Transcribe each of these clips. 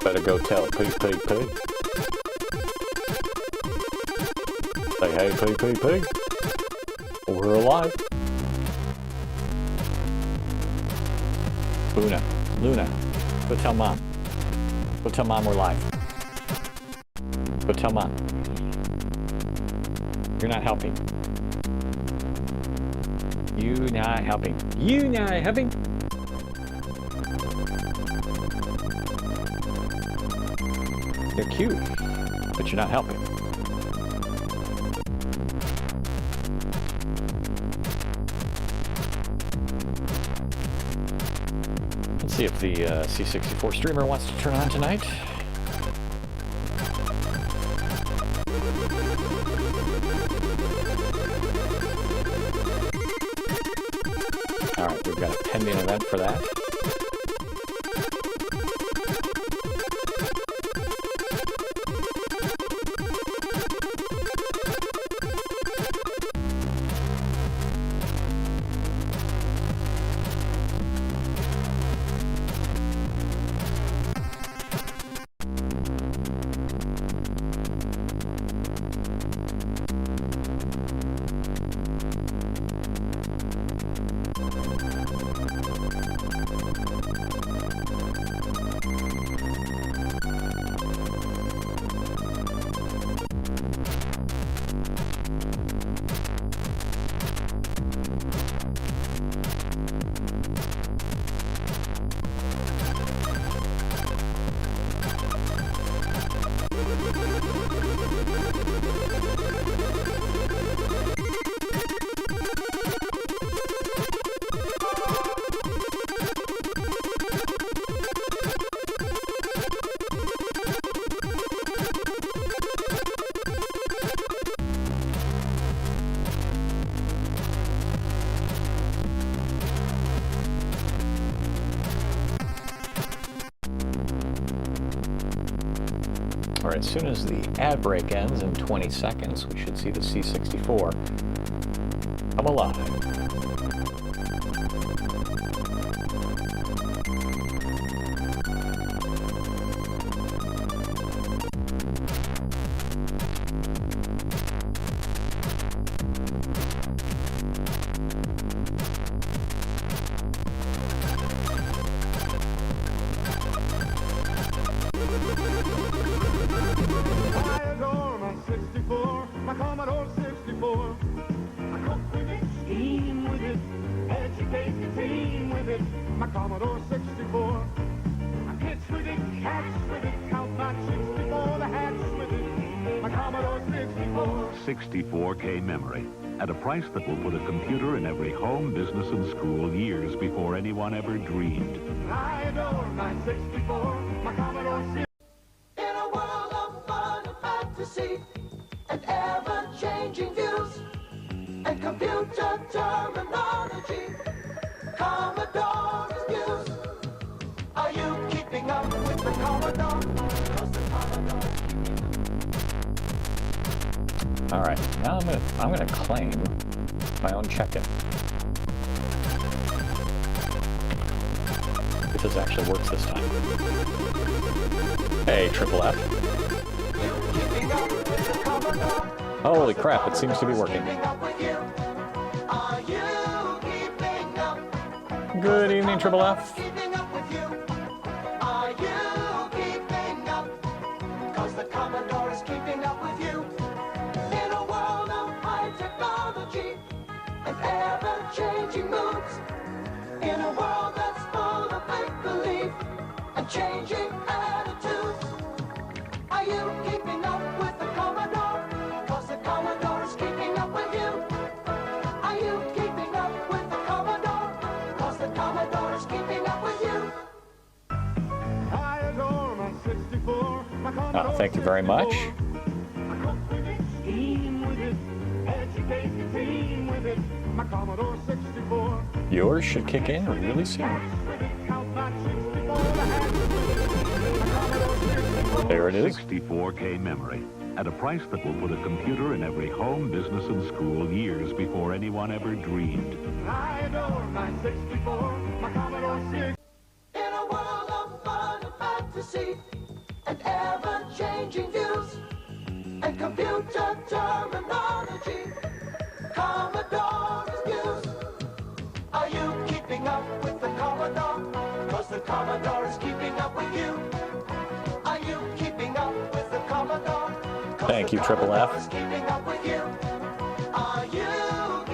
Better go tell Pig. Say, hey, Pig. We're alive. Luna, go tell Mom. Go tell Mom we're live. Go tell Mom. You're not helping. You not helping. You're cute, but you're not helping. Let's see if the C64 streamer wants to turn on tonight. Alright, we've got a pending event for that. Alright, as soon as the ad break ends in 20 seconds, we should see the C64 come alive. My Commodore 64. I'm kids with it, cats with it, count my 64, the hats with it. My Commodore 64. 64K memory at a price that will put a computer in every home, business, and school years before anyone ever dreamed. I adore my 64, my Commodore 64. In a world of fun and fantasy and ever-changing views and computer terminology, Commodore is news. Are you keeping up with the Commodore? 'Cause the Commodore. All right, now I'm gonna claim my own check-in. If this actually works this time. Hey, Triple F. Keeping up with the Commodore. Holy crap! It seems to be working. Keeping up with you. Are you keeping up? Good evening, Triple F. Keeping up with you. Are you keeping up? 'Cause the Commodore is keeping up with you. In a world of high technology and ever-changing moods. In a world that's full of make-believe and changing attitudes. Are you keeping up with the Commodore? 'Cause the Commodore is keeping up with you. Are you keeping up with the Commodore? 'Cause the Commodore is keeping up with you. I adore my 64, my Commodore Thank you very much. 64. I cook with it, steam with it, educate the team with it. My Commodore 64. Yours should kick in really soon. There it is. 64K memory at a price that will put a computer in every home, business, and school years before anyone ever dreamed. I adore my 64, my Commodore 64. In a world of privacy and ever-changing views and computer terminology. Commodore's news. Are you keeping up with the Commodore? 'Cause the Commodore is keeping up with you. Are you keeping up with the Commodore? 'Cause Thank the you, Triple F. Commodore is keeping up with you. Are you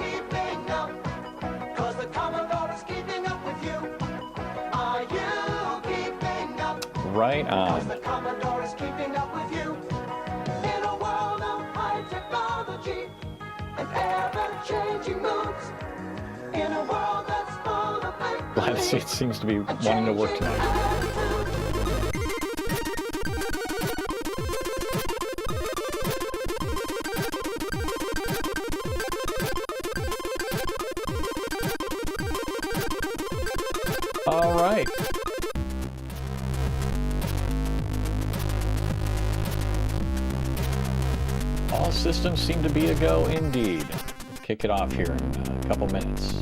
keeping up? 'Cause the Commodore is keeping up with you. Are you keeping up? Right 'Cause the on. Commodore is keeping up with you. In a world of high technology and ever-changing moves. In a world that's full of Glad to see it seems to be wanting to work tonight. All right. All systems seem to be a go indeed. Let's kick it off here in a couple minutes.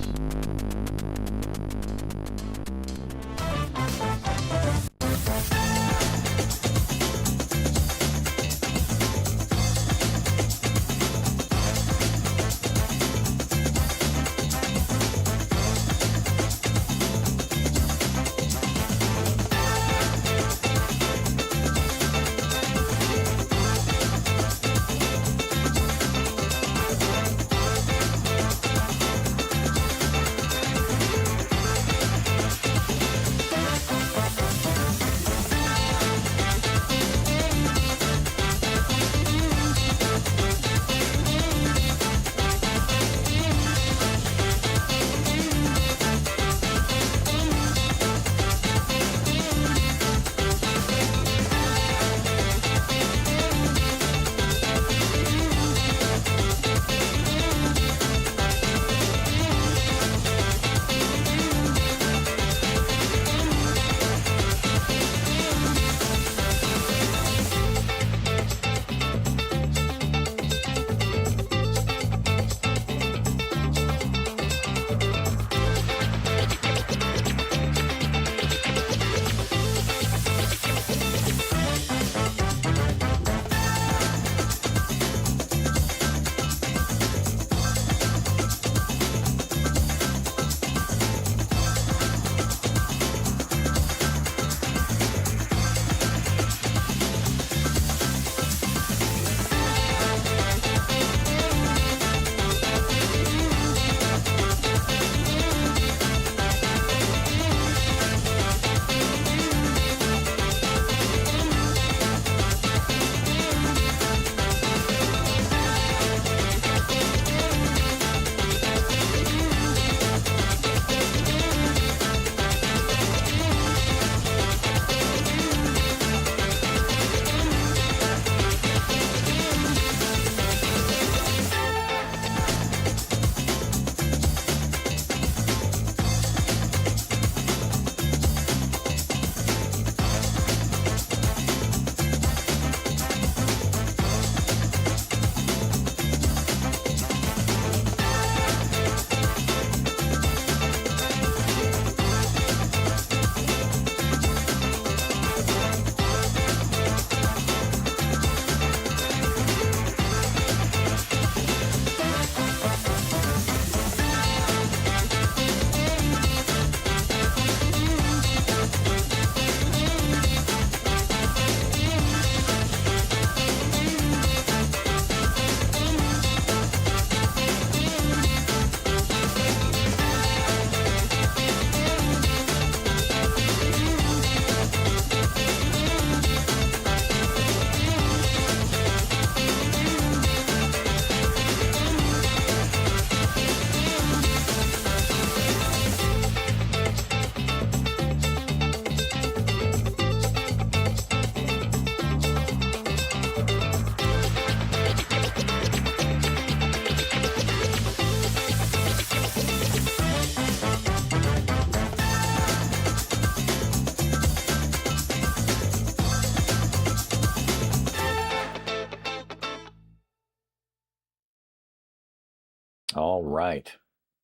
All right.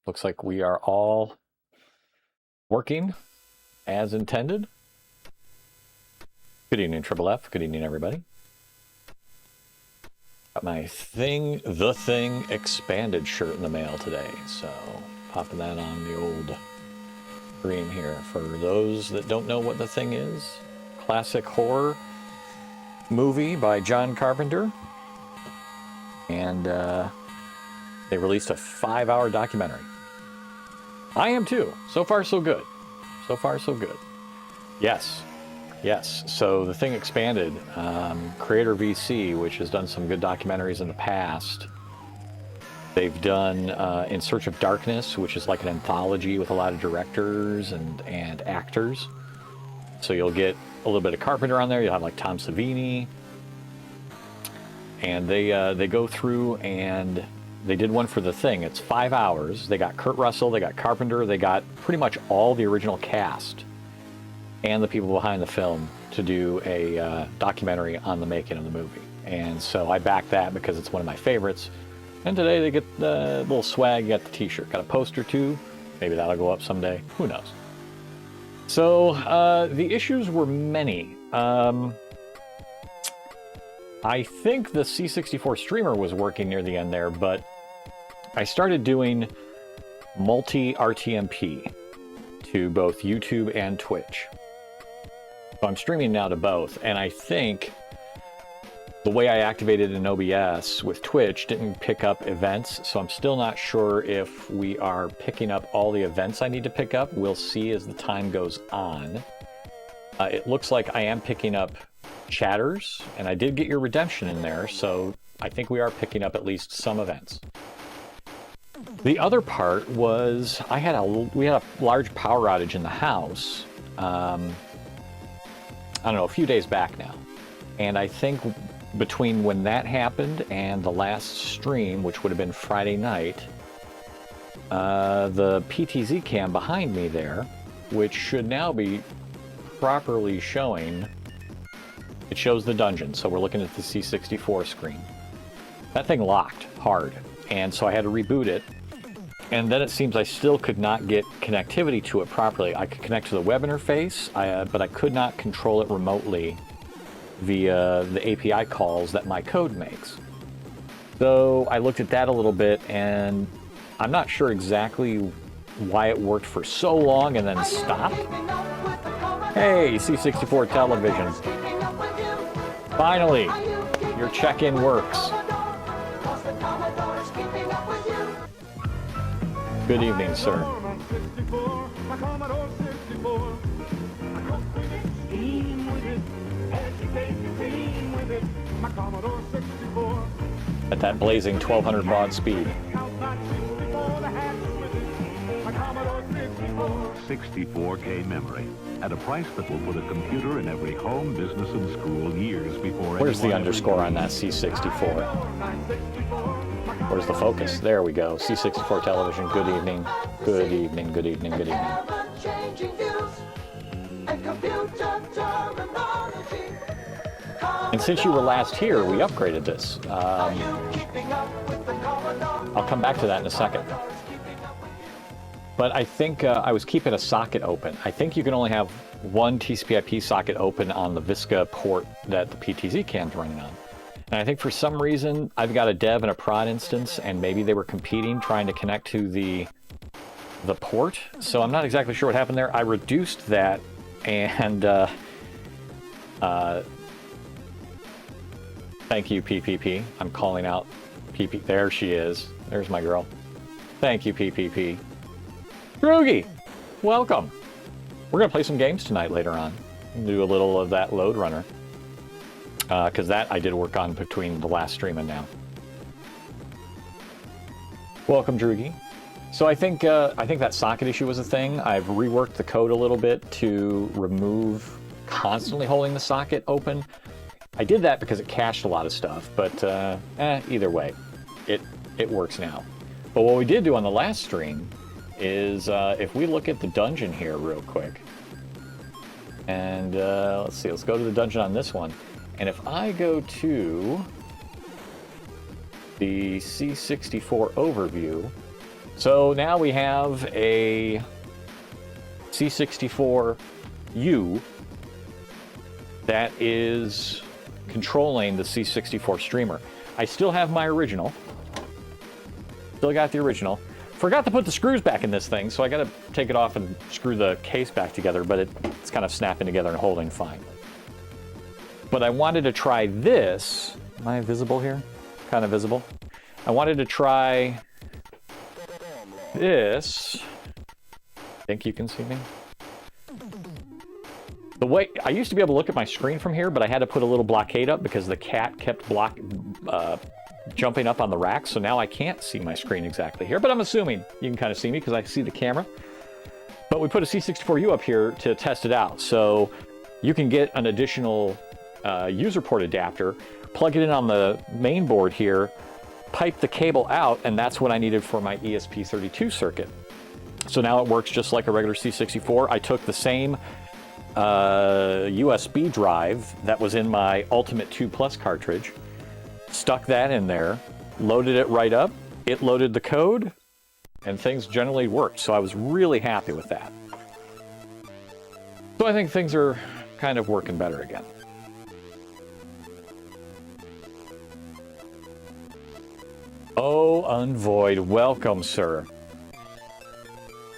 Looks like we are all working as intended. Good evening, Triple F. Good evening, everybody. Got my The Thing expanded shirt in the mail today, so popping that on the old screen here. For those that don't know what The Thing is, classic horror movie by John Carpenter, and they released a 5-hour documentary. I am too. So far, so good. So far, so good. Yes. So The Thing expanded. Creator VC, which has done some good documentaries in the past. They've done In Search of Darkness, which is like an anthology with a lot of directors and actors. So you'll get a little bit of Carpenter on there. You'll have like Tom Savini. And they go through and they did one for The Thing. It's 5 hours. They got Kurt Russell, they got Carpenter, they got pretty much all the original cast and the people behind the film to do a documentary on the making of the movie. And so I back that because it's one of my favorites. And today they get the little swag, you got the t-shirt, got a poster too. Maybe that'll go up someday, who knows. So the issues were many. I think the C64 streamer was working near the end there, but I started doing multi-RTMP to both YouTube and Twitch. So I'm streaming now to both, and I think the way I activated in OBS with Twitch didn't pick up events, so I'm still not sure if we are picking up all the events I need to pick up. We'll see as the time goes on. It looks like I am picking up chatters, and I did get your redemption in there, so I think we are picking up at least some events. The other part was we had a large power outage in the house. I don't know, a few days back now, and I think between when that happened and the last stream, which would have been Friday night, the PTZ cam behind me there, which should now be properly showing, it shows the dungeon. So we're looking at the C64 screen. That thing locked hard, and so I had to reboot it. And then it seems I still could not get connectivity to it properly. I could connect to the web interface, but I could not control it remotely via the API calls that my code makes. So I looked at that a little bit, and I'm not sure exactly why it worked for so long and then stopped. Hey, C64 television. Finally, your check-in works. Good evening, sir. At that blazing 1200 baud speed. 64K memory at a price that will put a computer in every home, business, and school years before. Where's the underscore on that C64? Where's the focus? There we go. C64 television. Good evening. Good evening. Good evening. Good evening. And since you were last here, we upgraded this. I'll come back to that in a second. But I think I was keeping a socket open. I think you can only have one TCP/IP socket open on the Visca port that the PTZ cam's running on. And I think for some reason, I've got a dev and a prod instance, and maybe they were competing, trying to connect to the port. So I'm not exactly sure what happened there. I reduced that, and thank you, PPP. I'm calling out PP. There she is. There's my girl. Thank you, PPP. Droogie, welcome. We're going to play some games tonight later on. Do a little of that Load Runner. Because that I did work on between the last stream and now. Welcome, Droogie. So I think that socket issue was a thing. I've reworked the code a little bit to remove constantly holding the socket open. I did that because it cached a lot of stuff, but either way, it works now. But what we did do on the last stream is if we look at the dungeon here real quick, and let's see, let's go to the dungeon on this one. And if I go to the C64 overview, so now we have a C64U that is controlling the C64 streamer. I still have my original. Still got the original. Forgot to put the screws back in this thing, so I gotta take it off and screw the case back together, but it's kind of snapping together and holding fine. But I wanted to try this. Am I visible here? Kind of visible. I wanted to try this. Think you can see me? The way I used to be able to look at my screen from here, but I had to put a little blockade up because the cat kept jumping up on the rack, so now I can't see my screen exactly here, but I'm assuming you can kind of see me because I see the camera. But we put a C64U up here to test it out, so you can get an additional user port adapter, plug it in on the main board here, pipe the cable out, and that's what I needed for my ESP32 circuit. So now it works just like a regular C64. I took the same USB drive that was in my Ultimate 2 Plus cartridge, stuck that in there, loaded it right up, it loaded the code, and things generally worked. So I was really happy with that. So I think things are kind of working better again. Oh, Unvoid, welcome, sir.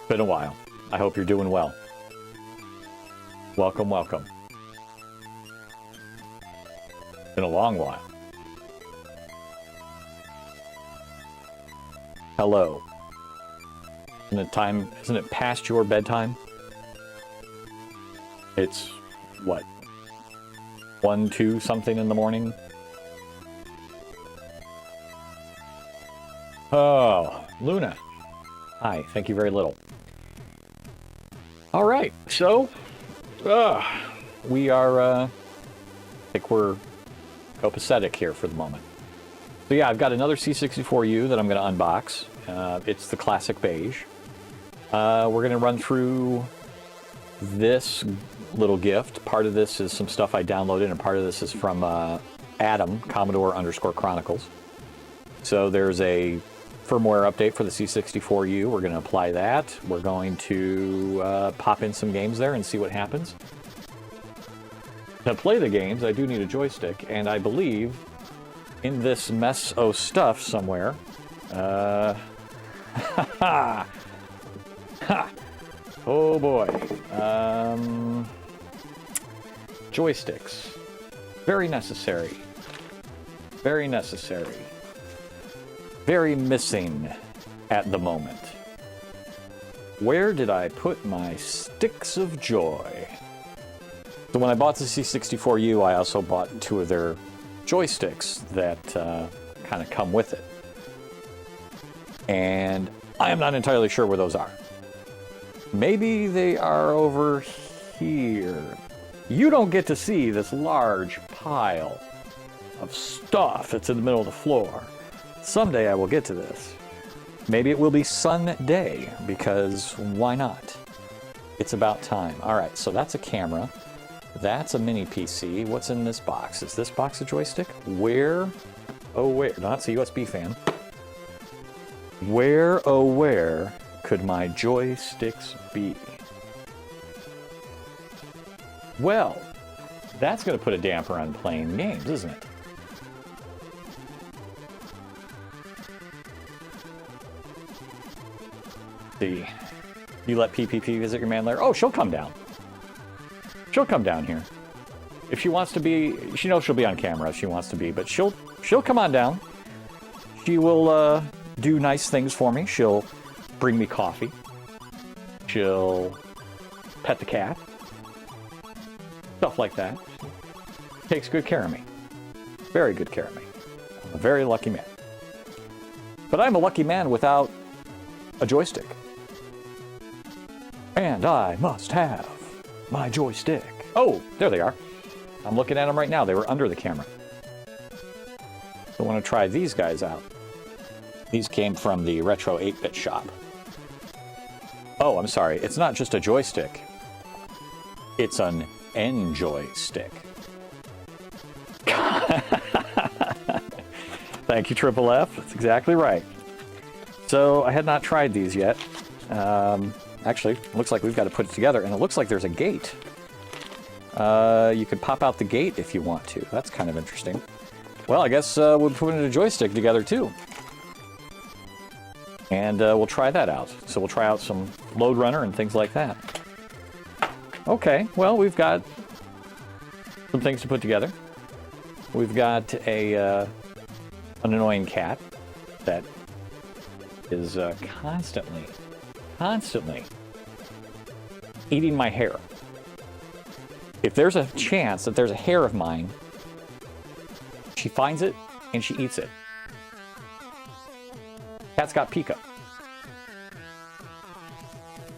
Been a while. I hope you're doing well. Welcome, welcome. Been a long while. Hello. Isn't it past your bedtime? It's, what, 1, 2 something in the morning? Oh, Luna. Hi, thank you very little. All right, so we are, I think we're copacetic here for the moment. So yeah, I've got another C64U that I'm going to unbox. It's the classic beige. We're going to run through this little gift. Part of this is some stuff I downloaded, and part of this is from Adam, Commodore_Chronicles. So there's a firmware update for the C64U. We're going to apply that. We're going to pop in some games there and see what happens. To play the games, I do need a joystick, and I believe in this mess of stuff somewhere, oh boy, joysticks, very necessary, very necessary. Very missing at the moment. Where did I put my sticks of joy? So when I bought the C64U, I also bought 2 of their joysticks that kind of come with it. And I am not entirely sure where those are. Maybe they are over here. You don't get to see this large pile of stuff that's in the middle of the floor. Someday I will get to this. Maybe it will be Sunday, because why not? It's about time. All right, so that's a camera. That's a mini PC. What's in this box? Is this box a joystick? Where, oh where, no, that's a USB fan. Where, oh where could my joysticks be? Well, that's going to put a damper on playing games, isn't it? See, you let PPP visit your man lair? Oh, she'll come down. She'll come down here. If she wants to be, she knows she'll be on camera if she wants to be, but she'll come on down. She will do nice things for me. She'll bring me coffee. She'll pet the cat. Stuff like that. Takes good care of me. Very good care of me. I'm a very lucky man. But I'm a lucky man without a joystick. And I must have my joystick. Oh, there they are. I'm looking at them right now. They were under the camera. So I want to try these guys out. These came from the Retro 8-Bit shop. Oh, I'm sorry. It's not just a joystick. It's an N-joystick. Thank you, Triple F. That's exactly right. So I had not tried these yet. Actually, it looks like we've got to put it together, and it looks like there's a gate. You could pop out the gate if you want to. That's kind of interesting. Well, I guess we'll put a joystick together too. And we'll try that out. So we'll try out some Load Runner and things like that. Okay, well, we've got some things to put together. We've got an annoying cat that is constantly eating my hair. If there's a chance that there's a hair of mine, she finds it and she eats it. Cat's got pica.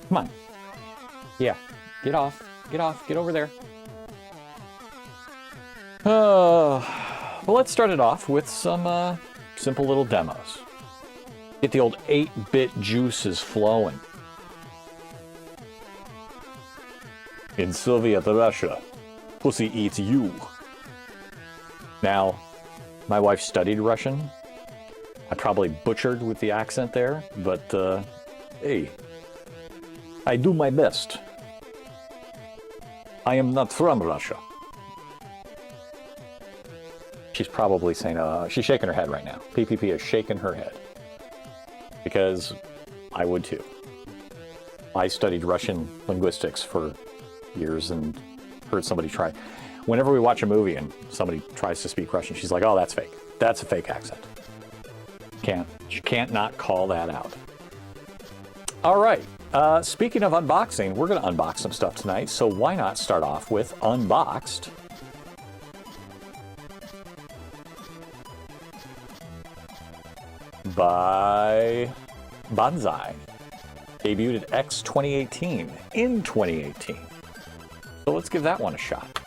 Come on. Yeah, get off, get over there. Well, let's start it off with some simple little demos. Get the old 8-bit juices flowing. In Soviet Russia, pussy eats you. Now, my wife studied Russian. I probably butchered with the accent there, but hey, I do my best. I am not from Russia. She's probably saying, she's shaking her head right now. PPP is shaking her head. Because I would too. I studied Russian linguistics for years and heard somebody try. Whenever we watch a movie and somebody tries to speak Russian, she's like, oh, that's fake. That's a fake accent. She can't not call that out. All right. Speaking of unboxing, we're going to unbox some stuff tonight. So why not start off with Unboxed by Banzai. Debuted at X 2018 in 2018. So let's give that one a shot.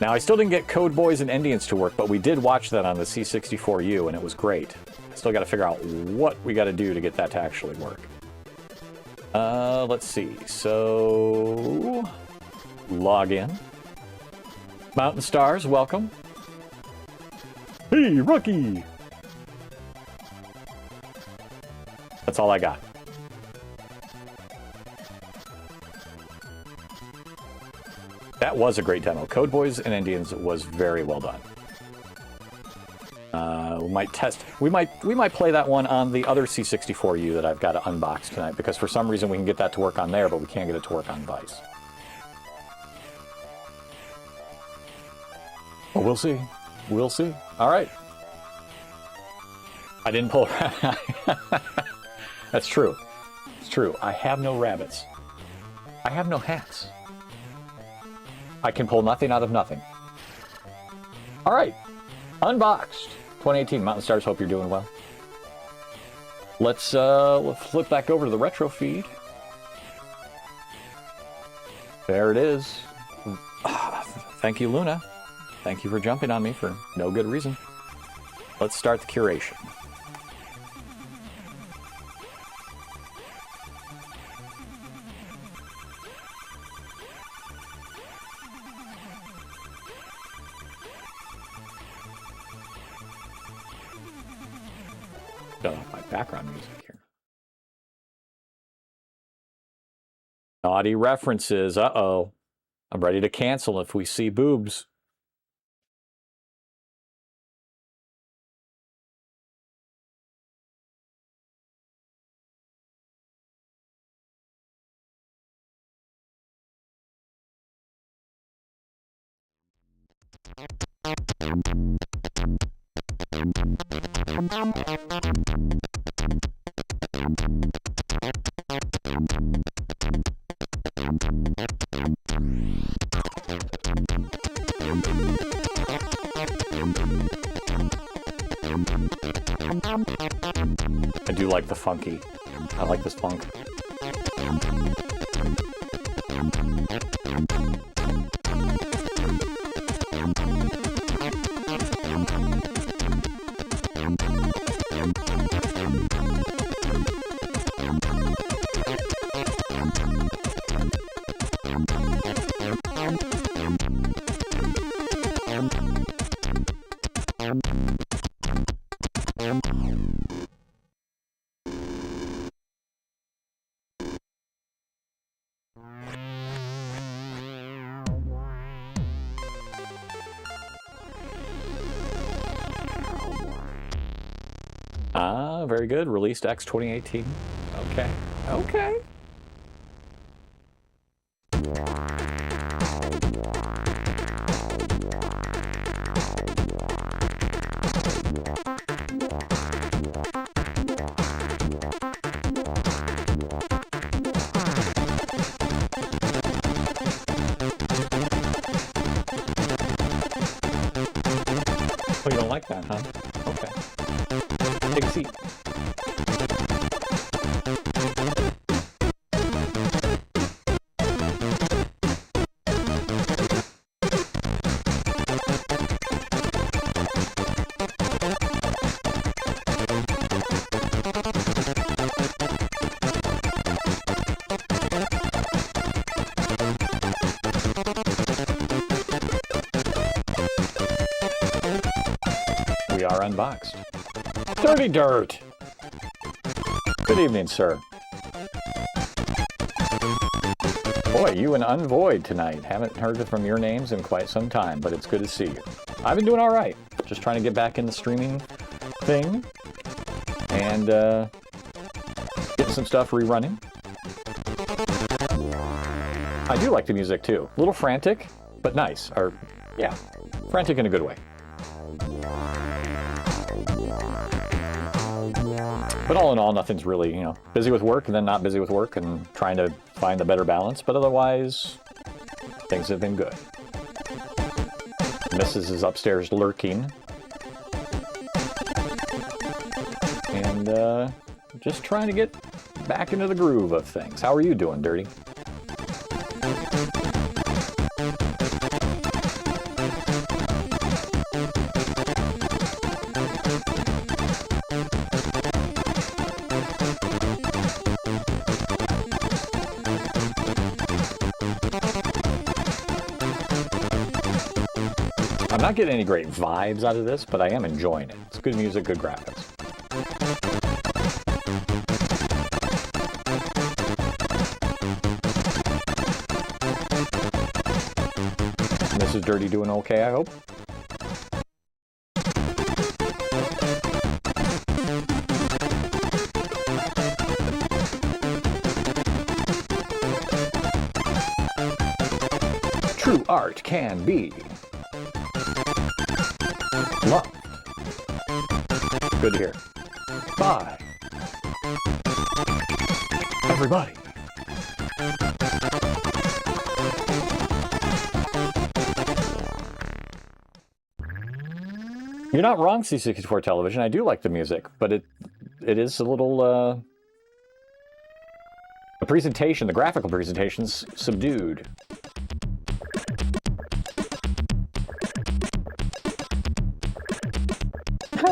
Now, I still didn't get Code Boys and Indians to work, but we did watch that on the C64U, and it was great. Still got to figure out what we got to do to get that to actually work. Let's see. So, log in. Mountain Stars, welcome. Hey, rookie! That's all I got. That was a great demo. Code Boys and Indians was very well done. We might test. We might play that one on the other C64U that I've got to unbox tonight, because for some reason we can get that to work on there, but we can't get it to work on Vice. Well, we'll see. We'll see. All right. I didn't pull. That's true. It's true. I have no rabbits. I have no hats. I can pull nothing out of nothing. All right. Unboxed. 2018 Mountain Stars. Hope you're doing well. Let's flip back over to the retro feed. There it is. Thank you, Luna. Thank you for jumping on me for no good reason. Let's start the curation. Shut off my background music here. Naughty references. Uh-oh. I'm ready to cancel if we see boobs. I do like the funky. I like this funk. Ah, very good. Released X 2018. Okay. Okay. Oh, you don't like that, huh? Okay. Take a seat. We are unboxed. Dirty Dirt! Good evening, sir. Boy, you and Unvoid tonight. Haven't heard from your names in quite some time, but it's good to see you. I've been doing all right. Just trying to get back in the streaming thing. And getting some stuff rerunning. I do like the music, too. A little frantic, but nice. Or, yeah, frantic in a good way. But all in all, nothing's really, busy with work and then not busy with work and trying to find a better balance. But otherwise, things have been good. Mrs. is upstairs lurking. And just trying to get back into the groove of things. How are you doing, Dirty? I'm not getting any great vibes out of this, but I am enjoying it. It's good music, good graphics. Mrs. Dirty doing okay, I hope? True art can be loved. Good to hear. Bye. Everybody. You're not wrong, C64 Television. I do like the music, but it is a little the presentation, the graphical presentation's subdued.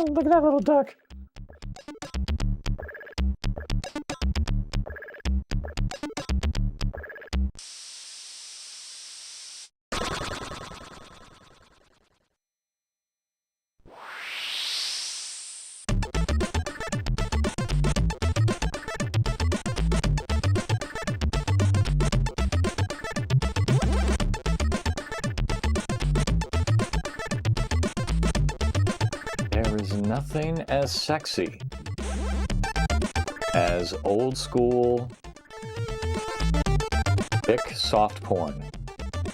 Look at that little duck. There is nothing as sexy as old school thick soft porn.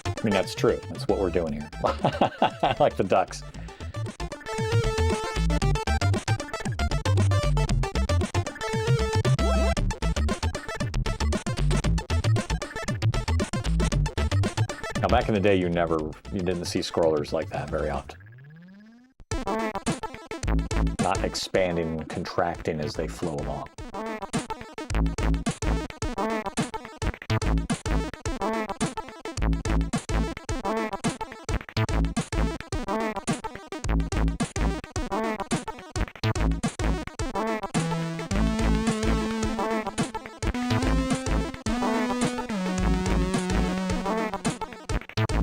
I mean, that's true. That's what we're doing here. I like the ducks. Now, back in the day, you didn't see scrollers like that very often. Not expanding and contracting as they flow along.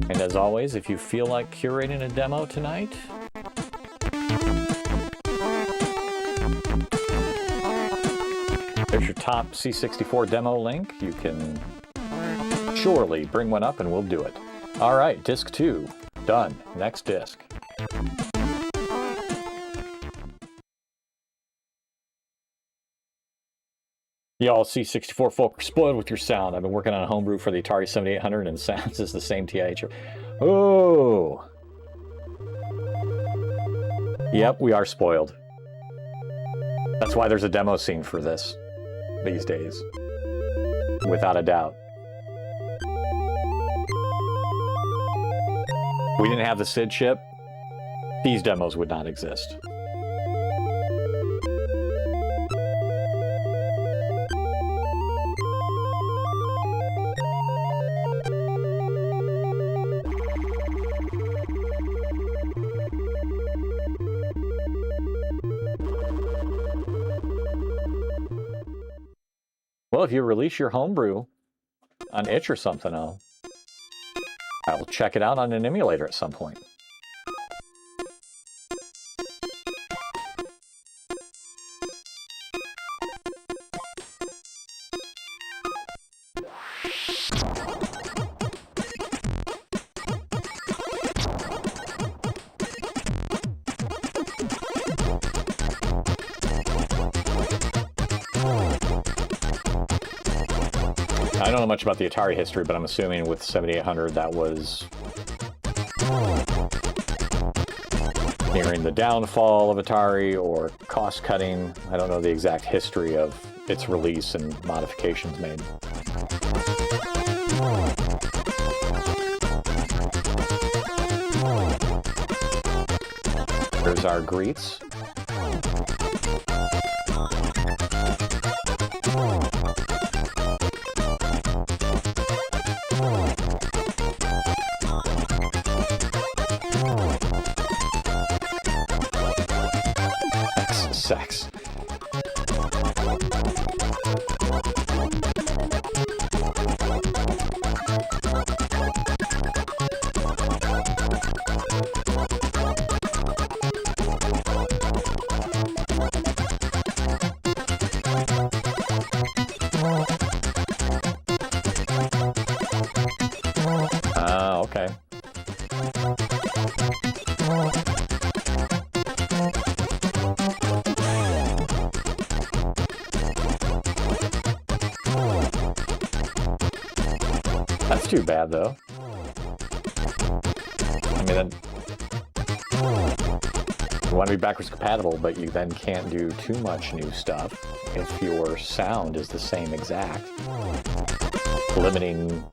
And as always, if you feel like curating a demo tonight, there's your top C64 demo link. You can surely bring one up and we'll do it. All right, disc 2, done. Next disc. Y'all C64 folk are spoiled with your sound. I've been working on a homebrew for the Atari 7800 and sounds is the same TI chip. Oh. Yep, we are spoiled. That's why there's a demo scene for this these days. Without a doubt. If we didn't have the SID chip, these demos would not exist. Well, if you release your homebrew on itch or something, I'll check it out on an emulator at some point. I don't know much about the Atari history, but I'm assuming with 7800 that was nearing the downfall of Atari or cost cutting. I don't know the exact history of its release and modifications made. Here's our greets. Sex. Okay. That's too bad, though. I mean, you want to be backwards compatible, but you then can't do too much new stuff if your sound is the same exact, limiting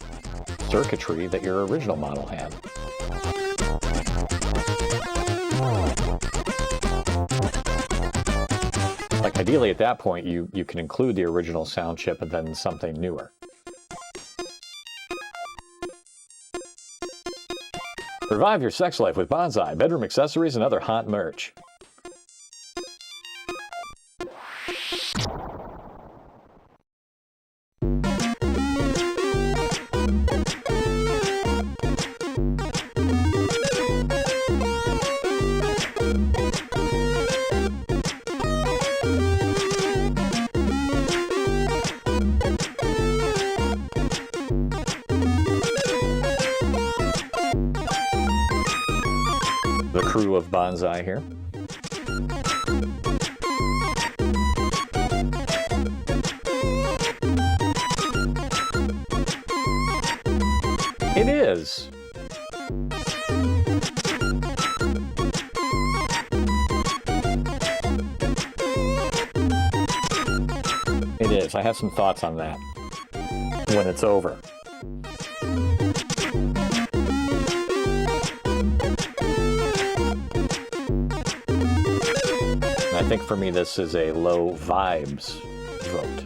circuitry that your original model had. Like, ideally, at that point, you can include the original sound chip and then something newer. Revive your sex life with Bonsai, bedroom accessories, and other hot merch. The crew of Bonsai here. It is. It is. I have some thoughts on that when it's over. I think for me this is a low vibes vote.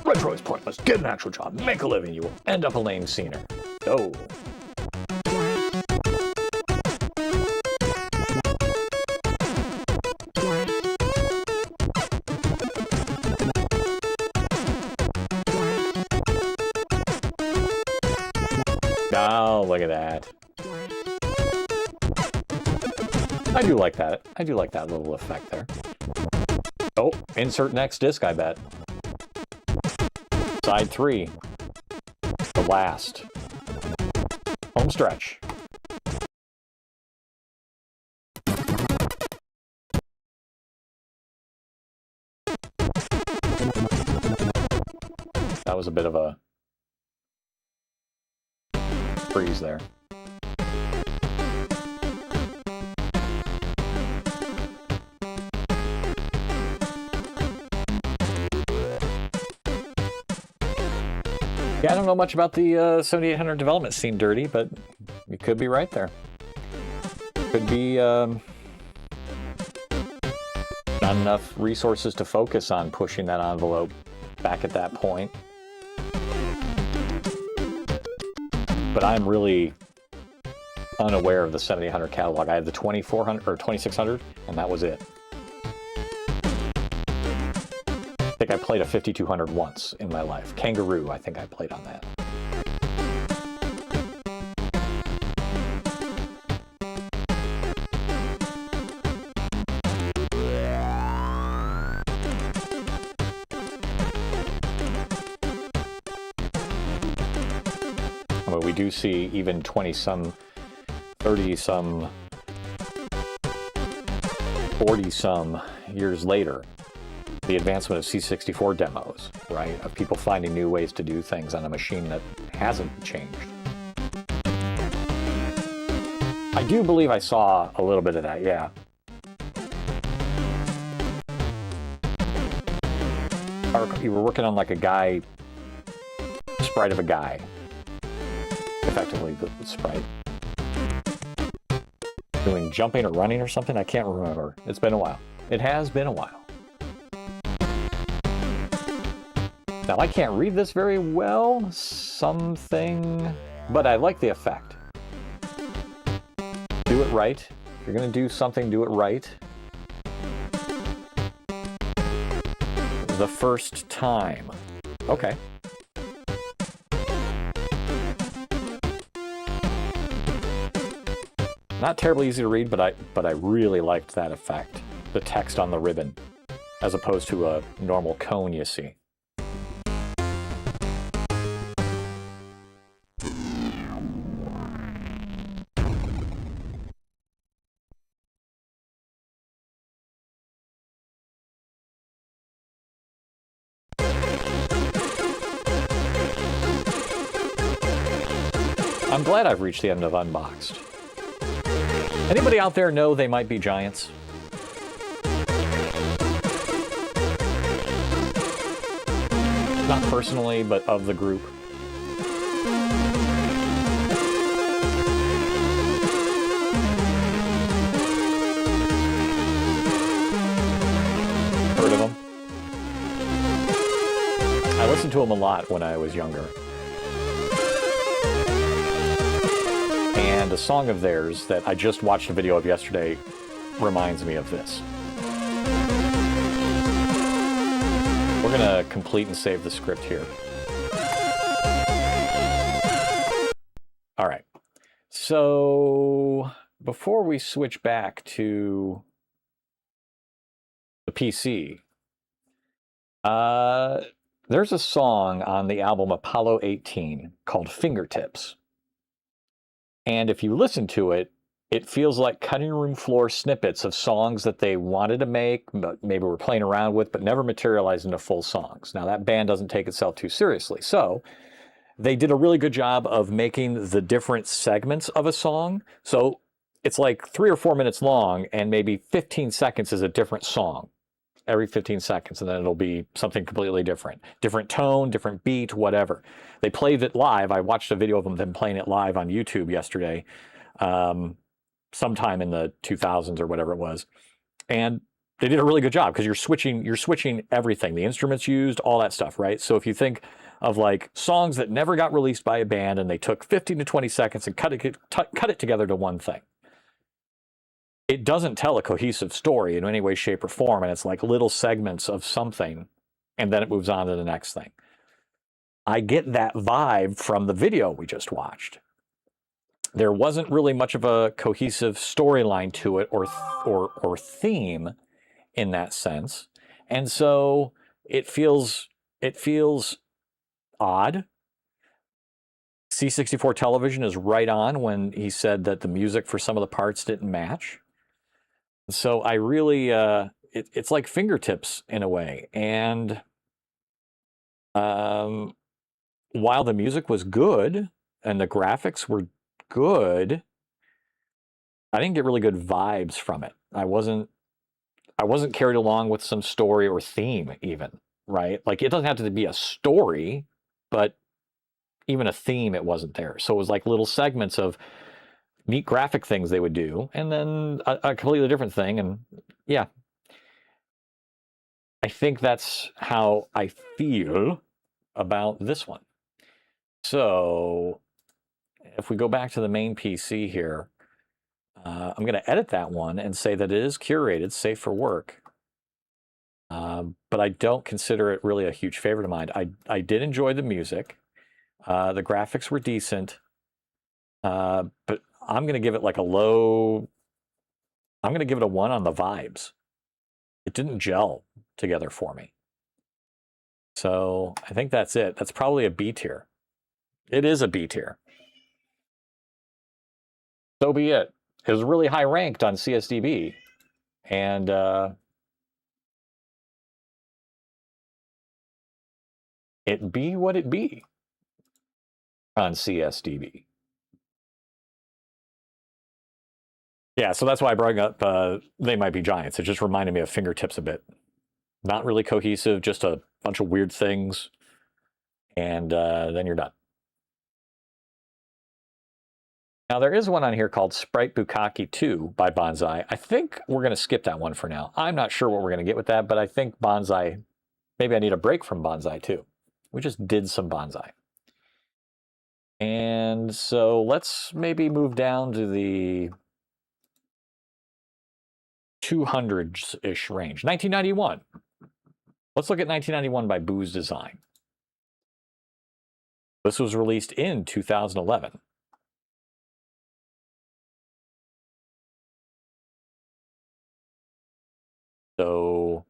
Retro is pointless. Get an actual job. Make a living. You will end up a lame scener. Go. look at that. I do like that. I do like that little effect there. Oh, insert next disc, I bet. Side 3. The last. Home stretch. That was a bit of a freeze there. Yeah, I don't know much about the 7800 development scene, Dirty, but you could be right there. Could be not enough resources to focus on pushing that envelope back at that point. But I'm really unaware of the 7800 catalog. I had the 2400 or 2600, and that was it. I think I played a 5200 once in my life. Kangaroo, I think I played on that. Well, we do see even 20-some, 30-some, 40-some years later, the advancement of C64 demos, right? Of people finding new ways to do things on a machine that hasn't changed. I do believe I saw a little bit of that, yeah. You were working on like a guy, sprite of a guy. Effectively, the sprite. Doing jumping or running or something? I can't remember. It's been a while. It has been a while. Now, I can't read this very well, but I like the effect. Do it right. If you're going to do something, do it right. The first time. Okay. Not terribly easy to read, but I really liked that effect. The text on the ribbon, as opposed to a normal cone you see. I'm glad I've reached the end of Unboxed. Anybody out there know they might be giants? Not personally, but of the group. Heard of them? I listened to them a lot when I was younger. And a song of theirs that I just watched a video of yesterday reminds me of this. We're going to complete and save the script here. All right. So before we switch back to the PC, there's a song on the album Apollo 18 called Fingertips. And if you listen to it, it feels like cutting room floor snippets of songs that they wanted to make, but maybe were playing around with, but never materialized into full songs. Now, that band doesn't take itself too seriously. So they did a really good job of making the different segments of a song. So it's like 3 or 4 minutes long, and maybe 15 seconds is a different song. Every 15 seconds, and then it'll be something completely different. Different tone, different beat, whatever. They played it live. I watched a video of them playing it live on YouTube yesterday, sometime in the 2000s or whatever it was. And they did a really good job because you're switching everything, the instruments used, all that stuff, right? So if you think of like songs that never got released by a band and they took 15 to 20 seconds and cut it together to one thing. It doesn't tell a cohesive story in any way, shape, or form, and it's like little segments of something, and then it moves on to the next thing. I get that vibe from the video we just watched. there wasn't really much of a cohesive storyline to it or theme in that sense. And so it feels odd. C64 Television is right on when he said that the music for some of the parts didn't match. So I really, it's like fingertips in a way. And while the music was good and the graphics were good, I didn't get really good vibes from it. I wasn't carried along with some story or theme even, right? Like it doesn't have to be a story, but even a theme, it wasn't there. So it was like little segments of neat graphic things they would do, and then a completely different thing. And yeah, I think that's how I feel about this one. So if we go back to the main PC here, I'm going to edit that one and say that it is curated, safe for work. But I don't consider it really a huge favorite of mine. I did enjoy the music. The graphics were decent. But I'm going to give it like a low, I'm going to give it a 1 on the vibes. It didn't gel together for me. So I think that's it. That's probably a B tier. It is a B tier. So be it. It was really high ranked on CSDB. And it be what it be on CSDB. Yeah, so that's why I brought up They Might Be Giants. It just reminded me of Fingertips a bit. Not really cohesive, just a bunch of weird things, and then you're done. Now, there is one on here called Sprite Bukkake 2 by Banzai. I think we're going to skip that one for now. I'm not sure what we're going to get with that, but I think Banzai, maybe I need a break from Banzai too. We just did some Banzai. And so let's maybe move down to the 200s-ish range. 1991. Let's look at 1991 by Booz Design. This was released in 2011. So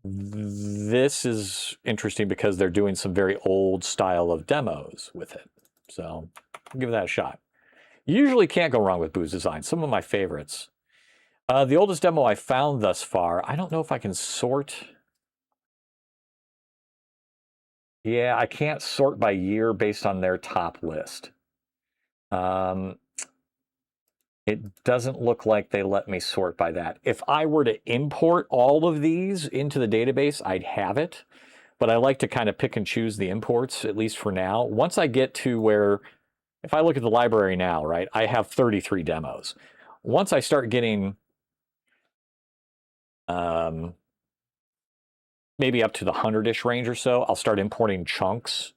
this is interesting because they're doing some very old style of demos with it. So I'll give that a shot. You usually can't go wrong with Booz Design. Some of my favorites. The oldest demo I found thus far, I don't know if I can sort. Yeah, I can't sort by year based on their top list. It doesn't look like they let me sort by that. If I were to import all of these into the database, I'd have it. But I like to kind of pick and choose the imports, at least for now. Once I get to where, if I look at the library now, right, I have 33 demos. Once I start getting maybe up to the 100-ish range or so, I'll start importing chunks.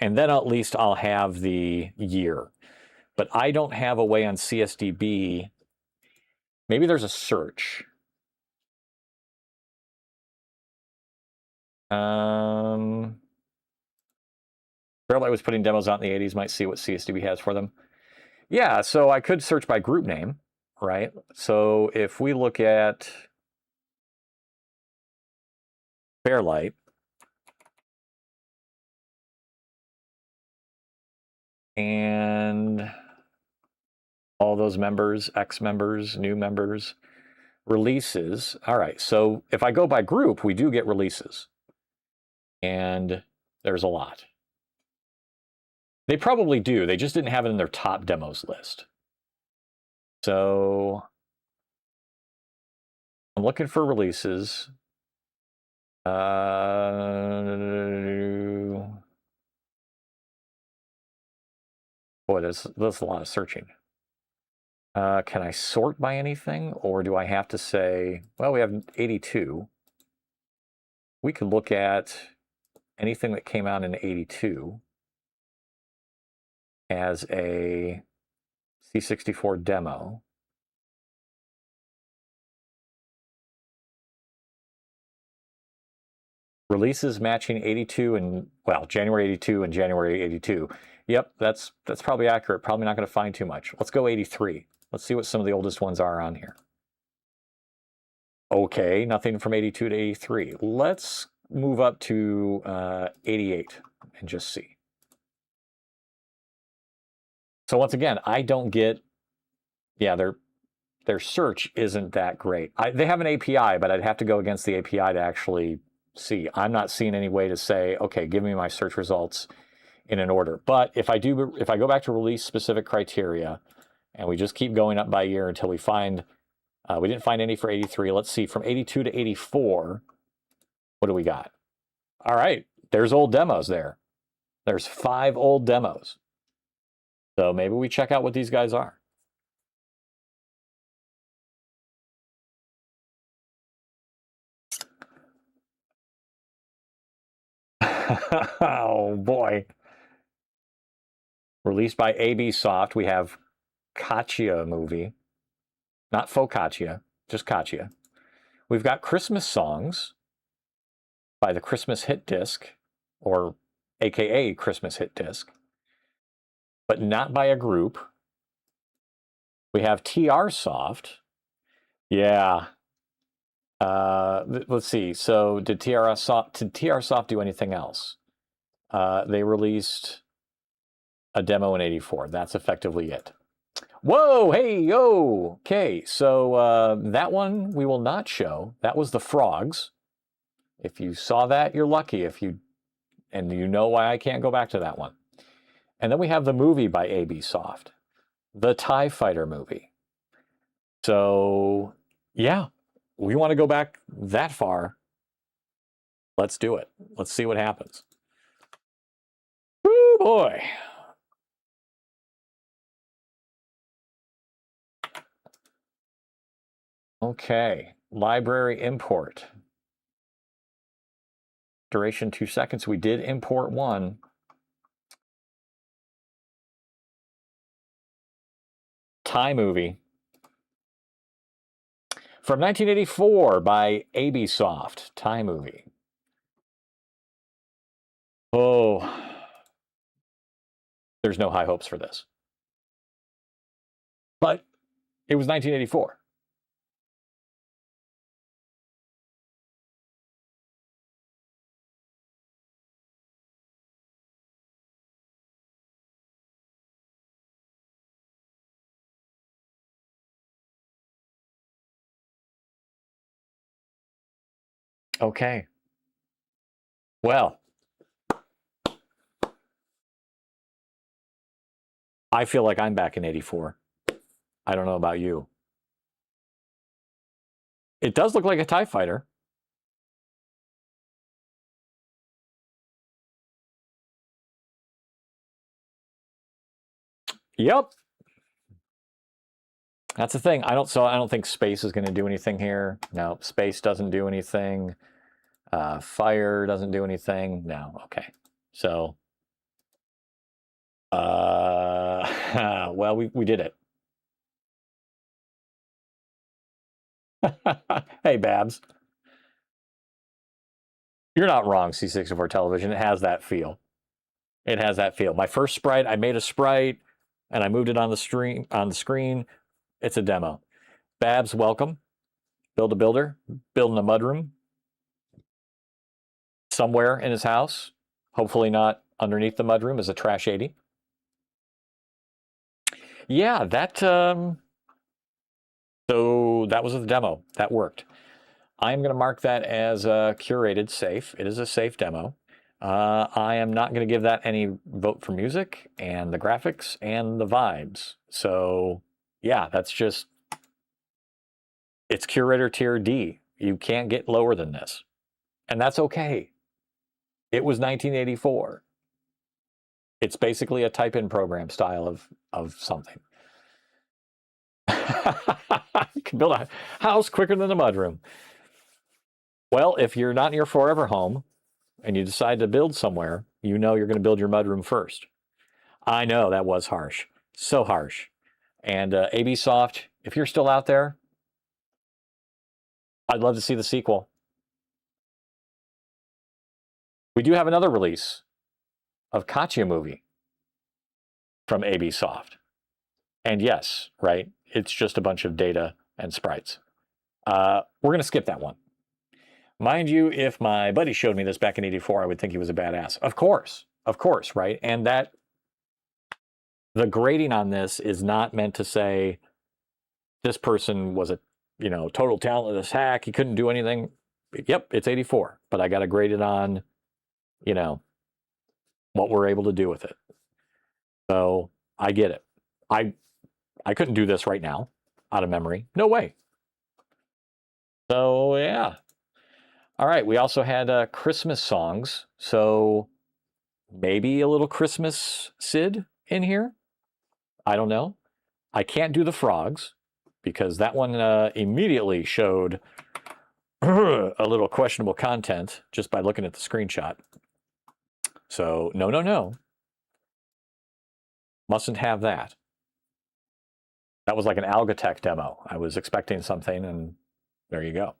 And then at least I'll have the year. But I don't have a way on CSDB. Maybe there's a search. Fairlight was putting demos out in the 80s, might see what CSDB has for them. Yeah, so I could search by group name, right? So if we look at Fairlight, and all those members, ex-members, new members, releases. All right, so if I go by group, we do get releases. And there's a lot. They probably do. They just didn't have it in their top demos list. So I'm looking for releases. Boy, there's a lot of searching. Can I sort by anything, or do I have to say, well, we have 82. We could look at anything that came out in 82 as a C64 demo. Releases matching 82 and, well, January 82 and January 82. Yep, that's probably accurate. Probably not going to find too much. Let's go 83. Let's see what some of the oldest ones are on here. Okay, nothing from 82 to 83. Let's move up to 88 and just see. So once again, I don't get, yeah, their search isn't that great. They have an API, but I'd have to go against the API to actually see. I'm not seeing any way to say, okay, give me my search results in an order. But if I go back to release specific criteria, and we just keep going up by year until we find, we didn't find any for 83. Let's see, from 82 to 84, what do we got? All right, there's old demos there. There's 5 old demos. So maybe we check out what these guys are. Oh boy. Released by AB Soft, we have Katya movie. Not Focaccia, just Katya. We've got Christmas songs by the Christmas Hit Disc, or AKA Christmas Hit Disc, but not by a group. We have TR Soft. Yeah. Let's see. So did TR Soft do anything else? They released a demo in 84. That's effectively it. Whoa, hey, yo. Okay, so that one we will not show. That was the Frogs. If you saw that, you're lucky. And you know why I can't go back to that one. And then we have the movie by AB Soft, the TIE Fighter movie. So, yeah, we want to go back that far. Let's do it. Let's see what happens. Woo, boy. Okay, library import. Duration 2 seconds. We did import one. Thai movie. From 1984 by AB Soft. Thai movie. Oh, there's no high hopes for this. But it was 1984. Okay. Well, I feel like I'm back in 84. I don't know about you. It does look like a TIE fighter. Yep. That's the thing. I don't think space is going to do anything here. No, space doesn't do anything. Fire doesn't do anything. No. Okay. So, well, we did it. Hey, Babs. You're not wrong, C64 Television. It has that feel. It has that feel. My first sprite, I made a sprite and I moved it on the screen. It's a demo. Babs, welcome. Build a builder, building a mudroom somewhere in his house. Hopefully not underneath the mudroom is a trash 80. Yeah, that so that was the demo. That worked. I'm going to mark that as curated safe. It is a safe demo. I am not going to give that any vote for music and the graphics and the vibes. So yeah, that's just, it's curator tier D. You can't get lower than this. And that's okay. It was 1984. It's basically a type-in program style of something. You can build a house quicker than a mudroom. Well, if you're not in your forever home and you decide to build somewhere, you know you're going to build your mudroom first. I know that was harsh. So harsh. And AB Soft, if you're still out there, I'd love to see the sequel. We do have another release of Katya movie. from AB Soft. And yes, right, it's just a bunch of data and sprites. We're going to skip that one. Mind you, if my buddy showed me this back in '84, I would think he was a badass. Of course, right? And that the grading on this is not meant to say this person was a, total talentless hack. He couldn't do anything. Yep, it's 84, but I got to grade it on, what we're able to do with it. So I get it. I couldn't do this right now out of memory. No way. So yeah. All right. We also had Christmas songs. So maybe a little Christmas Sid in here. I don't know. I can't do the frogs because that one immediately showed a little questionable content just by looking at the screenshot. So no. Mustn't have that. That was like an Algatech demo. I was expecting something, and there you go.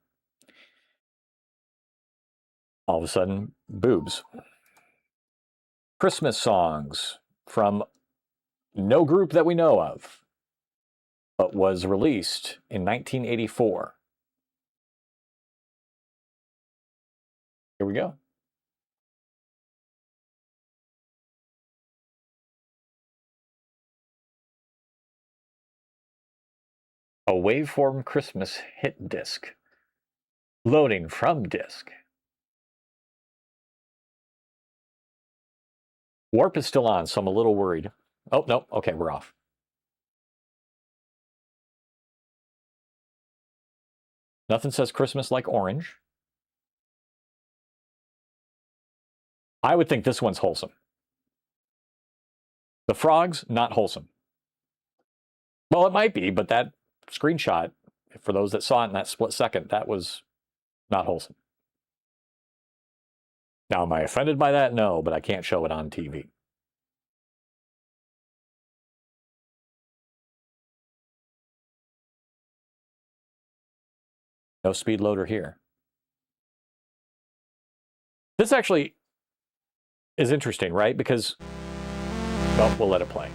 All of a sudden, boobs. Christmas songs from no group that we know of, but was released in 1984. Here we go. A waveform Christmas hit disc. Loading from disk. Warp is still on, so I'm a little worried. Oh, no. Okay, we're off. Nothing says Christmas like orange. I would think this one's wholesome. The frogs, not wholesome. Well, it might be, but that screenshot, for those that saw it in that split second, that was not wholesome. Now, am I offended by that? No, but I can't show it on TV. No speed loader here. This actually is interesting, right? Because, well, we'll let it play.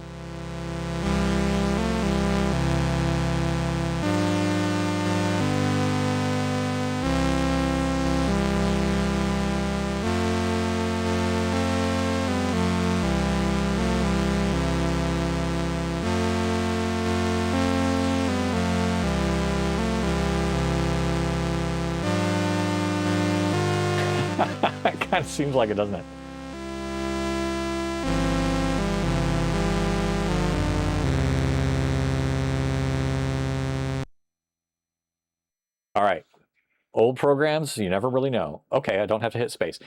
It kind of seems like it, doesn't it? All right. Old programs, you never really know. Okay, I don't have to hit space.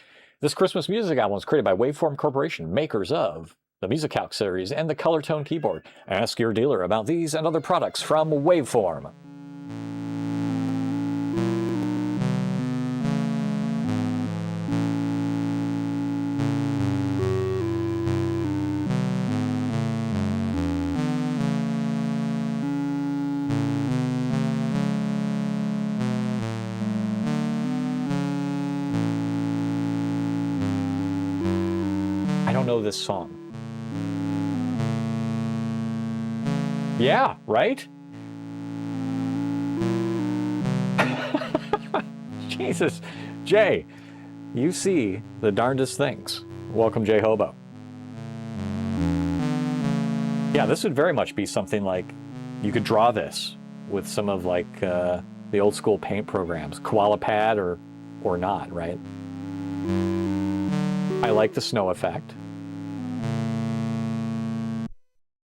This Christmas music album was created by Waveform Corporation, makers of the MusicAlc series and the Color Tone keyboard. Ask your dealer about these and other products from Waveform. I don't know this song. Yeah, right? Jesus. Jay, you see the darndest things. Welcome, Jay Hobo. Yeah, this would very much be something like you could draw this with some of like the old school paint programs, Koala Pad or not, right? I like the snow effect.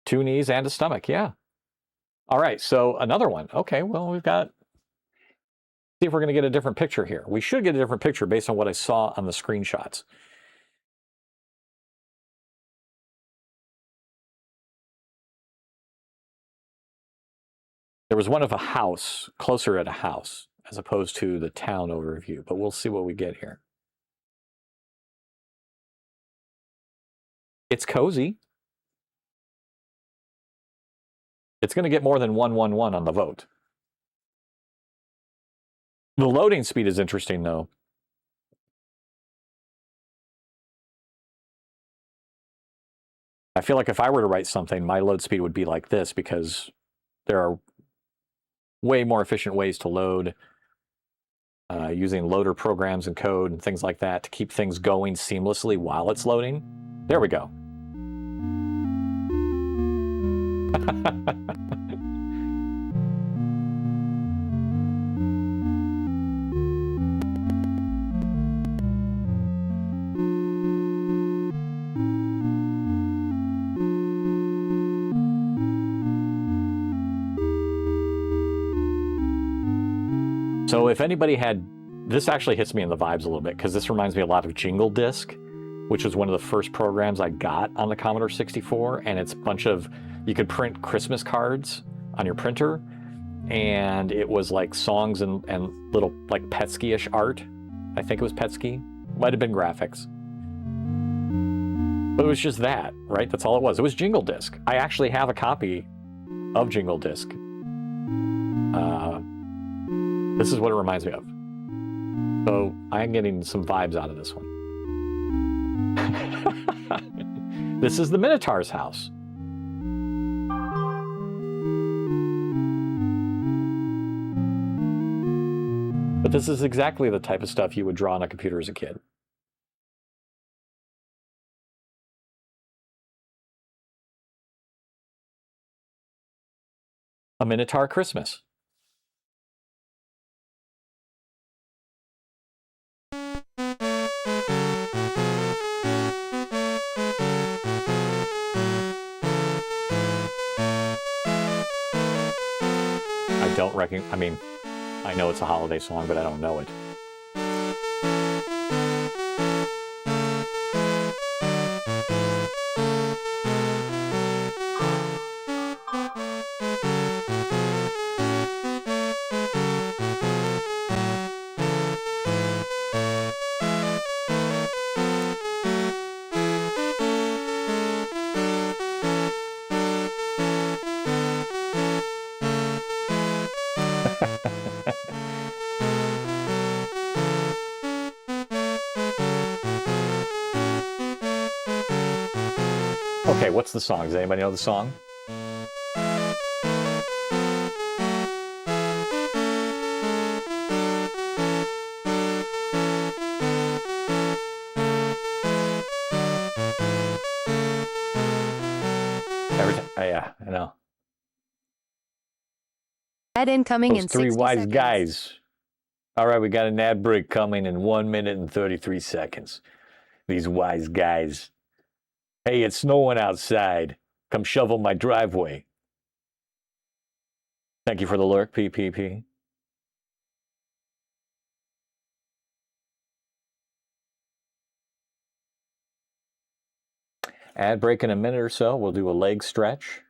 2 knees and a stomach, yeah. All right, so another one. Okay, well, we've got, see if we're going to get a different picture here. We should get a different picture based on what I saw on the screenshots. There was one of a house, closer at a house, as opposed to the town overview, but we'll see what we get here. It's cozy. It's going to get more than 111 on the vote. The loading speed is interesting, though. I feel like if I were to write something, my load speed would be like this because there are way more efficient ways to load using loader programs and code and things like that to keep things going seamlessly while it's loading. There we go. So if anybody had, this actually hits me in the vibes a little bit because this reminds me a lot of Jingle Disc, which was one of the first programs I got on the Commodore 64. And it's a bunch of, you could print Christmas cards on your printer. And it was like songs and little like Petsky-ish art. I think it was Petsky. Might have been graphics. But it was just that, right? That's all it was. It was Jingle Disc. I actually have a copy of Jingle Disc. This is what it reminds me of. So I'm getting some vibes out of this one. This is the Minotaur's house. But this is exactly the type of stuff you would draw on a computer as a kid. A Minotaur Christmas. I mean, I know it's a holiday song, but I don't know it. Okay, what's the song? Does anybody know the song? Every time, yeah, I know. Ad incoming Those in three 60 wise seconds. guys. All right, we got an ad break coming in 1 minute and 33 seconds. These wise guys. Hey, it's snowing outside. Come shovel my driveway. Thank you for the lurk, PPP. Ad break in a minute or so. We'll do a leg stretch.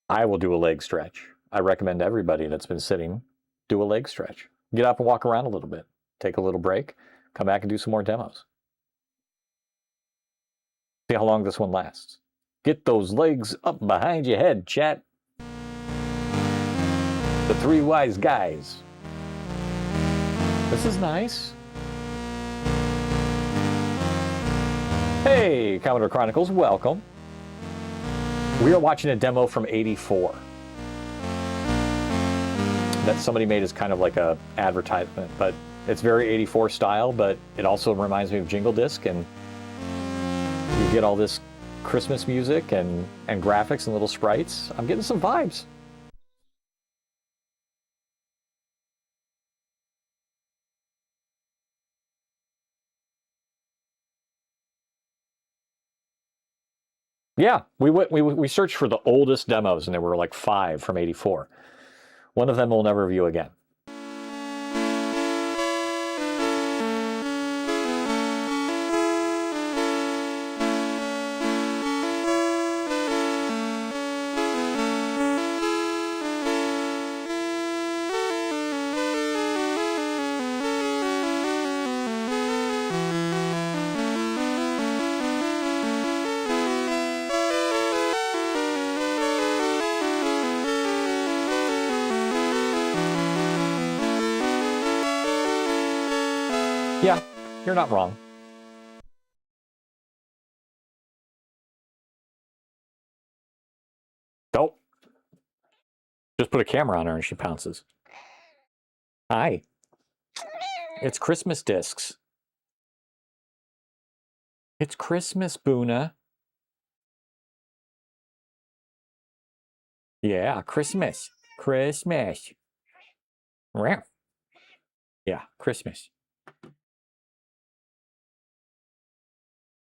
I will do a leg stretch. I recommend everybody that's been sitting do a leg stretch. Get up and walk around a little bit. Take a little break. Come back and do some more demos. See how long this one lasts. Get those legs up behind your head, chat. The three wise guys. This is nice. Hey, Commodore Chronicles, welcome. We are watching a demo from '84 that somebody made as kind of like a advertisement, but it's very '84 style, but it also reminds me of Jingle Disc, and you get all this Christmas music and graphics and little sprites. I'm getting some vibes. Yeah, we searched for the oldest demos, and there were like 5 from '84. One of them we'll never view again. Yeah, you're not wrong. Just put a camera on her and she pounces. Hi. It's Christmas discs. It's Christmas, Boona. Yeah, Christmas. Christmas. Meow. Yeah, Christmas.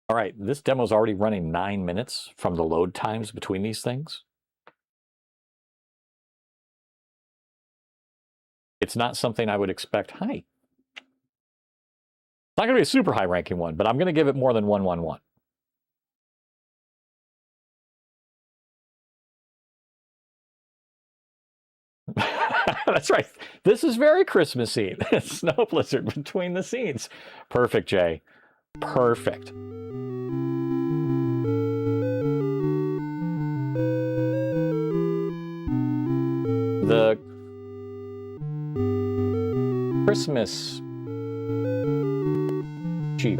All right, this demo's already running 9 minutes from the load times between these things. It's not something I would expect. Hi. It's not going to be a super high ranking one, but I'm going to give it more than 111. That's right. This is very Christmassy. Snow blizzard between the scenes. Perfect, Jay. Perfect. The Christmas Jeep.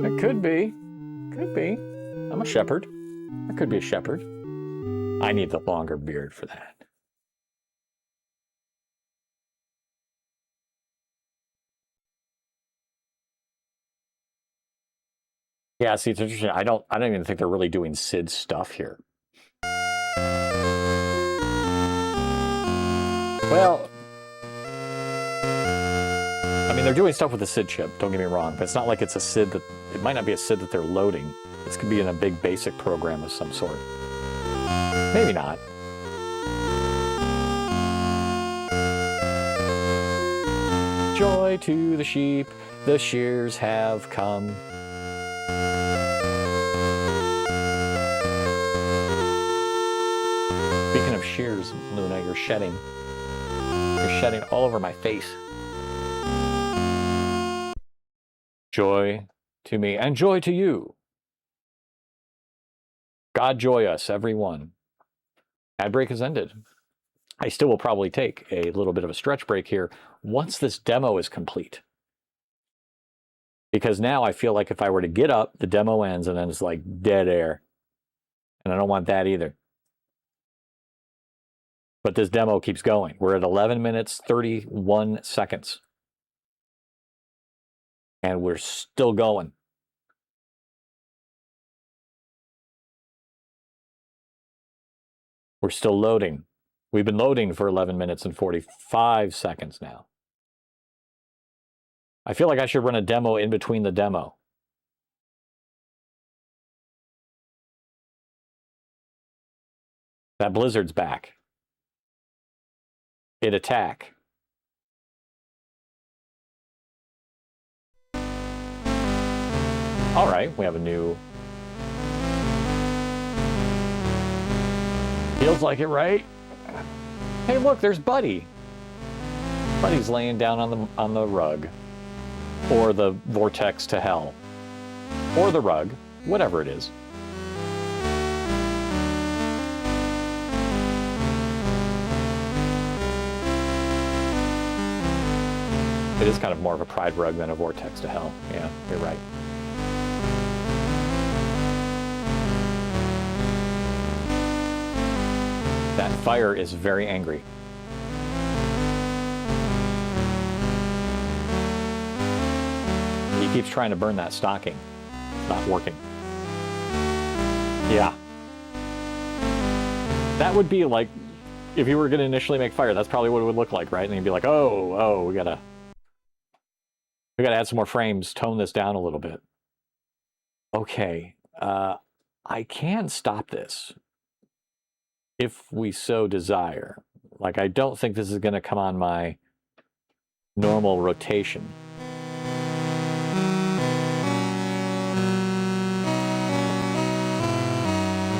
It could be. Could be. I'm a shepherd. I could be a shepherd. I need the longer beard for that. Yeah, see, it's interesting. I don't even think they're really doing Sid stuff here. Well, I mean, they're doing stuff with the SID chip, don't get me wrong, but it's not like it's a SID that, it might not be a SID that they're loading. This could be in a big basic program of some sort. Maybe not. Joy to the sheep, the shears have come. Speaking of shears, Luna, you're shedding. You're shedding all over my face. Joy to me, and joy to you. God joy us, everyone. Ad break has ended. I still will probably take a little bit of a stretch break here once this demo is complete. Because now I feel like if I were to get up, the demo ends and then it's like dead air. And I don't want that either. But this demo keeps going. We're at 11 minutes, 31 seconds. And we're still going. We're still loading. We've been loading for 11 minutes and 45 seconds now. I feel like I should run a demo in between the demo. That blizzard's back. Hit attack. All right, we have a new... Feels like it, right? Hey, look, there's Buddy. Buddy's laying down on the rug. Or the vortex to hell. Or the rug. Whatever it is. It is kind of more of a pride rug than a vortex to hell. Yeah, you're right. That fire is very angry. He keeps trying to burn that stocking. It's not working. Yeah. That would be like, if you were going to initially make fire, that's probably what it would look like, right? And you'd be like, oh, we gotta add some more frames, tone this down a little bit. Okay, I can stop this if we so desire. Like, I don't think this is going to come on my normal rotation.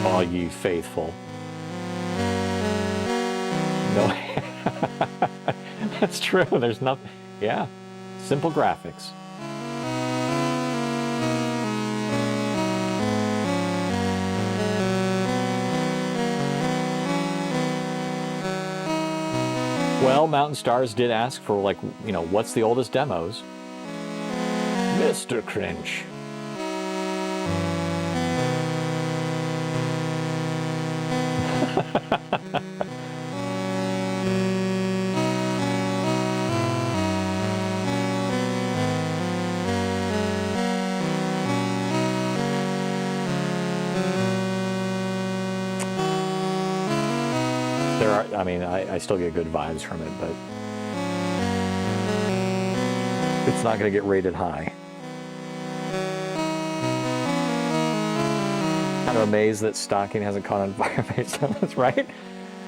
All ye faithful. No, that's true. There's nothing. Yeah, simple graphics. Well, Mountain Stars did ask for, like, you know, what's the oldest demos? Mr. Cringe. There are, I mean, I still get good vibes from it, but it's not going to get rated high. Kind of amazed that Stocking hasn't caught on fire based on this, right?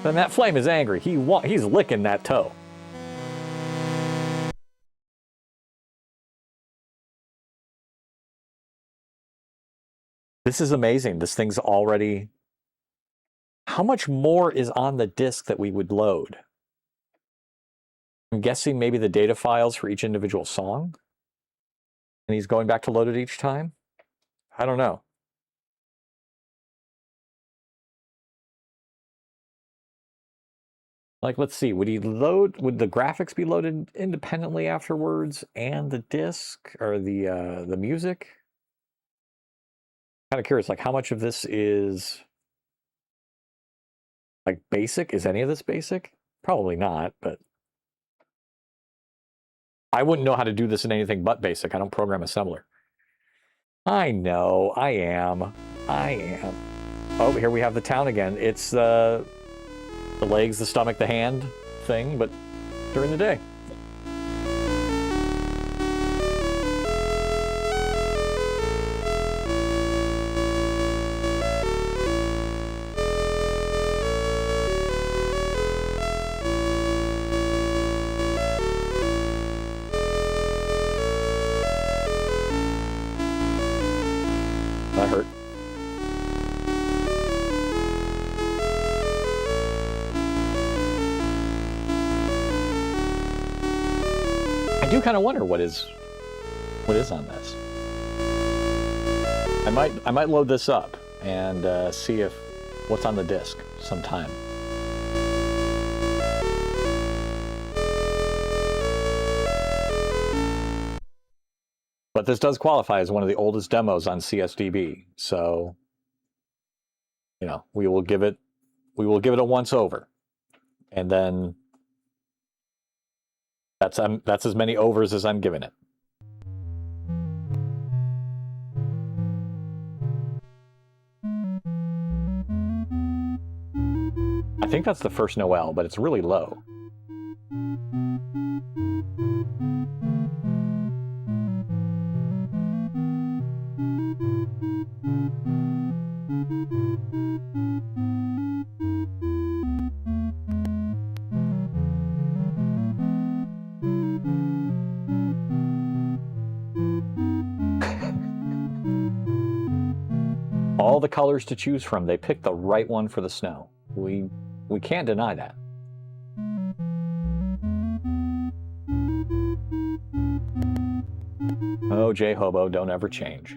Then that flame is angry. He's licking that toe. This is amazing. This thing's already... How much more is on the disk that we would load? I'm guessing maybe the data files for each individual song? And he's going back to load it each time? I don't know. Like, let's see, would the graphics be loaded independently afterwards and the disc or the music? Kind of curious, like how much of this is like basic? Is any of this basic? Probably not, but I wouldn't know how to do this in anything but basic. I don't program assembler. I know, I am. Oh, here we have the town again. It's the legs, the stomach, the hand thing, but during the day. That hurt. I do kind of wonder what is on this. I might load this up and see if what's on the disc sometime. But this does qualify as one of the oldest demos on CSDB, so you know we will give it a once over, and then that's as many overs as I'm giving it. I think that's the first Noel, but it's really low. All the colors to choose from. They picked the right one for the snow. We can't deny that. Oh, J-Hobo, don't ever change.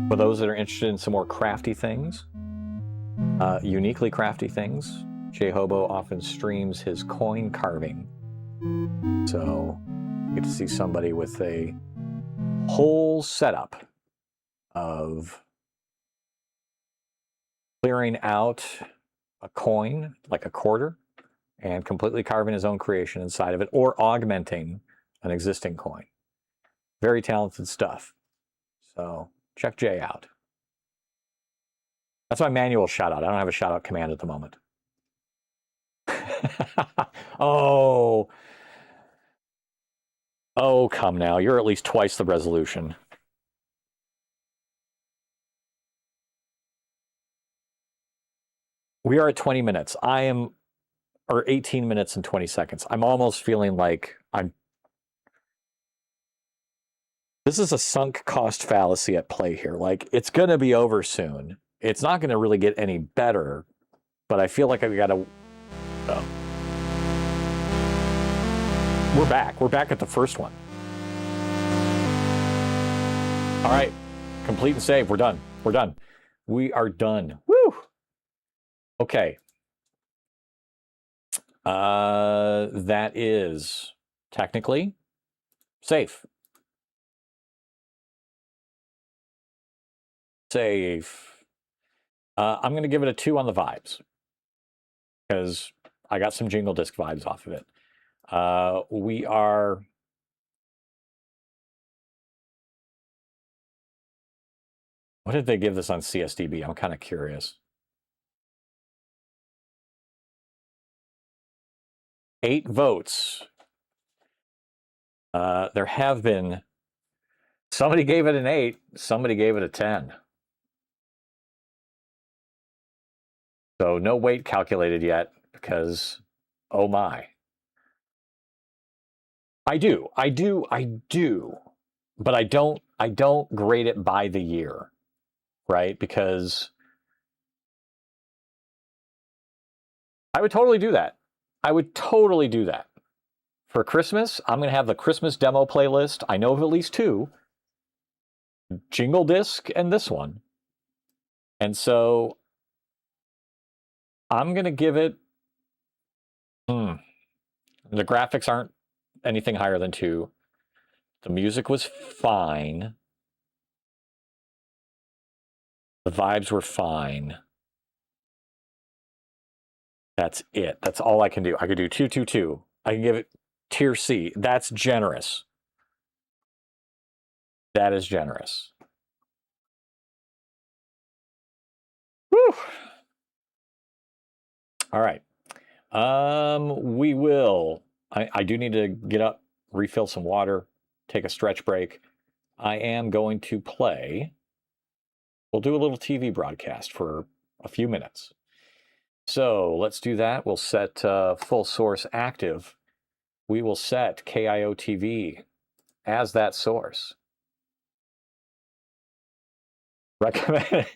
For those that are interested in some more crafty things, uniquely crafty things, J-Hobo often streams his coin carving. So you get to see somebody with a whole setup of clearing out a coin, like a quarter, and completely carving his own creation inside of it, or augmenting an existing coin. Very talented stuff. So check Jay out. That's my manual shout out. I don't have a shout out command at the moment. Oh, come now. You're at least twice the resolution. We are at 20 minutes. Or 18 minutes and 20 seconds. I'm almost feeling like this is a sunk cost fallacy at play here. Like, it's going to be over soon. It's not going to really get any better, but I feel like I've got to... Oh. We're back. We're back at the first one. All right, complete and save. We're done. We're done. We are done. Woo! Okay. That is technically safe. Safe. I'm going to give it a 2 on the vibes because I got some Jingle Disc vibes off of it. We are... What did they give this on CSDB? I'm kind of curious. 8 votes. There have been... Somebody gave it an 8. Somebody gave it a 10. So no weight calculated yet because, oh my. I do. But I don't grade it by the year, right? Because I would totally do that. For Christmas, I'm going to have the Christmas demo playlist. I know of at least 2. Jingle Disc and this one. And so I'm going to give it... The graphics aren't anything higher than 2. The music was fine. The vibes were fine. That's it. That's all I can do. I could do 2, 2, 2. I can give it tier C. That's generous. That is generous. Whew. All right. We will. I do need to get up, refill some water, take a stretch break. I am going to play. We'll do a little TV broadcast for a few minutes. So let's do that. We'll set full source active. We will set KIO TV as that source. Recommend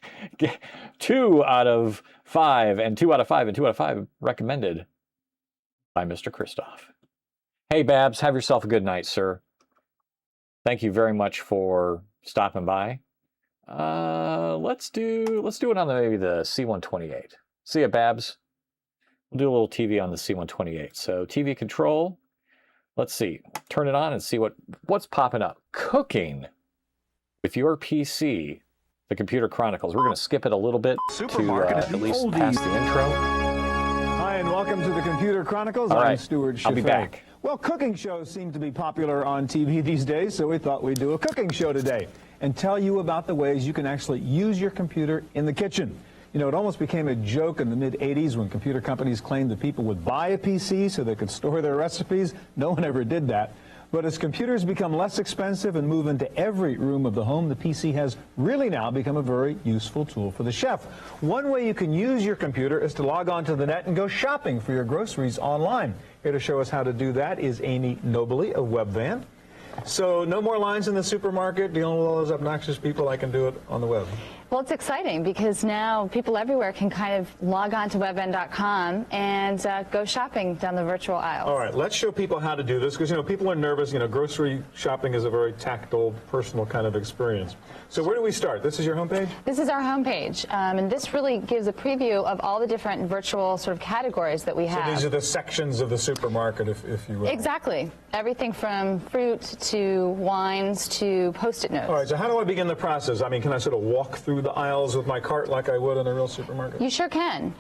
2 out of 5 and 2 out of 5 and 2 out of 5 recommended by Mr. Christoph. Hey Babs, have yourself a good night, sir. Thank you very much for stopping by. Let's do it on maybe the C128. See ya, Babs. We'll do a little TV on the C128. So TV control. Let's see. Turn it on and see what's popping up. Cooking with your PC. The Computer Chronicles. We're going to skip it a little bit to at least past the intro. Hi, and welcome to the Computer Chronicles. All right. I'm Stuart Chaffee. I'll be back. Well, cooking shows seem to be popular on TV these days, so we thought we'd do a cooking show today and tell you about the ways you can actually use your computer in the kitchen. You know, it almost became a joke in the mid-'80s when computer companies claimed that people would buy a PC so they could store their recipes. No one ever did that. But as computers become less expensive and move into every room of the home, the PC has really now become a very useful tool for the chef. One way you can use your computer is to log on to the net and go shopping for your groceries online. Here to show us how to do that is Amy Nobley of Webvan. So no more lines in the supermarket dealing with all those obnoxious people. I can do it on the web. Well, it's exciting because now people everywhere can kind of log on to webvan.com and go shopping down the virtual aisle. All right, let's show people how to do this because, you know, people are nervous. You know, grocery shopping is a very tactile, personal kind of experience. So where do we start? This is your homepage? This is our homepage, and this really gives a preview of all the different virtual sort of categories that we have. So these are the sections of the supermarket, if you will. Exactly. Everything from fruit to wines to Post-it notes. All right, so how do I begin the process? I mean, can I sort of walk through the aisles with my cart like I would in a real supermarket? You sure can.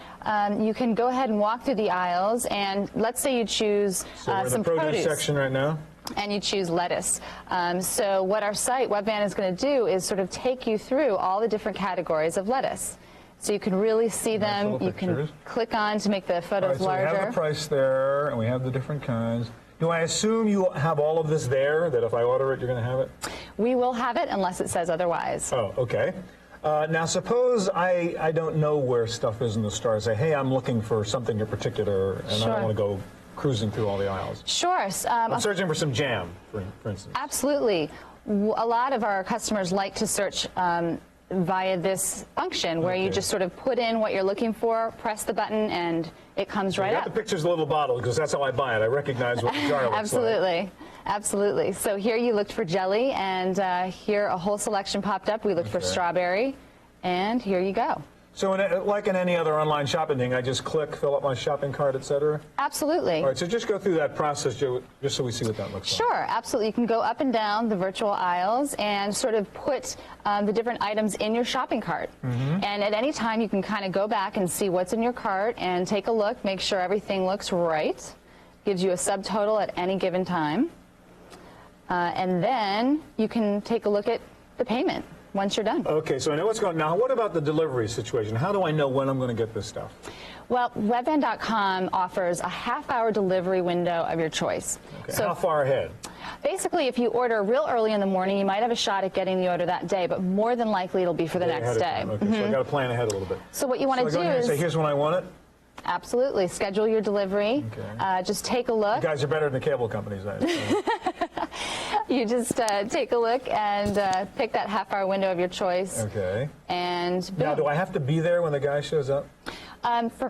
You can go ahead and walk through the aisles, and let's say you choose we're in some the produce section right now. And you choose lettuce. So what our site, Webvan, is going to do is sort of take you through all the different categories of lettuce. So you can really see them. You can click on to make the photos larger. So we have the price there, and we have the different kinds. Do I assume you have all of this there, that if I order it, you're going to have it? We will have it unless it says otherwise. Oh, okay. Now, suppose I don't know where stuff is in the store. I say, hey, I'm looking for something in particular, and I don't want to go cruising through all the aisles. Sure. I'm searching for some jam, for instance. Absolutely. A lot of our customers like to search via this function where you just sort of put in what you're looking for, press the button, and it comes right up. You got the pictures of the little bottle because that's how I buy it. I recognize what the jar looks Absolutely. like. Absolutely. So here you looked for jelly, and here a whole selection popped up. We looked for strawberry, and here you go. So like in any other online shopping thing, I just click, fill up my shopping cart, etc.? Absolutely. All right, so just go through that process, Joe, just so we see what that looks like. Sure, absolutely. You can go up and down the virtual aisles and sort of put the different items in your shopping cart. And at any time, you can kind of go back and see what's in your cart and take a look, make sure everything looks right. Gives you a subtotal at any given time. And then you can take a look at the payment once you're done. Okay, so I know what's going on. Now, what about the delivery situation? How do I know when I'm going to get this stuff? Well, Webvan.com offers a half-hour delivery window of your choice. Okay. So How far ahead? basically, if you order real early in the morning, you might have a shot at getting the order that day, but more than likely it'll be for the Way next ahead day. of time. Okay, so I got to plan ahead a little bit. So what you want to So I go do in here and is say, here's when I want it. absolutely schedule your delivery. Okay. Just take a look. You guys are better than the cable companies. You just take a look and pick that half-hour window of your choice. Okay. And boom. Now, do I have to be there when the guy shows up?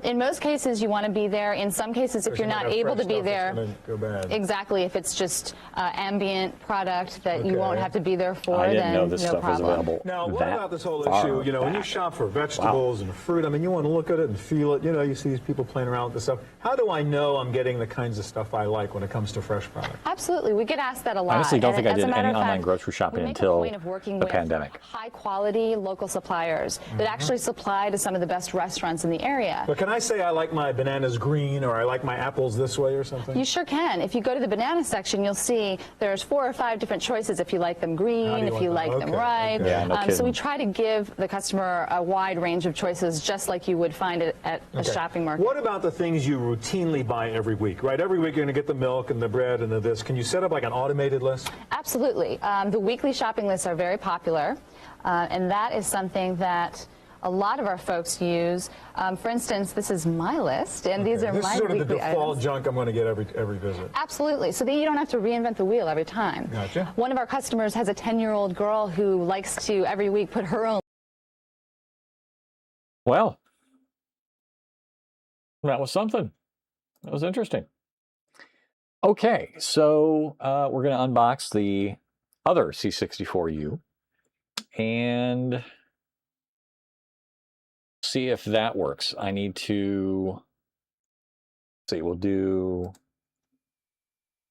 In most cases, you want to be there. In some cases, if you're not able to be there, Go bad. exactly. If it's just ambient product that you Okay. won't have to be there for, I didn't then know this no stuff was problem. available. Now, what that about this whole far issue? You know, when you back? shop for vegetables and fruit, I mean, you want to look at it and feel it. You know, you see these people playing around with this stuff. How do I know I'm getting the kinds of stuff I like when it comes to fresh product? Absolutely, we get asked that a lot. I honestly don't And think I as a did matter any of online fact, grocery shopping we make until a point of working the with pandemic. high-quality local suppliers that actually supply to some of the best restaurants in the area. But can I say I like my bananas green or I like my apples this way or something? You sure can. If you go to the banana section, you'll see there's 4 or 5 different choices if you like them How green, do you if want you them? like them Okay, ripe. okay. Yeah, no So we kidding. try to give the customer a wide range of choices, just like you would find it at a Okay. shopping market. What about the things you routinely buy every week, right? Every week you're going to get the milk and the bread and the this. Can you set up like an automated list? Absolutely. The weekly shopping lists are very popular, and that is something that a lot of our folks use. For instance, this is my list, and these are This my is sort of the weekly default items. junk I'm going to get every visit. Absolutely. So that you don't have to reinvent the wheel every time. Gotcha. One of our customers has a 10-year-old girl who likes to every week put her own. Well, that was something. That was interesting. Okay, so we're going to unbox the other C64U and see if that works. I need to see. We'll do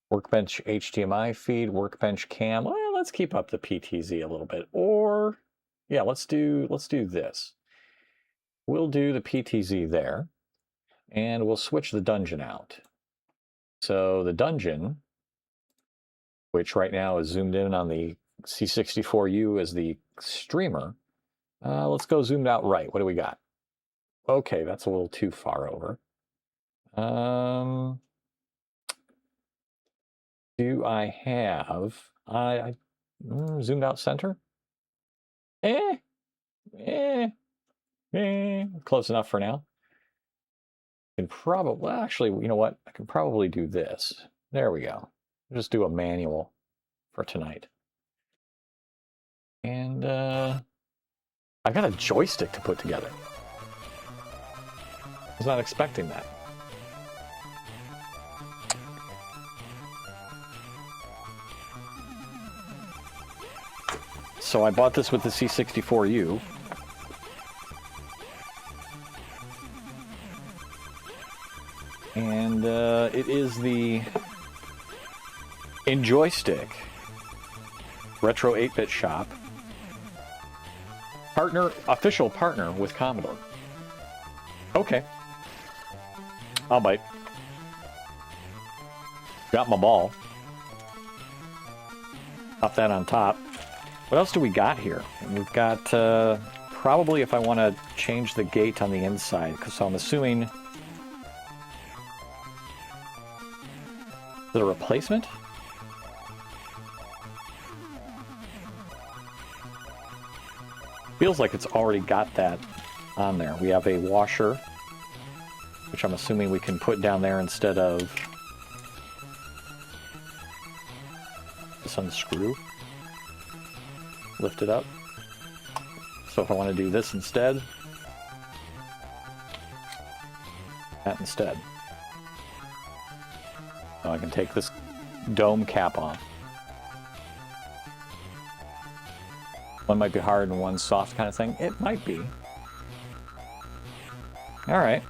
Workbench HDMI feed, Workbench cam. Well, let's keep up the PTZ a little bit, or yeah, let's do this. We'll do the PTZ there, and we'll switch the dungeon out. So the dungeon, which right now is zoomed in on the C64U as the streamer, let's go zoomed out right. What do we got? Okay, that's a little too far over. Do I have zoomed out center? Close enough for now. Can probably, well, actually, you know what? I can probably do this. There we go. Just do a manual for tonight. And I got a joystick to put together. I was not expecting that. So I bought this with the C64U. And it is the Enjoystick Retro 8-Bit Shop official partner with Commodore. Okay. I'll bite. Got my ball. Pop that on top. What else do we got here? We've got probably if I want to change the gate on the inside, because I'm assuming... Is it a replacement? Feels like it's already got that on there. We have a washer, which I'm assuming we can put down there instead of this unscrew. Lift it up. So if I want to do this instead, that instead. So I can take this dome cap off. One might be hard and one soft kind of thing. It might be. All right.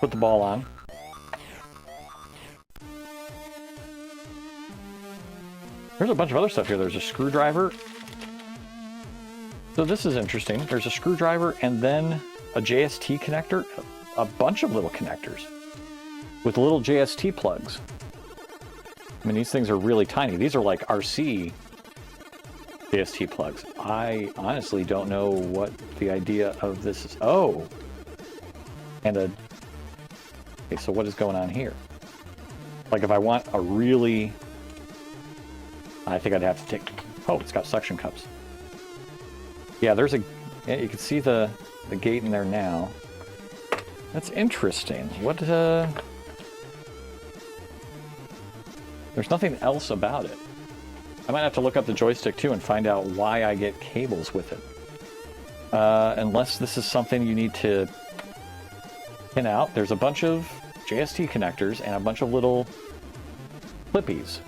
Put the ball on. There's a bunch of other stuff here. There's a screwdriver. So this is interesting. There's a screwdriver and then a JST connector. A bunch of little connectors with little JST plugs. I mean, these things are really tiny. These are like RC JST plugs. I honestly don't know what the idea of this is. Oh! And a... Okay, so what is going on here? Like if I want a really... I think I'd have to take... Oh, it's got suction cups. Yeah, there's a... Yeah, you can see the gate in there now. That's interesting. What, There's nothing else about it. I might have to look up the joystick too and find out why I get cables with it. Unless this is something you need to pin out. There's a bunch of JST connectors and a bunch of little clippies.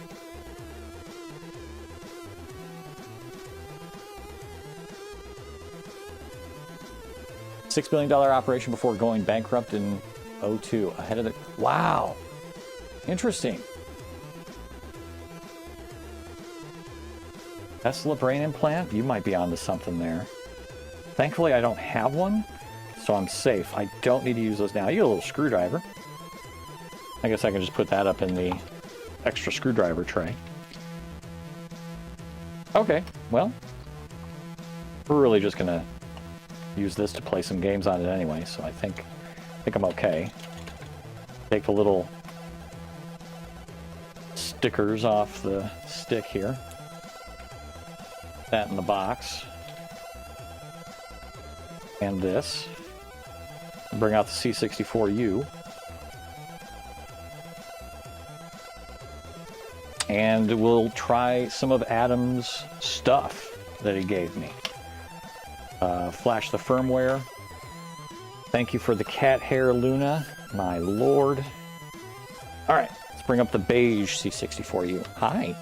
$6 billion operation before going bankrupt in 2002. Ahead of the... Wow! Interesting. Tesla brain implant? You might be onto something there. Thankfully, I don't have one, so I'm safe. I don't need to use those now. You get a little screwdriver. I guess I can just put that up in the extra screwdriver tray. Okay, well, we're really just gonna use this to play some games on it anyway, so I think I'm okay. Take the little stickers off the stick here. That in the box. And this. Bring out the C64U. And we'll try some of Adam's stuff that he gave me. Flash the firmware. Thank you for the cat hair, Luna. My lord. All right, let's bring up the beige C64U. Hi.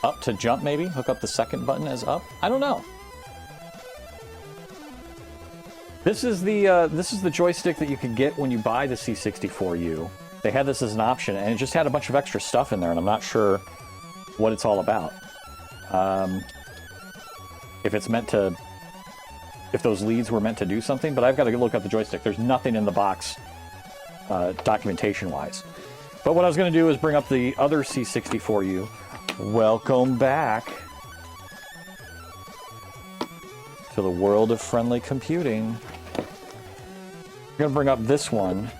Up to jump, maybe? Hook up the second button as up? I don't know. This is the joystick that you can get when you buy the C64U. They had this as an option, and it just had a bunch of extra stuff in there, and I'm not sure what it's all about. If it's meant to... If those leads were meant to do something, but I've got to look at the joystick. There's nothing in the box documentation-wise. But what I was going to do is bring up the other C64U. Welcome back to the world of friendly computing. I'm going to bring up this one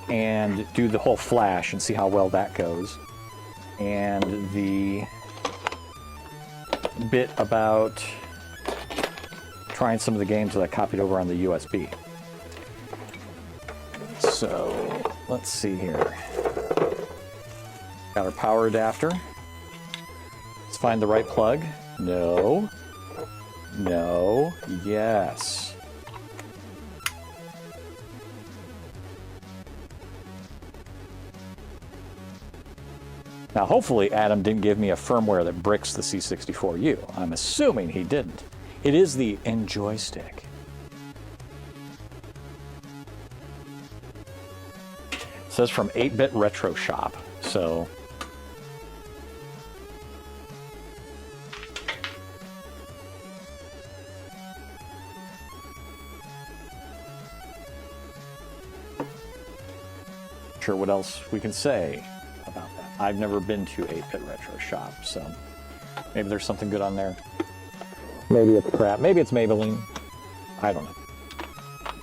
and do the whole flash and see how well that goes. And the bit about trying some of the games that I copied over on the USB. So, let's see here. Got our power adapter. Let's find the right plug. No. No. Yes. Now, hopefully, Adam didn't give me a firmware that bricks the C64U. I'm assuming he didn't. It is the Enjoystick. It says from 8-Bit Retro Shop, so... Sure what else we can say about that. I've never been to 8-Bit Retro Shop, so maybe there's something good on there. Maybe it's crap. Maybe it's Maybelline. I don't know.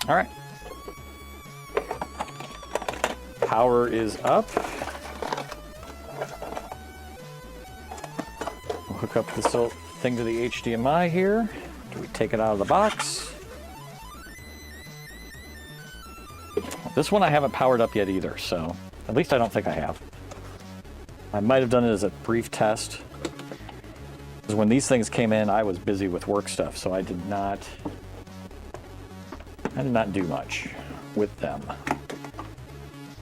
All right. Power is up. We'll hook up this little thing to the HDMI here. Do we take it out of the box? This one I haven't powered up yet either, so at least I don't think I have. I might have done it as a brief test. Because when these things came in, I was busy with work stuff, so I did not I did not do much with them.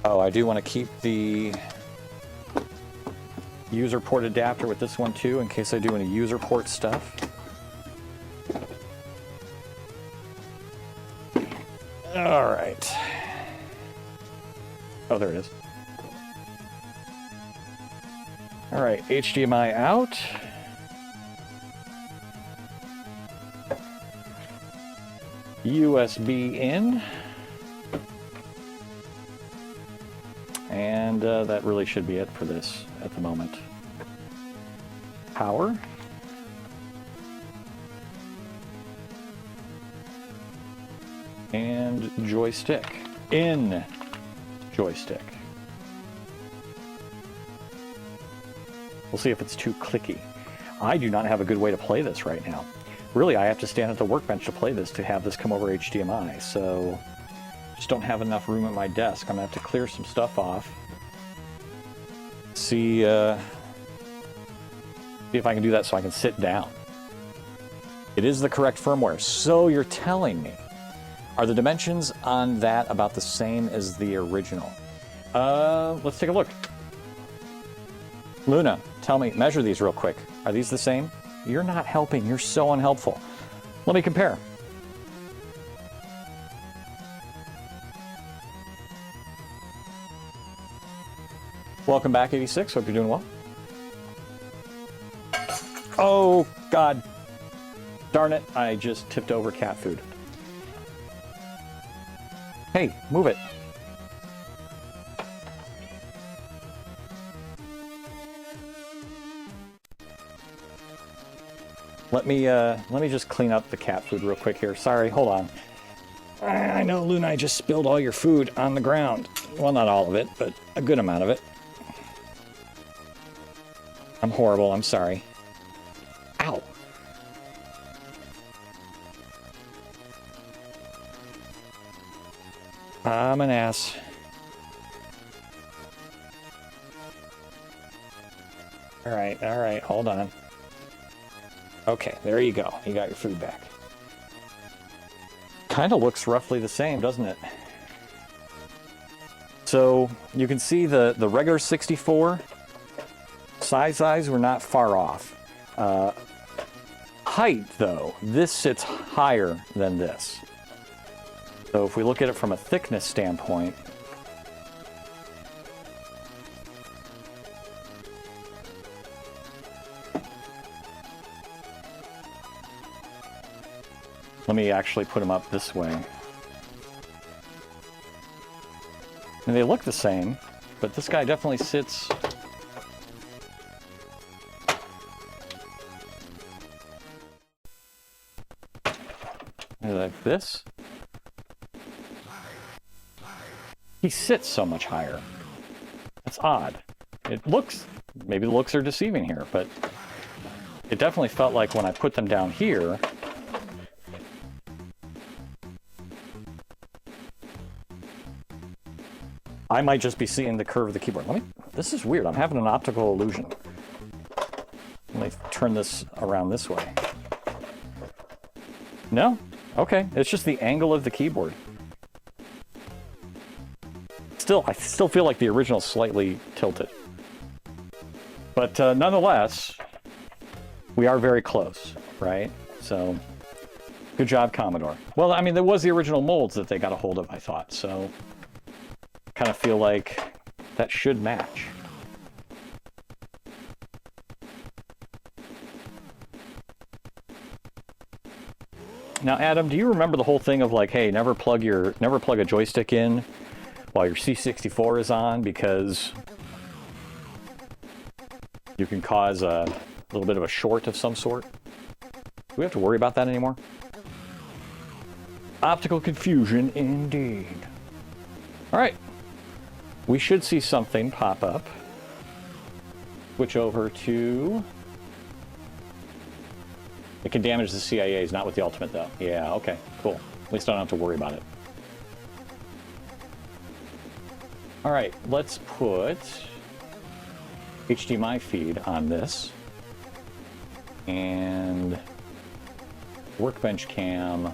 Oh, I do want to keep the user port adapter with this one too, in case I do any user port stuff. All right. Oh, there it is. All right, HDMI out. USB in. And that really should be it for this at the moment. Power. And joystick. In joystick. We'll see if it's too clicky. I do not have a good way to play this right now. Really, I have to stand at the workbench to play this to have this come over HDMI, so just don't have enough room at my desk. I'm gonna have to clear some stuff off. See if I can do that so I can sit down. It is the correct firmware, so you're telling me. Are the dimensions on that about the same as the original? Let's take a look. Luna, tell me, measure these real quick. Are these the same? You're not helping. You're so unhelpful. Let me compare. Welcome back, 86. Hope you're doing well. Oh, God. Darn it. I just tipped over cat food. Hey, move it. Let me just clean up the cat food real quick here. Sorry, hold on. I know, Luna, I just spilled all your food on the ground. Well, not all of it, but a good amount of it. I'm horrible, I'm sorry. Ow. I'm an ass. All right, hold on. Okay, there you go. You got your food back. Kind of looks roughly the same, doesn't it? So you can see the regular 64 size we're not far off. Height, though, this sits higher than this. So if we look at it from a thickness standpoint, let me actually put them up this way. And they look the same, but this guy definitely sits like this. He sits so much higher. That's odd. It looks, maybe the looks are deceiving here, but it definitely felt like when I put them down here, I might just be seeing the curve of the keyboard. This is weird. I'm having an optical illusion. Let me turn this around this way. No? Okay. It's just the angle of the keyboard. I still feel like the original slightly tilted. But nonetheless, we are very close, right? So, good job, Commodore. Well, I mean, there was the original molds that they got a hold of, I thought, so kind of feel like that should match. Now, Adam, do you remember the whole thing of like, hey, never plug a joystick in while your C64 is on, because you can cause a little bit of a short of some sort? Do we have to worry about that anymore? Optical confusion, indeed. All right. We should see something pop up. Switch over to... It can damage the CIAs, not with the Ultimate, though. Yeah, okay, cool. At least I don't have to worry about it. All right, let's put HDMI feed on this. And Workbench Cam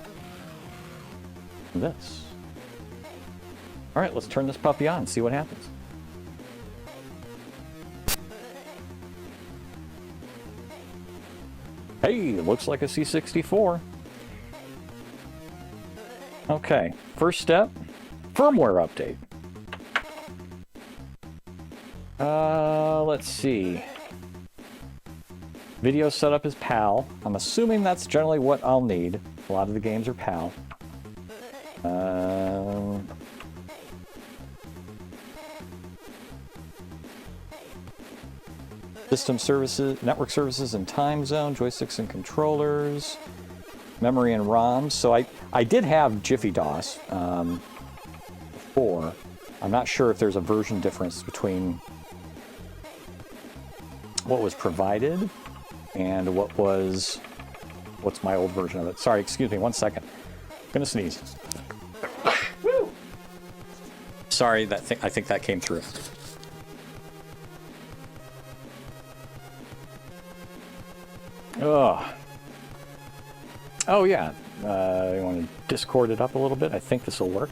this. All right, let's turn this puppy on and see what happens. Hey, it looks like a C64. Okay, first step, firmware update. Let's see. Video setup is PAL. I'm assuming that's generally what I'll need. A lot of the games are PAL. System services, network services and time zone, joysticks and controllers, memory and ROM. So I did have Jiffy DOS before. I'm not sure if there's a version difference between what was provided and what's my old version of it. Sorry, excuse me, 1 second. I'm gonna sneeze. Sorry, I think that came through. Oh. Oh yeah. You want to Discord it up a little bit? I think this will work.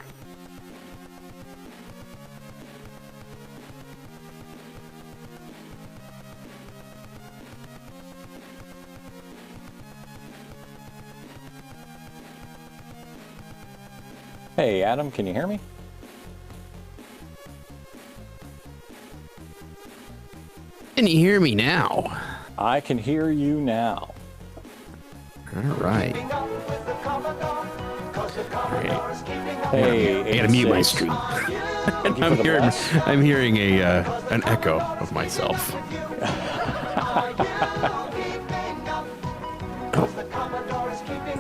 Hey, Adam, can you hear me? Can you hear me now? I can hear you now. All right. Hey, I gotta mute my 86. stream. Thank you for the bless. I'm hearing an echo of myself.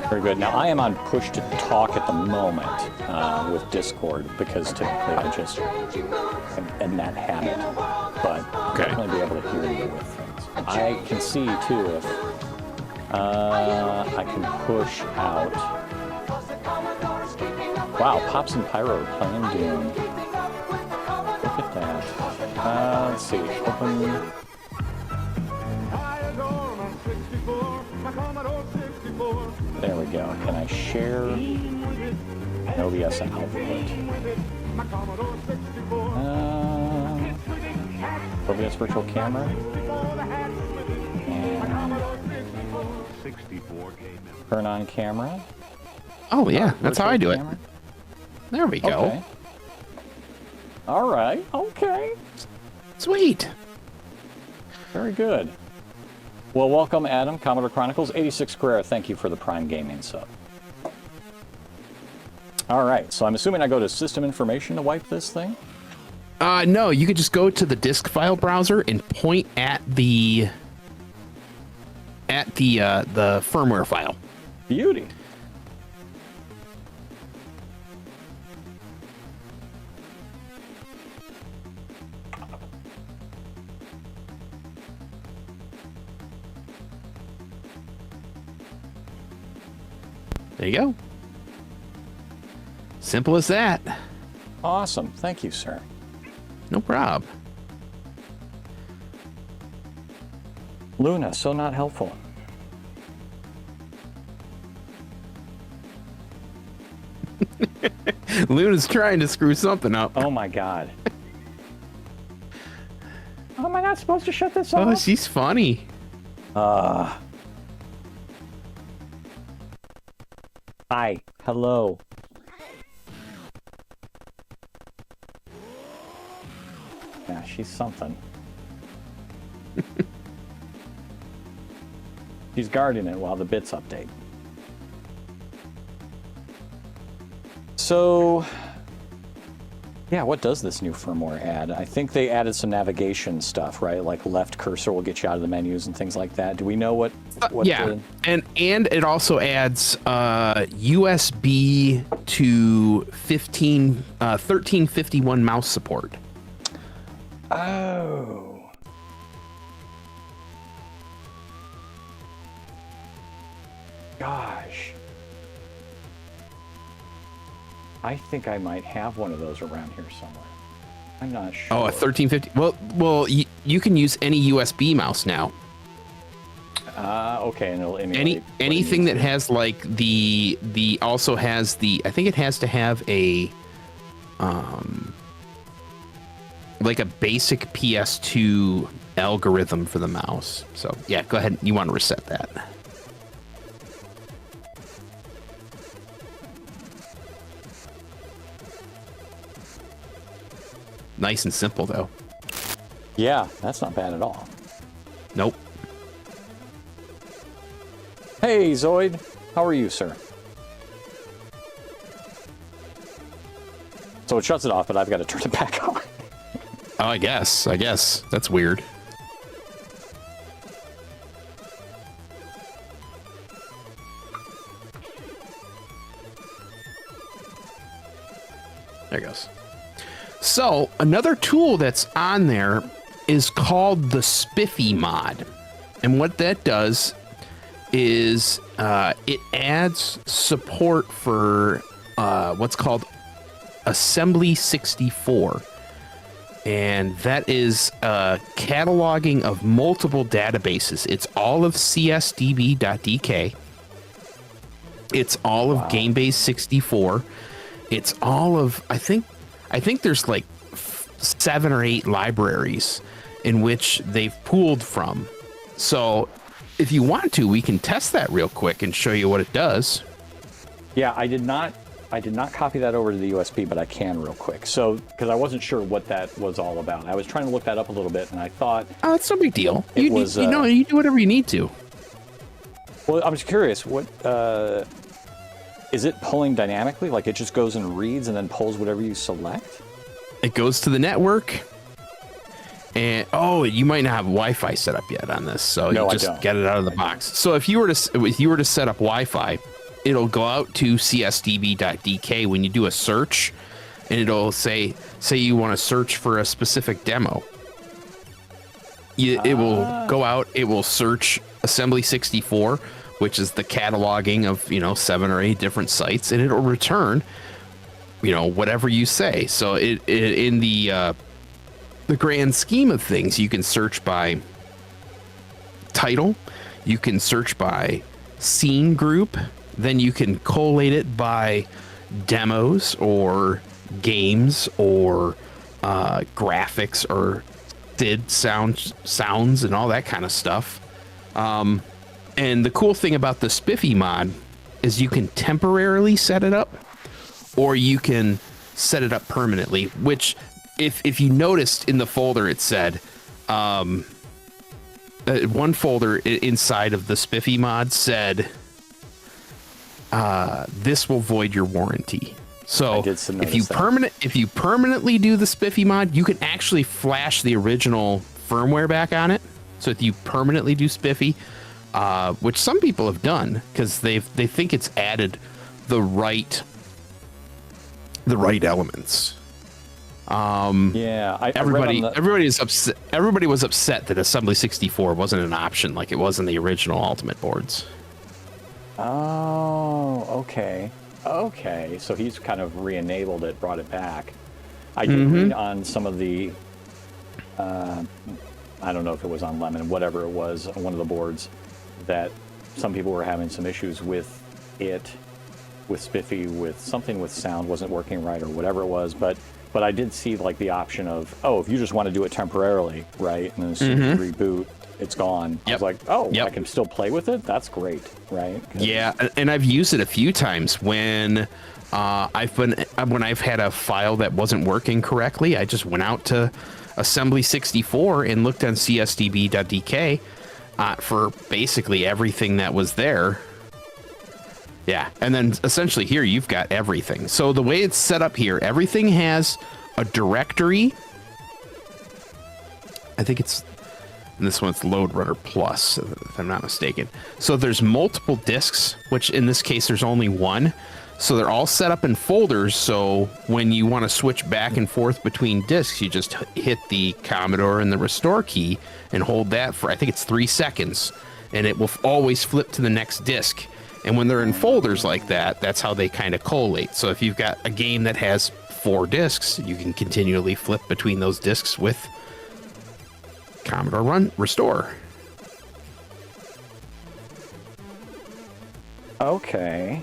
Very good. Now, I am on push to talk at the moment with Discord because typically I just am in that habit. But Okay. definitely be able to hear you with things. I can see, too, if I can push out. Wow, Pops and Pyro are playing Doom. Look at that. Let's see. Open. I adore my 64, my Commodore 64. There we go. Can I share OBS output? My Commodore 64. OBS virtual camera. And 64K memory. turn on camera. Oh yeah, that's how I do it. Camera. There we go. Okay. All right. Okay. Sweet. Very good. Well, welcome, Adam. Commodore Chronicles 86 Carrera. Thank you for the Prime Gaming sub. All right. So I'm assuming I go to System Information to wipe this thing. No, you could just go to the disk file browser and point at the firmware file. Beauty. There you go. Simple as that. Awesome. Thank you, sir. No prob. Luna, so not helpful. Luna's trying to screw something up. Oh my god. Oh, am I not supposed to shut this Oh, off? she's funny. Hi. Hello. Yeah, she's something. She's guarding it while the bits update. So, yeah, what does this new firmware add? I think they added some navigation stuff, right? Like left cursor will get you out of the menus and things like that. Do we know what Yeah, the... and it also adds USB to 1351 mouse support. Oh. Gosh. I think I might have one of those around here somewhere. I'm not sure. Oh, a 1350. Well, you can use any USB mouse now. Okay, and it'll emulate anything that has like the also has the, I think it has to have a like a basic PS2 algorithm for the mouse. So yeah, go ahead. You want to reset that. Nice and simple though. Yeah, that's not bad at all. Nope. Hey, Zoid. How are you, sir? So it shuts it off, but I've got to turn it back on. Oh, I guess. That's weird. There it goes. So another tool that's on there is called the Spiffy mod. And what that does is it adds support for what's called Assembly 64. And that is cataloging of multiple databases. It's all of csdb.dk. It's all of GameBase 64. It's all of, I think there's like 7 or 8 libraries in which they've pooled from. So if you want to, we can test that real quick and show you what it does. Yeah, I did not copy that over to the USB, but I can real quick. So, because I wasn't sure what that was all about. I was trying to look that up a little bit, and I thought... Oh, it's no big deal. You do whatever you need to. Well, I'm just curious, what... is it pulling dynamically? Like it just goes and reads and then pulls whatever you select? It goes to the network. And you might not have Wi-Fi set up yet on this, so No, you I just don't. get it out of the box. So if you were to set up Wi-Fi, it'll go out to csdb.dk when you do a search, and it'll say you want to search for a specific demo. It will go out. It will search Assembly 64, which is the cataloging of 7 or 8 different sites, and it'll return whatever you say. So it in the grand scheme of things, you can search by title, you can search by scene group, then you can collate it by demos or games or graphics or SID sounds and all that kind of stuff. And the cool thing about the Spiffy mod is you can temporarily set it up, or you can set it up permanently, which if you noticed in the folder, it said one folder inside of the Spiffy mod said this will void your warranty. So if you permanently do the Spiffy mod, you can actually flash the original firmware back on it. So if you permanently do Spiffy, which some people have done because they think it's added the right elements. Yeah, everybody is upset. Everybody was upset that Assembly 64 wasn't an option like it was in the original Ultimate boards. Oh, okay. Okay, so he's kind of re-enabled it, brought it back. I did read on some of the, I don't know if it was on Lemon, whatever it was, on one of the boards, that some people were having some issues with it, with Spiffy, with something with sound wasn't working right or whatever it was, but I did see like the option of, if you just want to do it temporarily, right, and then as soon as you reboot, it's gone. I was like, I can still play with it? That's great, right? Yeah, and I've used it a few times when I've had a file that wasn't working correctly. I just went out to Assembly 64 and looked on csdb.dk for basically everything that was there. Yeah, and then essentially here you've got everything. So the way it's set up here, everything has a directory. I think it's... And this one's Load Runner Plus, if I'm not mistaken. So there's multiple disks, which in this case there's only one. So they're all set up in folders. So when you want to switch back and forth between disks, you just hit the Commodore and the restore key and hold that for, I think it's 3 seconds. And it will always flip to the next disk. And when they're in folders like that, that's how they kind of collate. So if you've got a game that has 4 disks, you can continually flip between those disks with Commodore Restore. Okay.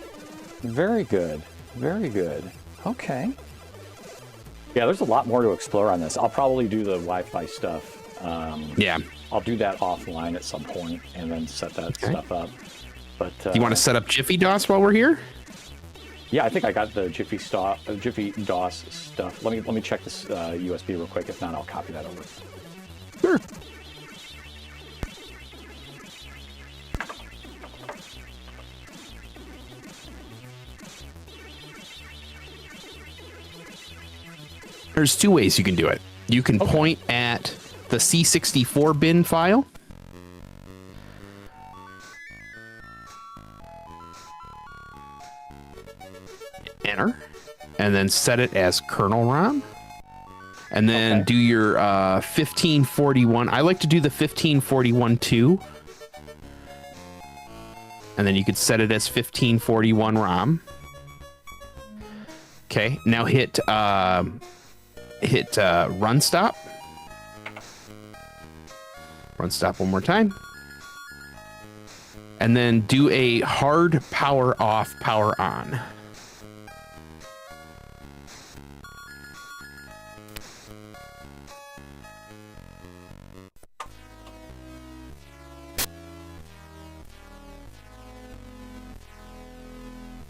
Very good. Very good. Okay. Yeah, there's a lot more to explore on this. I'll probably do the Wi-Fi stuff. Yeah. I'll do that offline at some point and then set that stuff up. But You want to set up Jiffy DOS while we're here? yeah, I think I got the Jiffy DOS stuff. Let me check this USB real quick. If not, I'll copy that over. Sure. There's two ways you can do it. You can point at the C64 bin file. Enter. And then set it as kernel ROM. And then do your 1541. I like to do the 1541-2. And then you could set it as 1541 ROM. Okay, now hit run stop. Run stop one more time. And then do a hard power off, power on.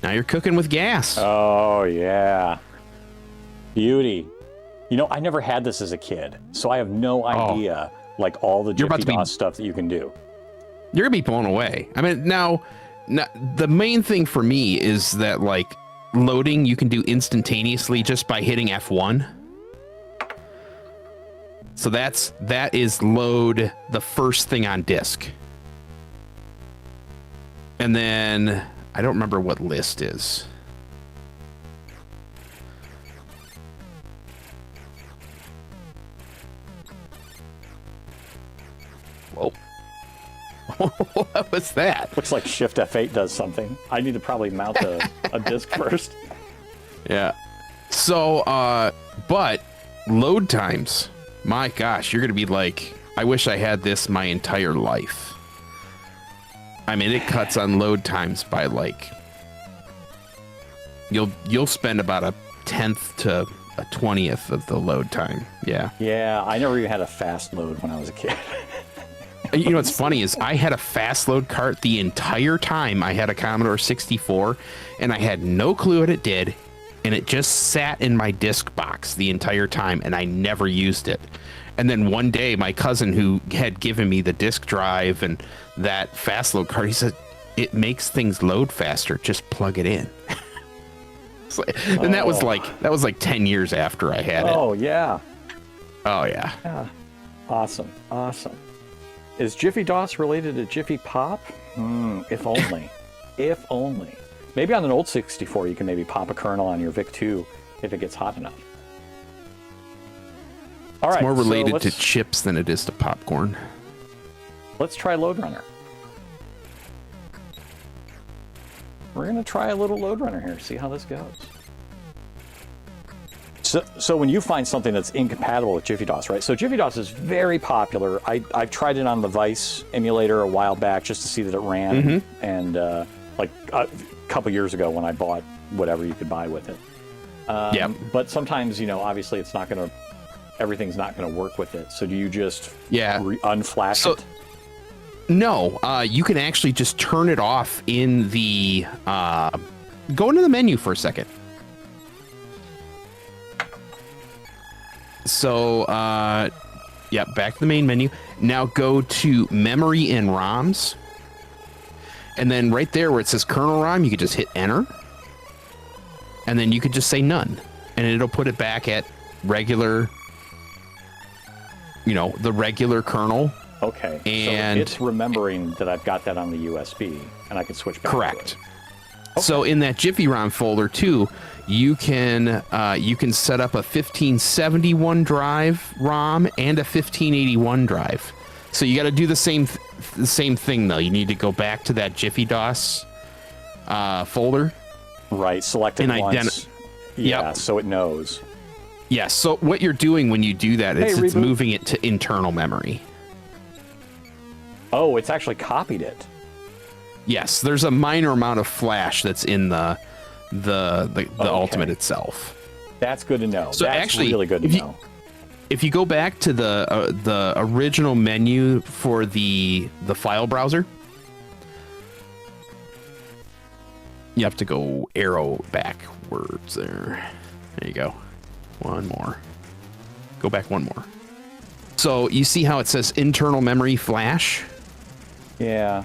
Now you're cooking with gas. Oh, yeah. Beauty. You know, I never had this as a kid, so I have no idea, like, all the Jiffy DOS stuff that you can do. You're going to be blown away. I mean, now, the main thing for me is that, like, loading you can do instantaneously just by hitting F1. So that is load the first thing on disk. And then I don't remember what list is. Whoa. What was that? Looks like Shift F8 does something. I need to probably mount a disk first. Yeah. So, but load times, my gosh, you're going to be like, I wish I had this my entire life. I mean, it cuts on load times by like, you'll spend about a 10th to a 20th of the load time. Yeah. Yeah, I never even had a fast load when I was a kid. You know what's funny is I had a fast load cart the entire time I had a Commodore 64, and I had no clue what it did, and it just sat in my disk box the entire time, and I never used it. And then one day, my cousin who had given me the disk drive and that fast load cart, he said, it makes things load faster. Just plug it in. And that was like 10 years after I had it. Oh, yeah. Oh, yeah. Yeah. Awesome. Awesome. Is Jiffy DOS related to Jiffy Pop? If only. If only. Maybe on an old 64, you can maybe pop a kernel on your VIC-2 if it gets hot enough. All right. It's more related to chips than it is to popcorn. Let's try Load Runner. We're going to try a little Load Runner here, see how this goes. So when you find something that's incompatible with Jiffy DOS, right? So Jiffy DOS is very popular. I've tried it on the Vice emulator a while back just to see that it ran. And like a couple years ago when I bought whatever you could buy with it. But sometimes, you know, obviously it's not going to, everything's not going to work with it. So do you just unflash it? No, you can actually just turn it off in the, go into the menu for a second. So, back to the main menu. Now go to memory and ROMs. And then right there where it says kernel ROM, you could just hit enter. And then you could just say none. And it'll put it back at regular, you know, the regular kernel. Okay. And so it's remembering that I've got that on the USB and I can switch back. Correct. To it. So in that Jiffy ROM folder too, you can set up a 1571 drive ROM and a 1581 drive. So you got to do the same thing though. You need to go back to that Jiffy DOS folder. Right. Select it once. Yeah. So it knows. Yeah. So what you're doing when you do that is it's moving it to internal memory. Oh, it's actually copied it. Yes, there's a minor amount of flash that's in the Ultimate itself. That's good to know. So That's actually, really good to know. If you go back to the original menu for the file browser, you have to go arrow backwards there. There you go. One more. Go back one more. So you see how it says internal memory flash? Yeah.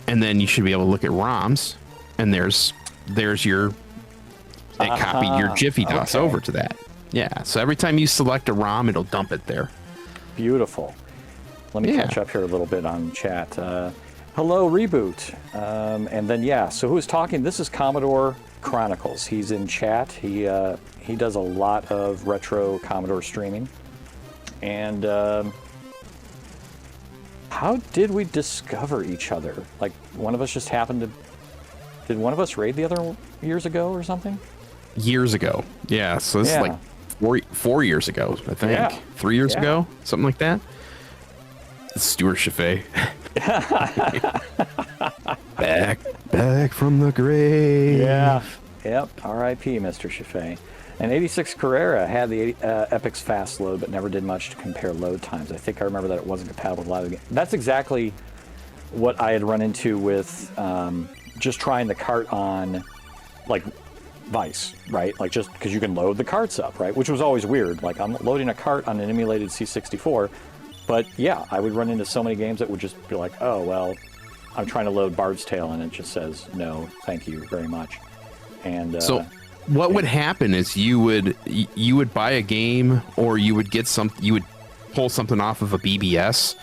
And then you should be able to look at ROMs, and there's your it copied your Jiffy DOS over to that. Yeah. So every time you select a ROM, it'll dump it there. Beautiful. Let me catch up here a little bit on chat. Hello, Reboot. And then, yeah, so who's talking? This is Commodore Chronicles. He's in chat. He does a lot of retro Commodore streaming. And how did we discover each other? Like, one of us just happened to... Did one of us raid the other years ago or something? Years ago. Yeah, so this is like 4 years ago, I think. Yeah. 3 years ago, something like that. Stuart Chaffee. back from the grave. Yeah. Yep. R.I.P. Mr. Chaffee. And 86 Carrera had the Epic's fast load, but never did much to compare load times. I think I remember that it wasn't compatible with a lot of the games. That's exactly what I had run into with just trying the cart on, like, Vice, right? Like, just because you can load the carts up, right? Which was always weird. Like, I'm loading a cart on an emulated C64, but yeah, I would run into so many games that would just be like, oh, well, I'm trying to load Bard's Tale, and it just says, no, thank you very much. And so what would happen is you would buy a game, or you would pull something off of a BBS,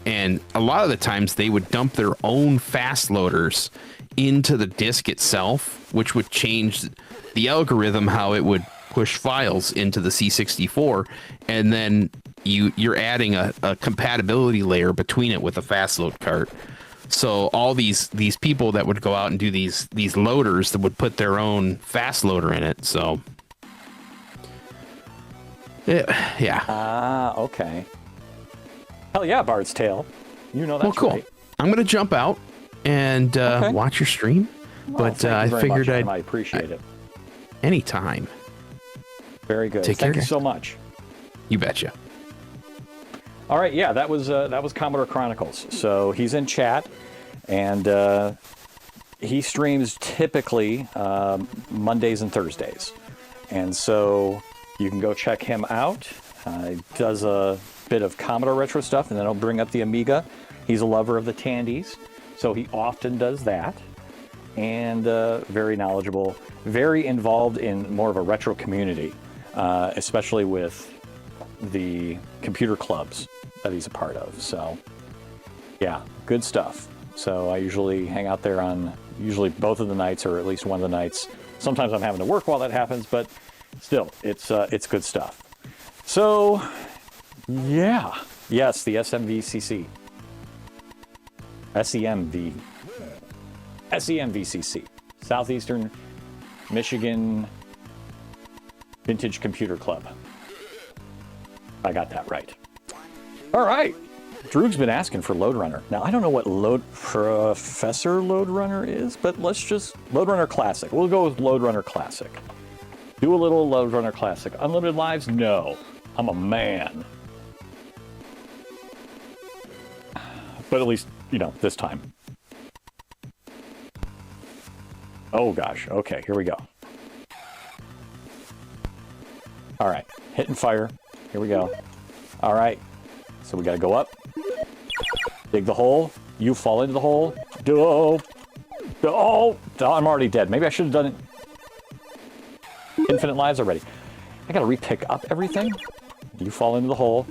and a lot of the times they would dump their own fast loaders into the disk itself, which would change the algorithm, how it would push files into the C64, and then you're adding a compatibility layer between it with a fast load cart. So all these people that would go out and do these loaders that would put their own fast loader in it. So yeah. Ah, okay. Hell yeah, Bard's Tale. You know that's well, cool. right. I'm gonna jump out and watch your stream, Well, but I very figured much, I appreciate it. Anytime. Very good. Take Thank care. you so much. You betcha. All right, yeah, that was Commodore Chronicles. So he's in chat, and he streams typically Mondays and Thursdays, and so you can go check him out. He does a bit of Commodore retro stuff, and then he'll bring up the Amiga. He's a lover of the Tandies, so he often does that, and very knowledgeable, very involved in more of a retro community, especially with the computer clubs that he's a part of. So yeah, good stuff. So I usually hang out there on usually both of the nights, or at least one of the nights. Sometimes I'm having to work while that happens, but still, it's good stuff. So yeah, yes, the SMVCC, SEMVCC, Southeastern Michigan Vintage Computer Club. I got that right. All right. Droog's been asking for Load Runner. Now, I don't know what Professor Load Runner is, but let's just... Load Runner Classic. We'll go with Load Runner Classic. Do a little Load Runner Classic. Unlimited lives? No. I'm a man. But at least, this time. Oh, gosh. Okay, here we go. All right. Hit and fire. Here we go. All right. So we got to go up. Dig the hole. You fall into the hole. Oh, I'm already dead. Maybe I should have done it. Infinite lives already. I got to re-pick up everything. You fall into the hole.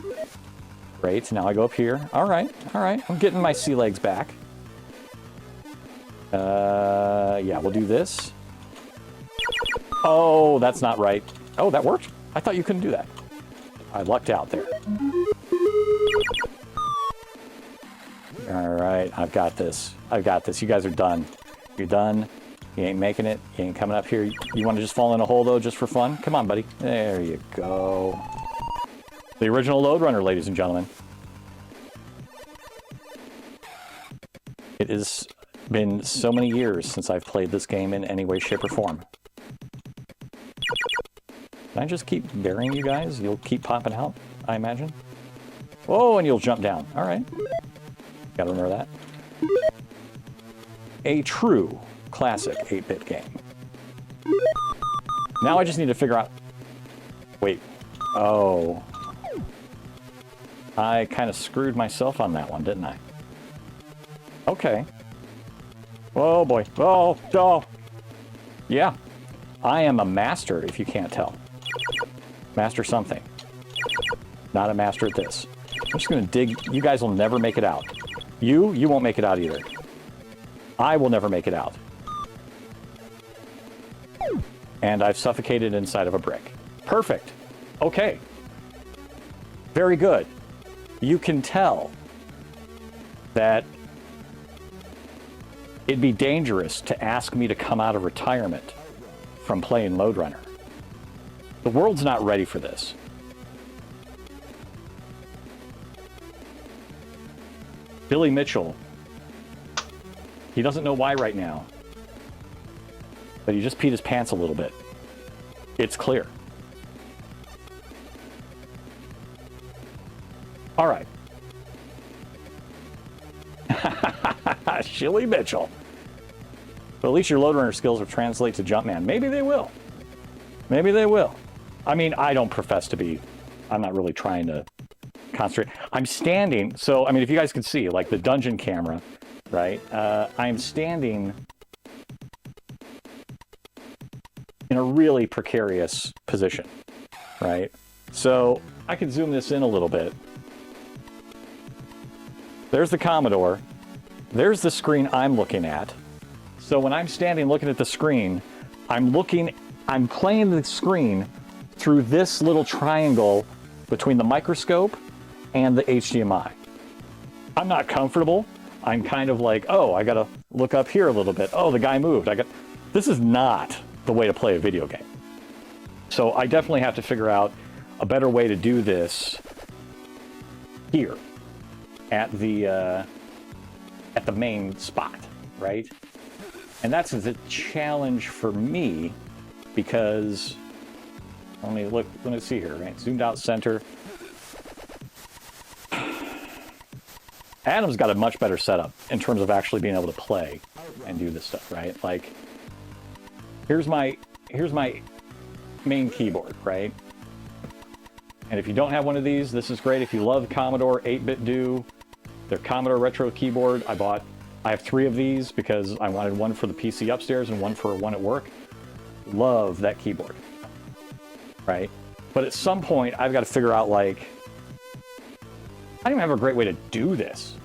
Great. Now I go up here. All right. All right. I'm getting my sea legs back. Yeah, we'll do this. Oh, that's not right. Oh, that worked? I thought you couldn't do that. I lucked out there. All right, I've got this. I've got this. You guys are done. You're done. You ain't making it. You ain't coming up here. You want to just fall in a hole, though, just for fun? Come on, buddy. There you go. The original Load Runner, ladies and gentlemen. It is been so many years since I've played this game in any way, shape, or form. Can I just keep burying you guys? You'll keep popping out, I imagine. Oh, and you'll jump down. All right. Gotta remember that. A true classic 8-bit game. Now I just need to figure out... Wait. Oh. I kind of screwed myself on that one, didn't I? Okay. Oh, boy. Oh, oh. Yeah. I am a master, if you can't tell. Master something. Not a master at this. I'm just going to dig. You guys will never make it out. You won't make it out either. I will never make it out. And I've suffocated inside of a brick. Perfect. Okay. Very good. You can tell that it'd be dangerous to ask me to come out of retirement from playing Lode Runner. The world's not ready for this. Billy Mitchell, he doesn't know why right now, but he just peed his pants a little bit. It's clear. All right. Shilly Mitchell. But at least your Lode Runner skills will translate to Jumpman. Maybe they will. Maybe they will. I mean, I don't profess to be, I'm not really trying to concentrate. I'm standing, so, I mean, if you guys can see, like the dungeon camera, right? I'm standing in a really precarious position, right? So I can zoom this in a little bit. There's the Commodore. There's the screen I'm looking at. So when I'm standing looking at the screen, I'm playing the screen through this little triangle between the microscope and the HDMI. I'm not comfortable. I'm kind of like, oh, I gotta look up here a little bit. Oh, the guy moved. This is not the way to play a video game. So I definitely have to figure out a better way to do this here at the main spot, right? And that's the challenge for me because let me see here, right? Zoomed out center. Adam's got a much better setup in terms of actually being able to play and do this stuff, right? Like, here's my main keyboard, right? And if you don't have one of these, this is great. If you love Commodore 8-bit Do, their Commodore Retro keyboard, I have 3 of these because I wanted one for the PC upstairs and one for one at work. Love that keyboard, right? But at some point, I've got to figure out, like, I don't even have a great way to do this.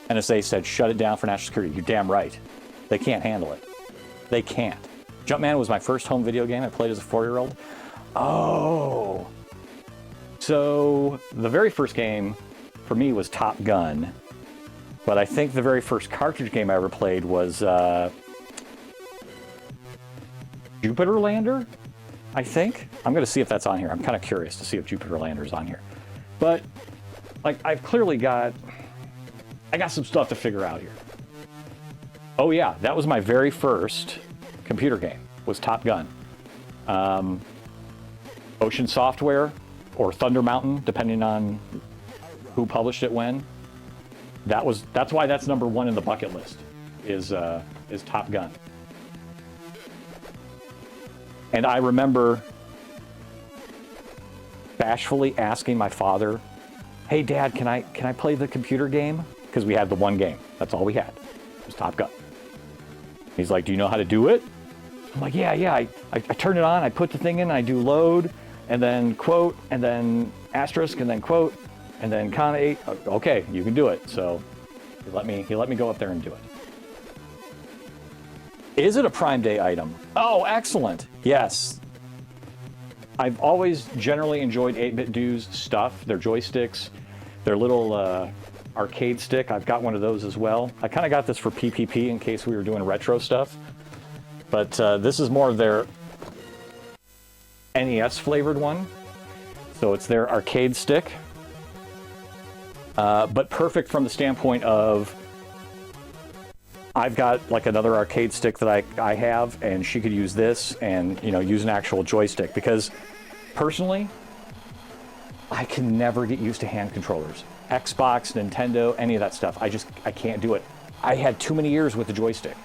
NSA said, shut it down for national security. You're damn right. They can't handle it. They can't. Jumpman was my first home video game I played as a 4-year-old. Oh. So the very first game for me was Top Gun. But I think the very first cartridge game I ever played was Jupiter Lander, I think. I'm going to see if that's on here. I'm kind of curious to see if Jupiter Lander is on here. But, like, I've clearly got some stuff to figure out here. Oh, yeah, that was my very first computer game, was Top Gun. Ocean Software, or Thunder Mountain, depending on who published it when. That's why that's number 1 in the bucket list, is Top Gun. And I remember bashfully asking my father, hey, Dad, can I play the computer game? Because we had the one game. That's all we had. It was Top Gun. He's like, do you know how to do it? I'm like, yeah. I turn it on, I put the thing in, I do load, and then quote, and then asterisk, and then quote, and then comma 8. Okay, you can do it. So he let me go up there and do it. Is it a Prime Day item? Oh, excellent. Yes. I've always generally enjoyed 8-bit Do's stuff, their joysticks, their little arcade stick. I've got one of those as well. I kind of got this for PPP in case we were doing retro stuff. But this is more of their NES flavored one. So it's their arcade stick. But perfect from the standpoint of I've got like another arcade stick that I have, and she could use this and, you know, use an actual joystick, because personally, I can never get used to hand controllers. Xbox, Nintendo, any of that stuff. I can't do it. I had too many years with the joystick.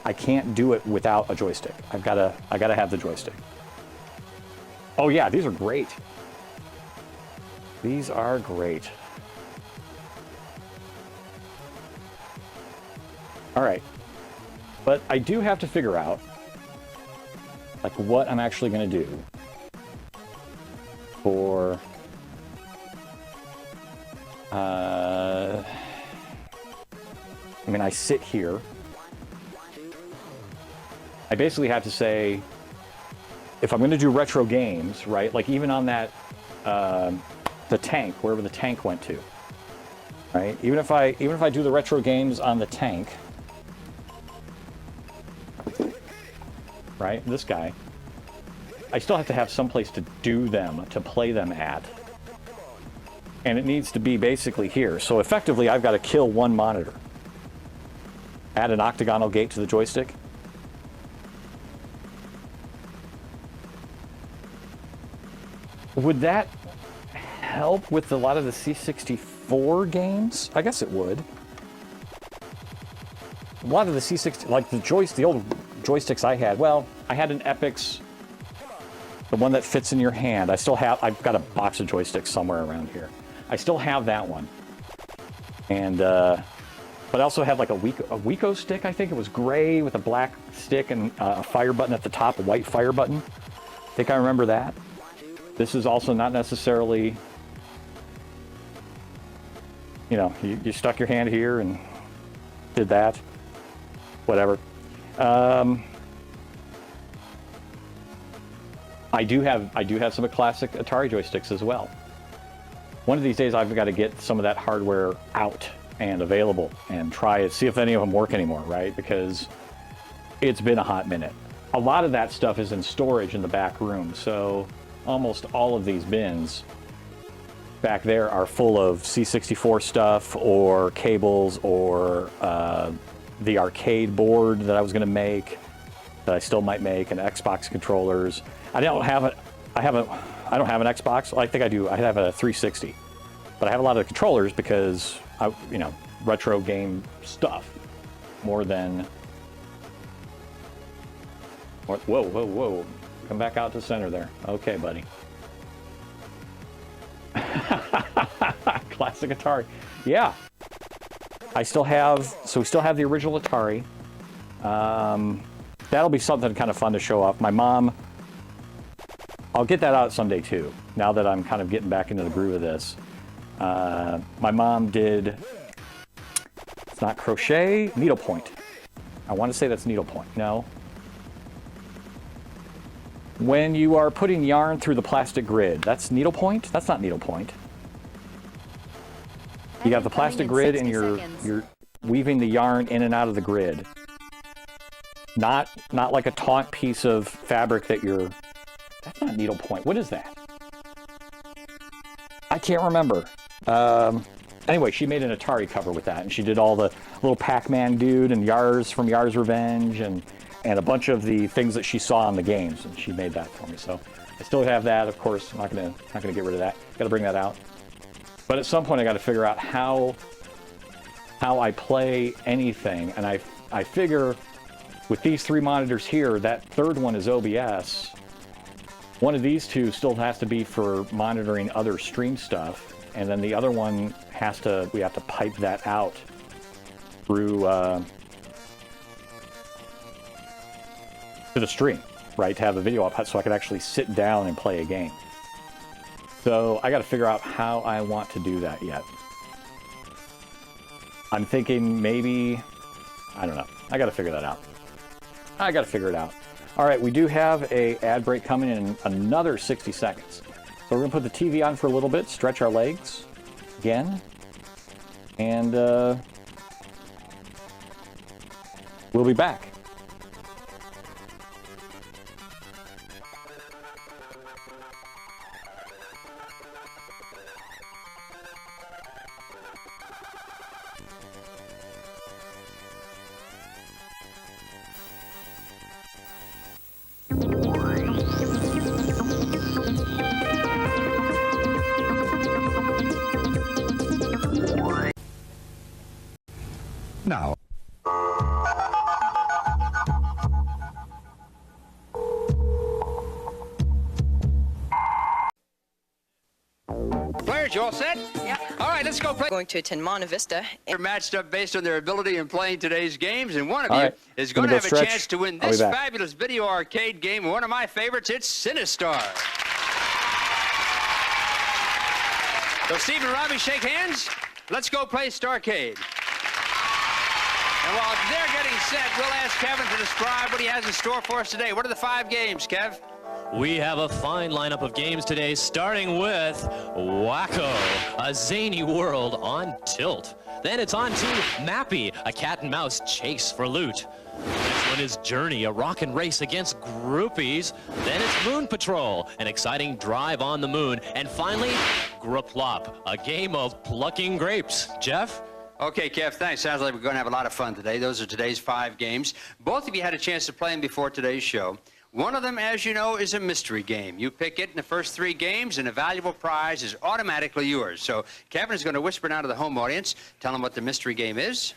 I can't do it without a joystick. I gotta have the joystick. Oh yeah, these are great. These are great. All right, but I do have to figure out like what I'm actually gonna do for I mean, I sit here. I basically have to say, if I'm going to do retro games, right? Like even on that, the tank, wherever the tank went to, right? Even if I do the retro games on the tank, right? This guy, I still have to have some place to do them, to play them at. And it needs to be basically here. So effectively, I've got to kill one monitor. Add an octagonal gate to the joystick. Would that help with a lot of the C64 games? I guess it would. A lot of the C60, like the old joysticks I had, well, I had an Epix, the one that fits in your hand. I've got a box of joysticks somewhere around here. I still have that one. And, but I also had like a Wiko stick, I think. It was gray with a black stick and a fire button at the top, a white fire button. I think I remember that. This is also not necessarily, you know, you stuck your hand here and did that. Whatever. I do have some classic Atari joysticks as well. One of these days I've got to get some of that hardware out and available and try it, see if any of them work anymore, right? Because it's been a hot minute. A lot of that stuff is in storage in the back room, so almost all of these bins back there are full of C64 stuff or cables or the arcade board that I was going to make, that I still might make, and Xbox controllers. I don't have an Xbox. Well, I think I do. I have a 360, but I have a lot of the controllers because you know, retro game stuff more than. Whoa! Come back out to center there. Okay, buddy. Classic Atari. Yeah. We still have the original Atari. That'll be something kind of fun to show off. My mom, I'll get that out someday too, now that I'm kind of getting back into the groove of this. My mom did, it's not crochet, needlepoint. I want to say that's needlepoint. No. When you are putting yarn through the plastic grid, that's needlepoint? That's not needlepoint. You got the plastic grid and you're weaving the yarn in and out of the grid. Not like a taut piece of fabric that you're... That's not needlepoint. What is that? I can't remember. Anyway, she made an Atari cover with that, and she did all the little Pac-Man dude and Yars from Yars Revenge and a bunch of the things that she saw in the games, and she made that for me. So I still have that, of course. I'm not gonna get rid of that. Got to bring that out. But at some point, I got to figure out how I play anything, and I figure with these three monitors here, that third one is OBS. One of these two still has to be for monitoring other stream stuff, and then the other one we have to pipe that out through to the stream, right? To have the video up so I can actually sit down and play a game. So I got to figure out how I want to do that yet. I'm thinking maybe, I don't know. I got to figure that out. I got to figure it out. All right, we do have a ad break coming in another 60 seconds. So we're gonna put the TV on for a little bit, stretch our legs again, and we'll be back. Now, Players, you all set? Yeah. All right, let's go play. Going to attend Monte Vista. They're matched up based on their ability in playing today's games, and one of All you right, is let me going to go have stretch. a chance to win I'll be this back. fabulous video arcade game. One of my favorites, it's Sinistar. So, Steve and Robbie, shake hands. Let's go play Starcade. And while they're getting set, we'll ask Kevin to describe what he has in store for us today. What are the 5 games, Kev? We have a fine lineup of games today, starting with Wacko, a zany world on tilt. Then it's on to Mappy, a cat and mouse chase for loot. Next one is Journey, a rockin' race against groupies. Then it's Moon Patrol, an exciting drive on the moon. And finally, Graplop, a game of plucking grapes. Jeff? Okay, Kev, thanks. Sounds like we're going to have a lot of fun today. Those are today's 5 games. Both of you had a chance to play them before today's show. One of them, as you know, is a mystery game. You pick it in the first 3 games, and a valuable prize is automatically yours. So Kevin is going to whisper down to the home audience, tell them what the mystery game is.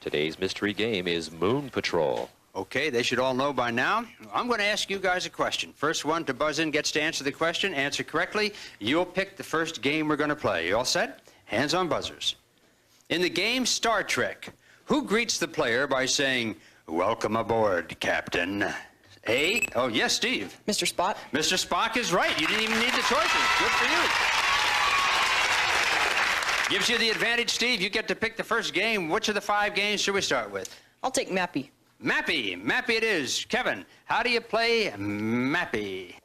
Today's mystery game is Moon Patrol. Okay, they should all know by now. I'm going to ask you guys a question. First one to buzz in gets to answer the question. Answer correctly, you'll pick the first game we're going to play. You all set? Hands on buzzers. In the game Star Trek, who greets the player by saying, "Welcome aboard, Captain"? A. Oh, yes, Steve. Mr. Spot. Mr. Spock is right. You didn't even need the choices. Good for you. Gives you the advantage, Steve. You get to pick the first game. Which of the 5 games should we start with? I'll take Mappy. Mappy. Mappy it is. Kevin, how do you play Mappy?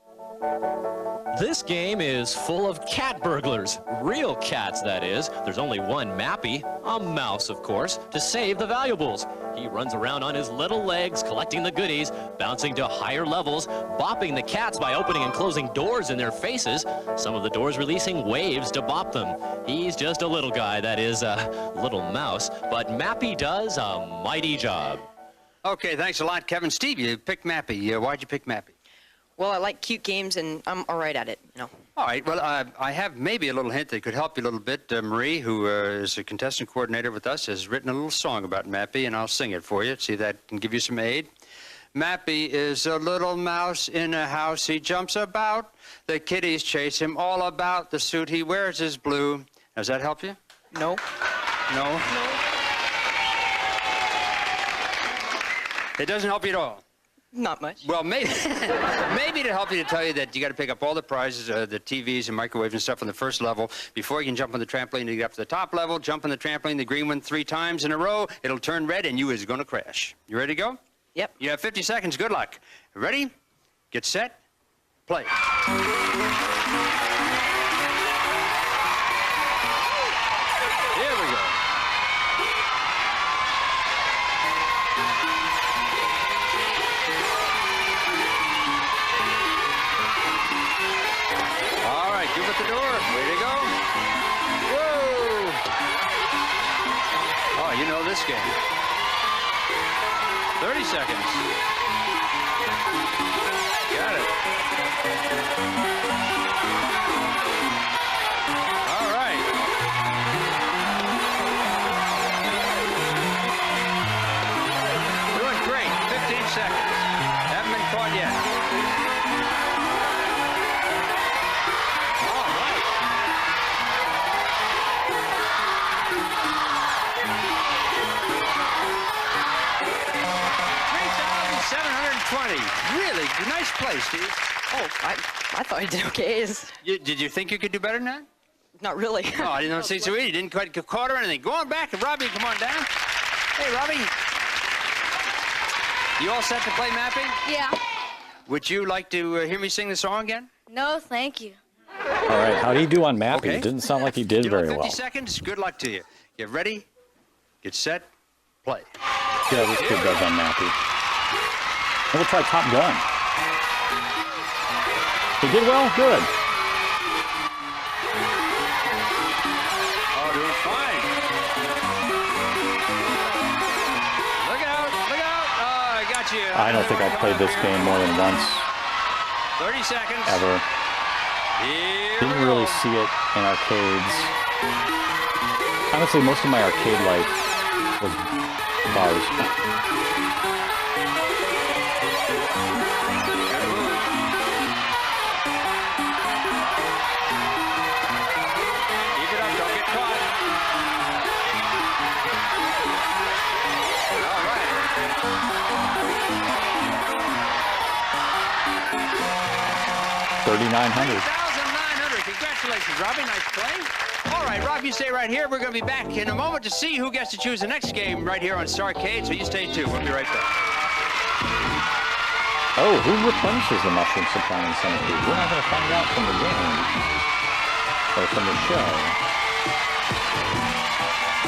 This game is full of cat burglars. Real cats, that is. There's only one Mappy, a mouse, of course, to save the valuables. He runs around on his little legs, collecting the goodies, bouncing to higher levels, bopping the cats by opening and closing doors in their faces, some of the doors releasing waves to bop them. He's just a little guy, that is, a little mouse, but Mappy does a mighty job. Okay, thanks a lot, Kevin. Steve, you picked Mappy. Why'd you pick Mappy? Well, I like cute games, and I'm all right at it, you know. All right, well, I have maybe a little hint that could help you a little bit. Marie, who is a contestant coordinator with us, has written a little song about Mappy, and I'll sing it for you. See if that can give you some aid. Mappy is a little mouse in a house. He jumps about. The kitties chase him all about. The suit he wears is blue. Does that help you? No. No? It doesn't help you at all? Not much. Well, maybe, maybe to help you to tell you that you got to pick up all the prizes, the TVs and microwaves and stuff on the first level before you can jump on the trampoline to get up to the top level. Jump on the trampoline, the green one 3 times in a row. It'll turn red and you is going to crash. You ready to go? Yep. You have 50 seconds. Good luck. Ready? Get set. Play. Here we go. All right, give it the door. Way to go. Whoa. Oh, you know this game. 30 seconds. Got it. All right. Doing great. 15 seconds. Haven't been caught yet. All right. $3,720. Really nice play, Steve. Oh, I thought I did okay. Did you think you could do better than that? Not really. No, I didn't see so easy. You didn't quite get caught or anything. Go on back. Robbie, come on down. Hey, Robbie. You all set to play Mappy? Yeah. Would you like to hear me sing the song again? No, thank you. All right, how do you do on Mappy? Okay. It didn't sound like he did You know, very 50 well. seconds. Good luck to you. Get ready. Get set. Play. Yeah, this kid does on Mappy. And we'll try Top Gun. He did well? Good. Oh, doing fine. Look out. Look out. Oh, I got you. I don't think I've played this game more than once 30 seconds. ever. Here Didn't we really go. see it in arcades. Honestly, most of my arcade life was bars. Keep it up, don't get caught. All right. 3,900. 3,900. Congratulations, Robbie. Nice play. All right, Rob, you stay right here. We're going to be back in a moment to see who gets to choose the next game right here on Starcade, so you stay tuned. We'll be right back. Oh, who replenishes the mushroom supply in Centipede? We're not going to find out from the game. Or from the show.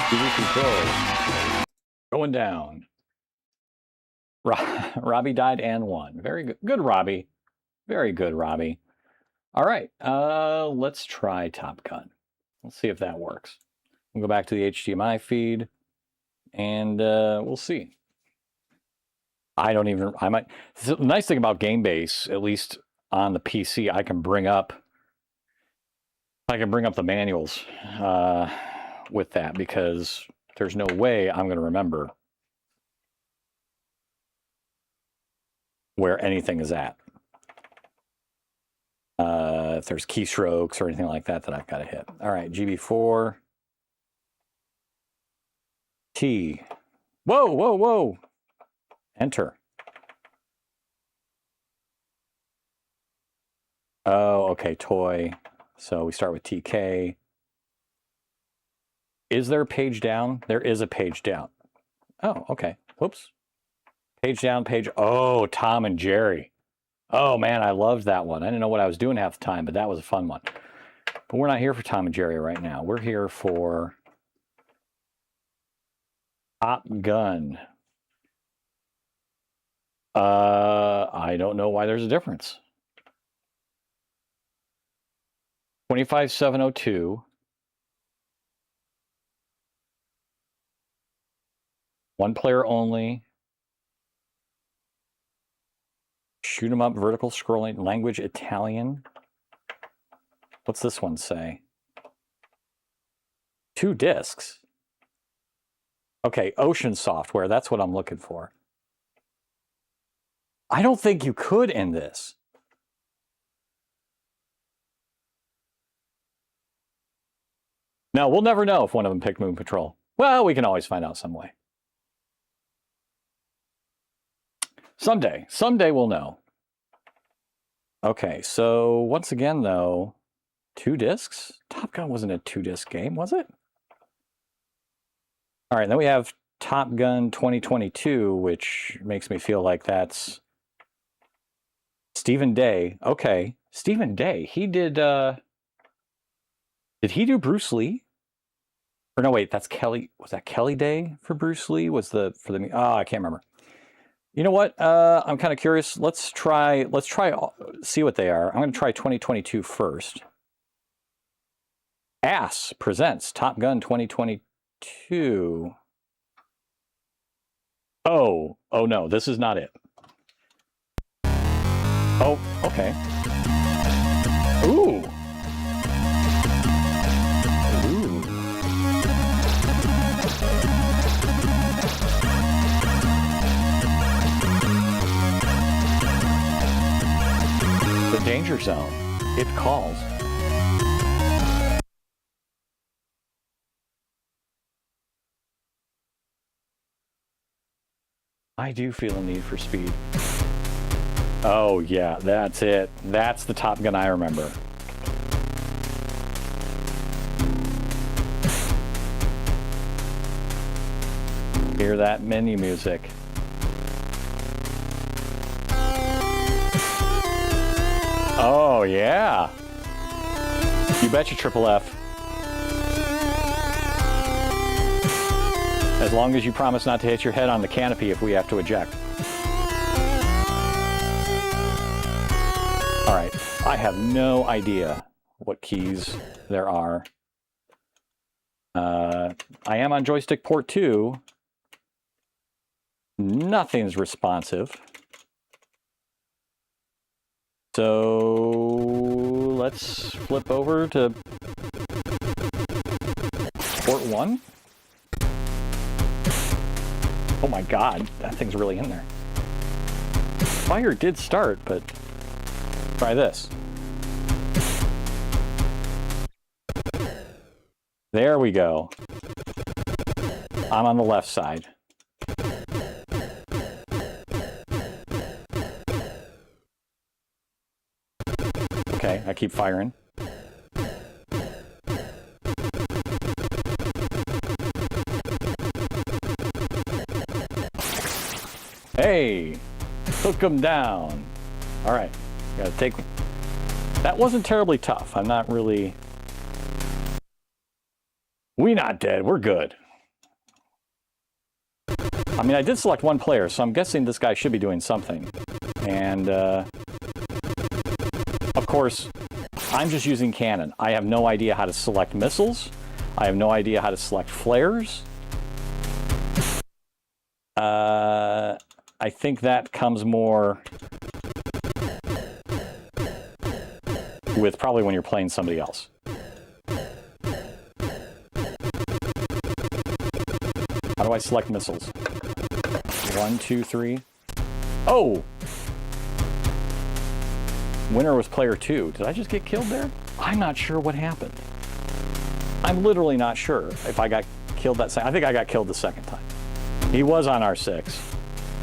TV controls. Going down. Robbie died and won. Very good. Good, Robbie. Very good, Robbie. All right. Let's try Top Gun. Let's see if that works. We'll go back to the HDMI feed. And we'll see. I might. The nice thing about GameBase, at least on the PC, I can bring up the manuals with that, because there's no way I'm going to remember where anything is at. If there's keystrokes or anything like that I've got to hit. All right, GB4. T. Whoa, whoa, whoa. Enter. Oh, okay, toy. So we start with TK. Is there a page down? There is a page down. Oh, okay. Whoops. Page down, page. Oh, Tom and Jerry. Oh, man, I loved that one. I didn't know what I was doing half the time, but that was a fun one. But we're not here for Tom and Jerry right now. We're here for Top Gun. I don't know why there's a difference. 25702. One player only. Shoot 'em up, vertical scrolling, language Italian. What's this one say? 2 discs. Okay, Ocean software, that's what I'm looking for. I don't think you could in this. No, we'll never know if one of them picked Moon Patrol. Well, we can always find out some way. Someday we'll know. Okay, so once again, though, 2 discs? Top Gun wasn't a 2-disc game, was it? All right, then we have Top Gun 2022, which makes me feel like that's Stephen Day. Okay, Stephen Day. He did he do Bruce Lee? Or no, wait, that's Kelly. Was that Kelly Day for Bruce Lee? I can't remember. You know what? I'm kind of curious. Let's try, see what they are. I'm going to try 2022 first. ASS presents Top Gun 2022. Oh no, this is not it. Oh, okay. Ooh. The Danger Zone. It calls. I do feel a need for speed. Oh yeah, that's it. That's the Top Gun I remember. Hear that menu music. Oh, yeah. You betcha, Triple F. As long as you promise not to hit your head on the canopy if we have to eject. All right. I have no idea what keys there are. I am on joystick port 2. Nothing's responsive. So let's flip over to port 1. Oh my God, that thing's really in there. Fire did start, but try this. There we go. I'm on the left side. Okay, I keep firing. Hey, took him down. All right, gotta take. That wasn't terribly tough. I'm not really. We not dead. We're good. I mean, I did select one player, so I'm guessing this guy should be doing something. And of course, I'm just using cannon. I have no idea how to select missiles. I have no idea how to select flares. I think that comes more with probably when you're playing somebody else. How do I select missiles? 1, 2, 3. Oh! Winner was player 2. Did I just get killed there? I'm not sure what happened. I'm literally not sure if I got killed that second. I think I got killed the second time. He was on R6.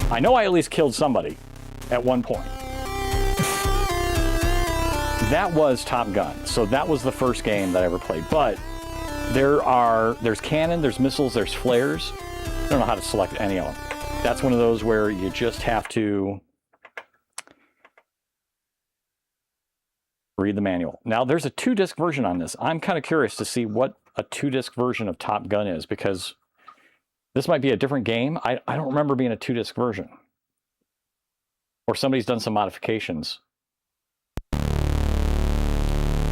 I know I at least killed somebody at one point. That was Top Gun. So that was the first game that I ever played. But there's cannon, there's missiles, there's flares. I don't know how to select any of them. That's one of those where you just have to read the manual. Now, there's a 2-disc version on this. I'm kind of curious to see what a 2-disc version of Top Gun is, because this might be a different game. I don't remember being a 2-disc version. Or somebody's done some modifications.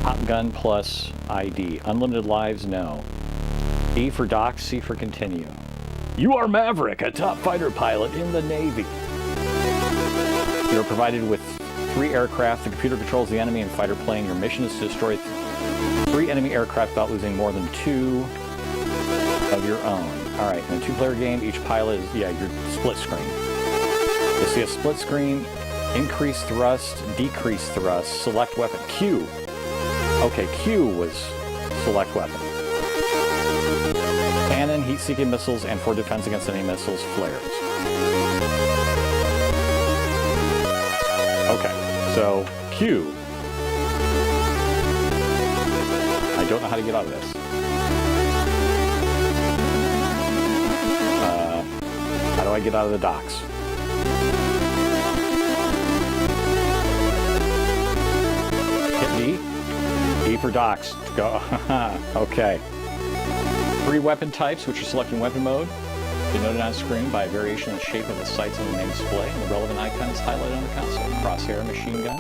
Top Gun plus ID. Unlimited lives, no. E for dock, C for continue. You are Maverick, a top fighter pilot in the Navy. You are provided with 3 aircraft. The computer controls the enemy and fighter plane. Your mission is to destroy 3 enemy aircraft without losing more than 2 of your own. All right, in a 2-player game, each pilot is, your split screen. You'll see a split screen, increase thrust, decrease thrust, select weapon. Q. Okay, Q was select weapon. Cannon, heat-seeking missiles, and for defense against enemy missiles, flares. Okay, so Q. I don't know how to get out of this. How do I get out of the docks? Hit D. E for docks. Go. Okay. 3 weapon types, which are selecting weapon mode, denoted on screen by a variation of the shape of the sights on the main display, and the relevant icons highlighted on the console. Crosshair machine gun,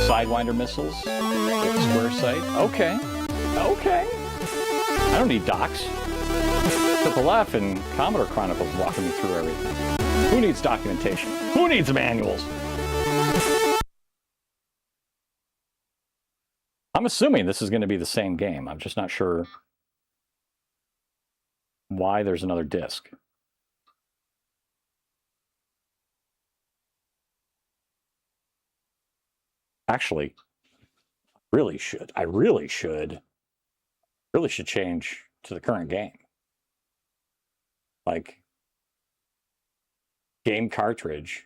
Sidewinder missiles, square sight. Okay. Okay. I don't need docks. Triple F and Commodore Chronicles walking me through everything. Who needs documentation? Who needs manuals? I'm assuming this is going to be the same game. I'm just not sure why there's another disc. Actually, I really should change to the current game. Like, game cartridge.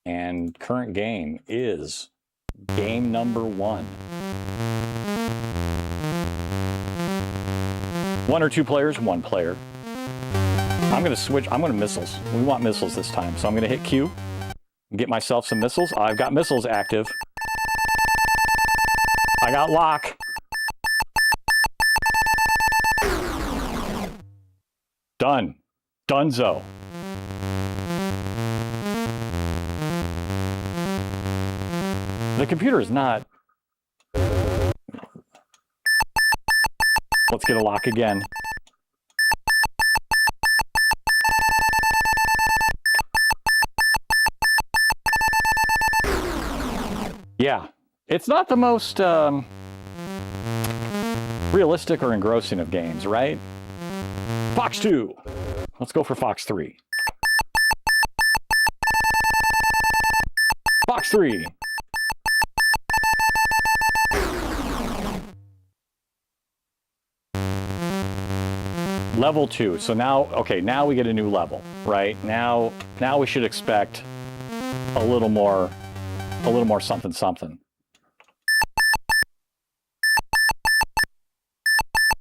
And current game is game number 1. 1 or 2 players, 1 player. I'm going to switch. I'm going to missiles. We want missiles this time. So I'm going to hit Q. Get myself some missiles. I've got missiles active. I got lock. Done. Dunzo. The computer is not. Let's get a lock again. Yeah, it's not the most realistic or engrossing of games, right? Fox 2. Let's go for Fox 3. Fox 3. Level 2. So now, okay, now we get a new level, right? Now we should expect a little more something something.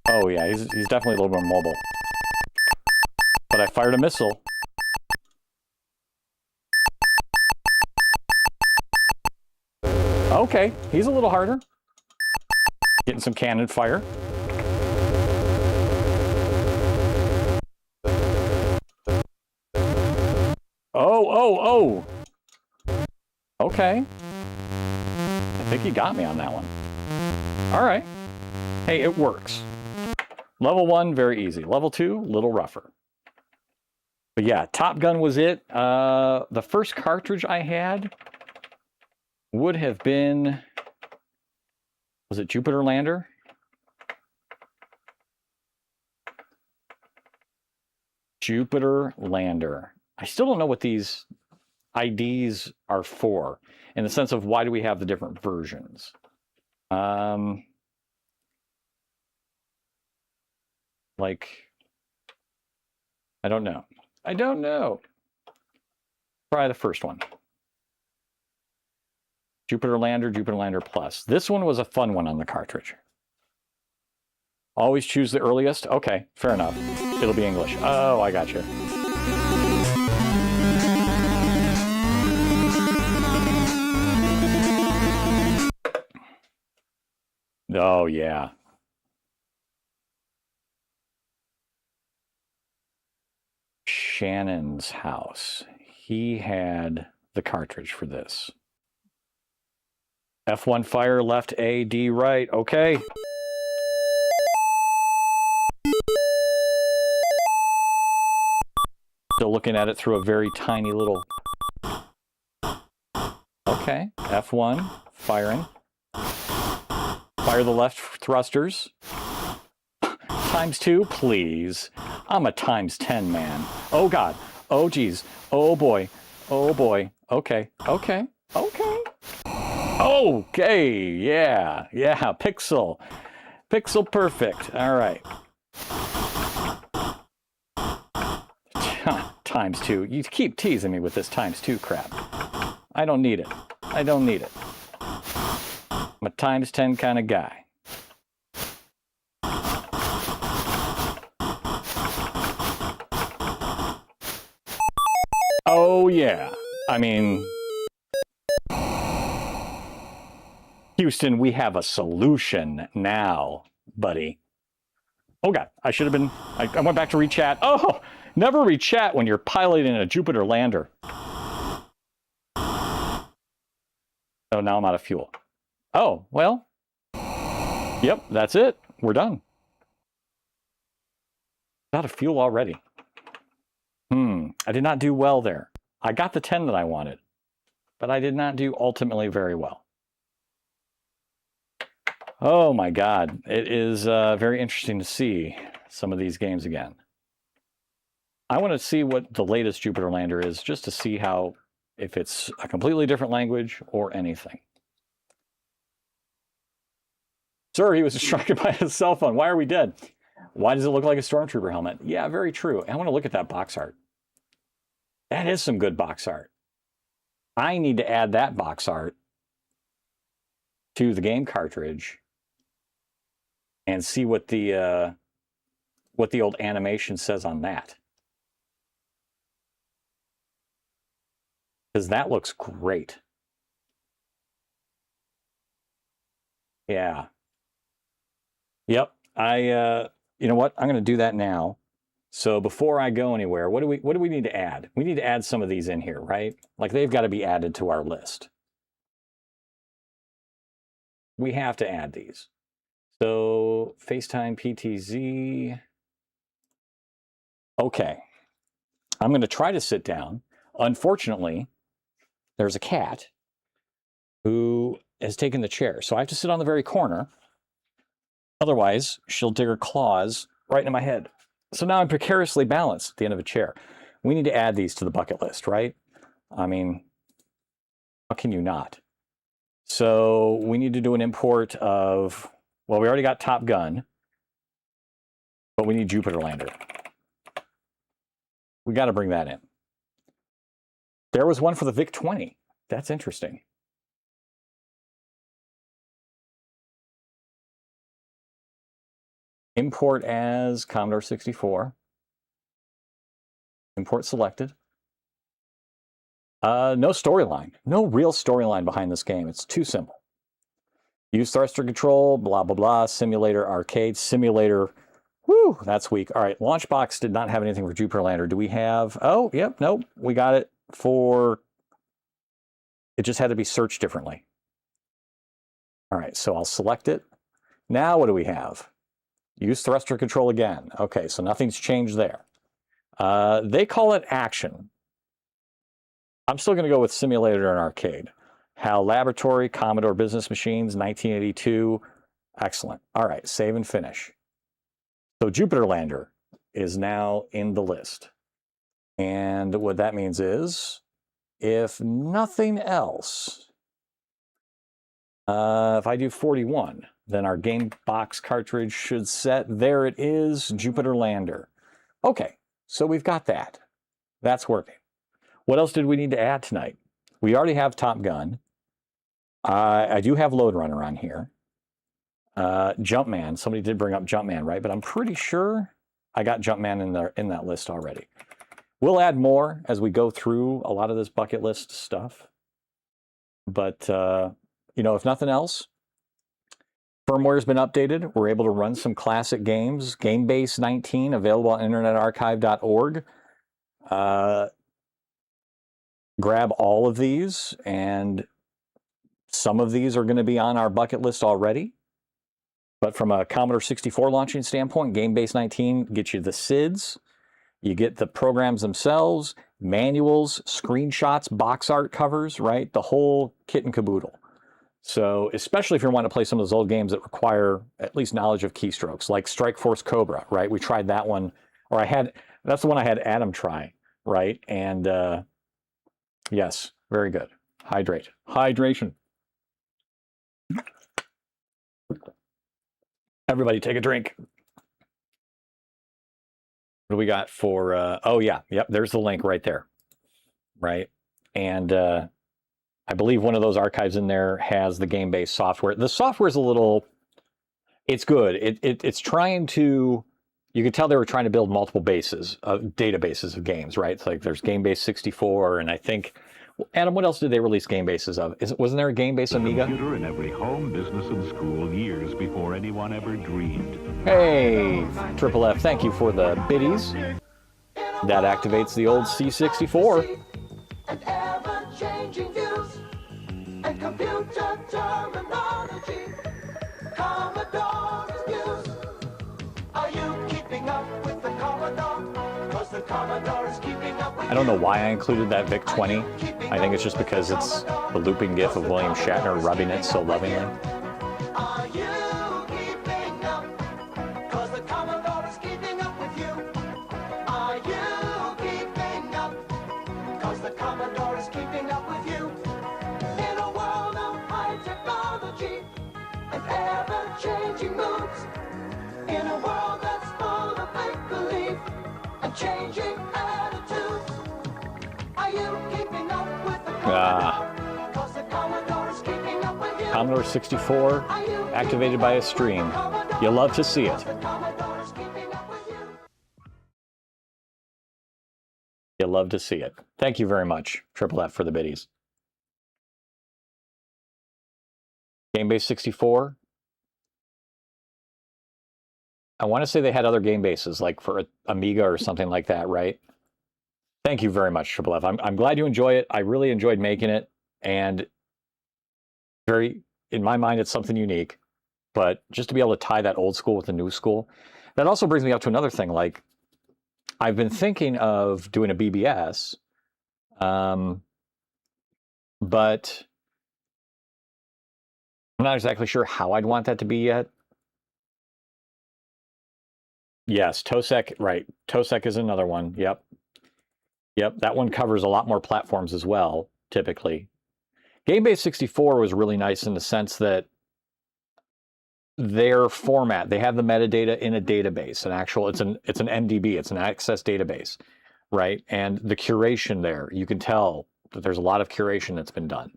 Oh yeah, he's definitely a little more mobile. But I fired a missile. Okay, he's a little harder. Getting some cannon fire. Oh. Okay. I think he got me on that one. All right. Hey, it works. Level 1, very easy. Level 2, little rougher. But yeah, Top Gun was it. The first cartridge I had would have been, was it Jupiter Lander? Jupiter Lander. I still don't know what these IDs are for, in the sense of why do we have the different versions. Like, I don't know. Try the first one. Jupiter Lander Plus. This one was a fun one on the cartridge. Always choose the earliest? Okay, fair enough. It'll be English. Oh, I got you. Oh, yeah. Shannon's house. He had the cartridge for this. F1 fire, left A, D right. Okay. Still looking at it through a very tiny little... Okay. F1, firing. Fire the left thrusters. ×2, please. I'm a ×10 man. Oh, God. Oh, geez. Oh, boy. Oh, boy. Okay. Okay. Okay. Okay. Yeah. Yeah. Pixel. Pixel perfect. All right. ×2. You keep teasing me with this ×2 crap. I don't need it. I don't need it. I'm a ×10 kind of guy. Oh, yeah. I mean, Houston, we have a solution now, buddy. Oh, God. I should have been... I went back to rechat. Oh, never rechat when you're piloting a Jupiter Lander. Oh, now I'm out of fuel. Oh, well. Yep, that's it. We're done. Out of fuel already. I did not do well there. I got the 10 that I wanted, but I did not do ultimately very well. Oh my God. It is very interesting to see some of these games again. I want to see what the latest Jupiter Lander is, just to see how, if it's a completely different language or anything. Sir, he was distracted by his cell phone. Why are we dead? Why does it look like a Stormtrooper helmet? Yeah, very true. I want to look at that box art. That is some good box art. I need to add that box art to the game cartridge and see what the old animation says on that. Because that looks great. Yeah. Yep. You know what? I'm going to do that now. So before I go anywhere, what do we need to add? We need to add some of these in here, right? Like they've got to be added to our list. We have to add these. So FaceTime PTZ. Okay. I'm going to try to sit down. Unfortunately, there's a cat who has taken the chair. So I have to sit on the very corner. Otherwise, she'll dig her claws right into my head. So now I'm precariously balanced at the end of a chair. We need to add these to the bucket list, right? I mean, how can you not? So we need to do an import of, well, we already got Top Gun, but we need Jupiter Lander. We got to bring that in. There was one for the VIC-20. That's interesting. Import as Commodore 64. Import selected. No storyline. No real storyline behind this game. It's too simple. Use thruster control, blah, blah, blah. Simulator, arcade, simulator. Whew, that's weak. All right, Launchbox did not have anything for Jupiter Lander. Do we have... Oh, yep, nope. We got it for... It just had to be searched differently. All right, so I'll select it. Now what do we have? Use thruster control again. Okay, so nothing's changed there. They call it action. I'm still going to go with simulator and arcade. HAL Laboratory, Commodore Business Machines, 1982. Excellent. All right, save and finish. So Jupiter Lander is now in the list. And what that means is, if nothing else, if I do 41, then our game box cartridge should set. There it is, Jupiter Lander. Okay, so we've got that. That's working. What else did we need to add tonight? We already have Top Gun. I do have Lode Runner on here. Jumpman. Somebody did bring up Jumpman, right? But I'm pretty sure I got Jumpman in that list already. We'll add more as we go through a lot of this bucket list stuff. But, you know, if nothing else, firmware's been updated. We're able to run some classic games. GameBase 19, available on internetarchive.org. Grab all of these, and some of these are going to be on our bucket list already. But from a Commodore 64 launching standpoint, GameBase 19 gets you the SIDs. You get the programs themselves, manuals, screenshots, box art covers, right? The whole kit and caboodle. So especially if you're wanting to play some of those old games that require at least knowledge of keystrokes, like Strike Force Cobra, right? We tried that one, or that's the one I had Adam try, right? And yes, very good. Hydrate. Hydration. Everybody take a drink. What do we got for, oh yeah, yep, there's the link right there, right? And I believe one of those archives in there has the game-based software. The software is a little, it's good. It's trying to, you could tell they were trying to build multiple bases, databases of games, right? It's like there's GameBase 64, and I think, Adam, what else did they release game bases of? Wasn't there a game-based Amiga? Computer in every home, business, and school years before anyone ever dreamed. Hey, Triple F, thank you for the biddies. That activates the old C64. And ever-changing views and computer terminology. Commodore's news. Are you keeping up with the Commodore? 'Cause the Commodore is keeping up with I don't know why I included that VIC-20. I think it's just because it's the looping gif of William Shatner rubbing it so lovingly. Are you keeping up? 'Cause the Commodore is keeping up with you. Are you keeping up? 'Cause the Commodore is keeping up with you. In a world of high technology and ever-changing moods. In a world that's full of make-believe and changing attitudes. Are you keeping up with the Commodore? 'Cause the Commodore is keeping up with you. Commodore 64, activated by a stream. You love to see it. The Commodore is keeping up with you. You love to see it. Thank you very much, Triple F, for the biddies. GameBase 64. I want to say they had other game bases, like for Amiga or something like that, right? Thank you very much, Triple F. I'm glad you enjoy it. I really enjoyed making it, and in my mind, it's something unique. But just to be able to tie that old school with the new school, that also brings me up to another thing. Like, I've been thinking of doing a BBS, but I'm not exactly sure how I'd want that to be yet. Yes, TOSEC, right. TOSEC is another one. Yep. Yep, that one covers a lot more platforms as well, typically. GameBase 64 was really nice in the sense that their format, they have the metadata in a database, it's an MDB, it's an access database, right? And the curation there, you can tell that there's a lot of curation that's been done.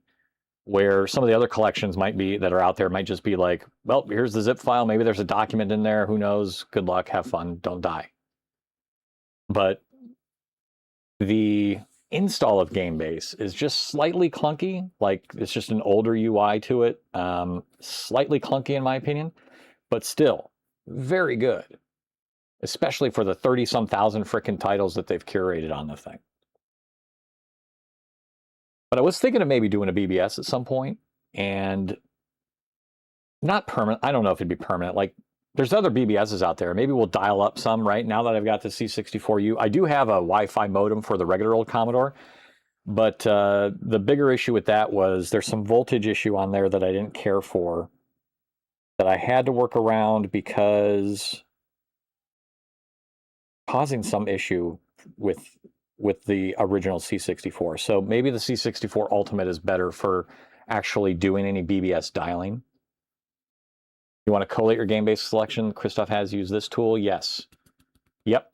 Where some of the other collections might be that are out there might just be like, well, here's the zip file, maybe there's a document in there, who knows, good luck, have fun, don't die. But the install of GameBase is just slightly clunky, like it's just an older UI to it, slightly clunky in my opinion, but still very good, especially for the 30-some thousand frickin' titles that they've curated on the thing. But I was thinking of maybe doing a BBS at some point, and not permanent. I don't know if it'd be permanent. Like, there's other BBSs out there. Maybe we'll dial up some, right? Now that I've got the C64U. I do have a Wi-Fi modem for the regular old Commodore, but the bigger issue with that was there's some voltage issue on there that I didn't care for, that I had to work around because causing some issue with the original C64. So maybe the C64 Ultimate is better for actually doing any BBS dialing. You want to collate your GameBase selection? Christoph has used this tool. Yes. Yep.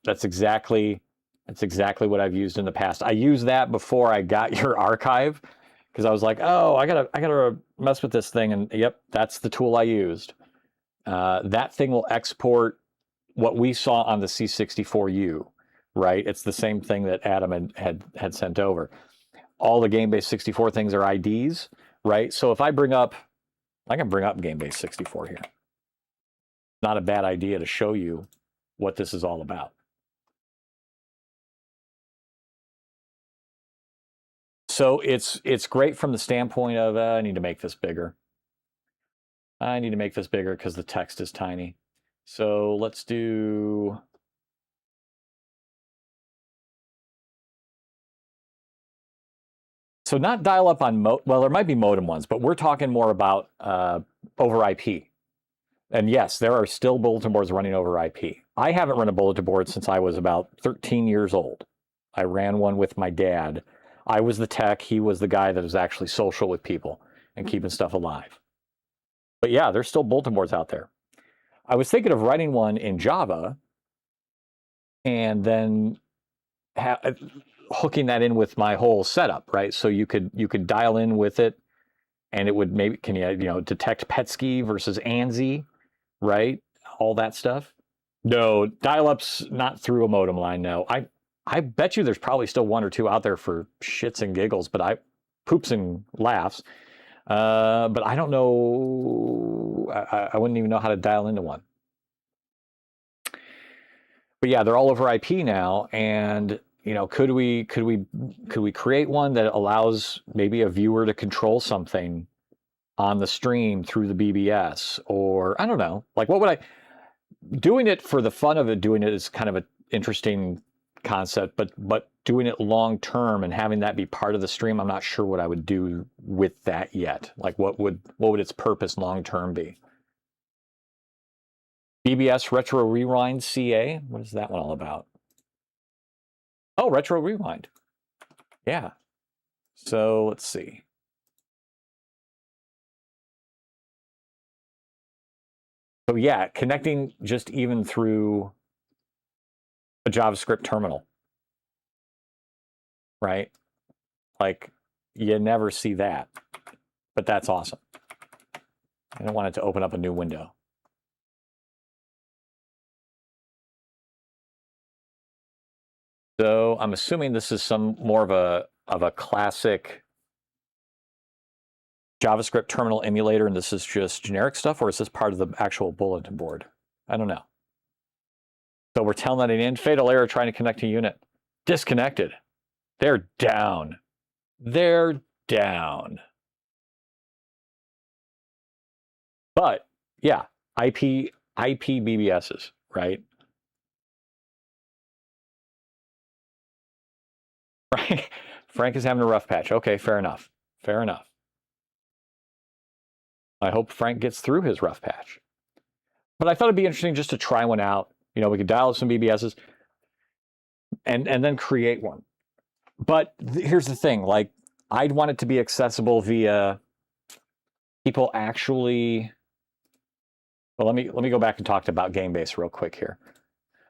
That's exactly what I've used in the past. I used that before I got your archive because I was like, oh, I gotta mess with this thing, and yep, that's the tool I used. That thing will export what we saw on the C64U. Right, it's the same thing that Adam had sent over. All the GameBase 64 things are IDs, right? So if I can bring up GameBase 64 here. Not a bad idea to show you what this is all about. So it's great from the standpoint of I need to make this bigger. I need to make this bigger because the text is tiny. So let's do. So not dial up on, well, there might be modem ones, but we're talking more about over IP. And yes, there are still bulletin boards running over IP. I haven't run a bulletin board since I was about 13 years old. I ran one with my dad. I was the tech. He was the guy that was actually social with people and keeping stuff alive. But yeah, there's still bulletin boards out there. I was thinking of writing one in Java and then hooking that in with my whole setup, right? So you could dial in with it, and it would maybe detect Petsky versus ANSI, right? All that stuff. No, dial-up's not through a modem line. No, I bet you there's probably still one or two out there for shits and giggles, but poops and laughs. But I don't know. I wouldn't even know how to dial into one. But yeah, they're all over IP now, and could we create one that allows maybe a viewer to control something on the stream through the BBS, or I don't know, like doing it for the fun of it, doing it is kind of an interesting concept, but doing it long term and having that be part of the stream, I'm not sure what I would do with that yet. Like what would its purpose long term be? BBS Retro Rewind CA, what is that one all about? Oh, Retro Rewind. Yeah. So let's see. So yeah, connecting just even through a JavaScript terminal, right? Like you never see that, but that's awesome. I don't want it to open up a new window. So I'm assuming this is some more of a classic JavaScript terminal emulator, and this is just generic stuff, or is this part of the actual bulletin board? I don't know. So we're telling it in. Fatal error trying to connect to unit. Disconnected. They're down. They're down. But yeah, IP BBSs, right? Frank is having a rough patch. Okay, fair enough. Fair enough. I hope Frank gets through his rough patch. But I thought it'd be interesting just to try one out. You know, we could dial up some BBSs and then create one. But here's the thing, like, I'd want it to be accessible via people actually. Well, let me go back and talk about GameBase real quick here.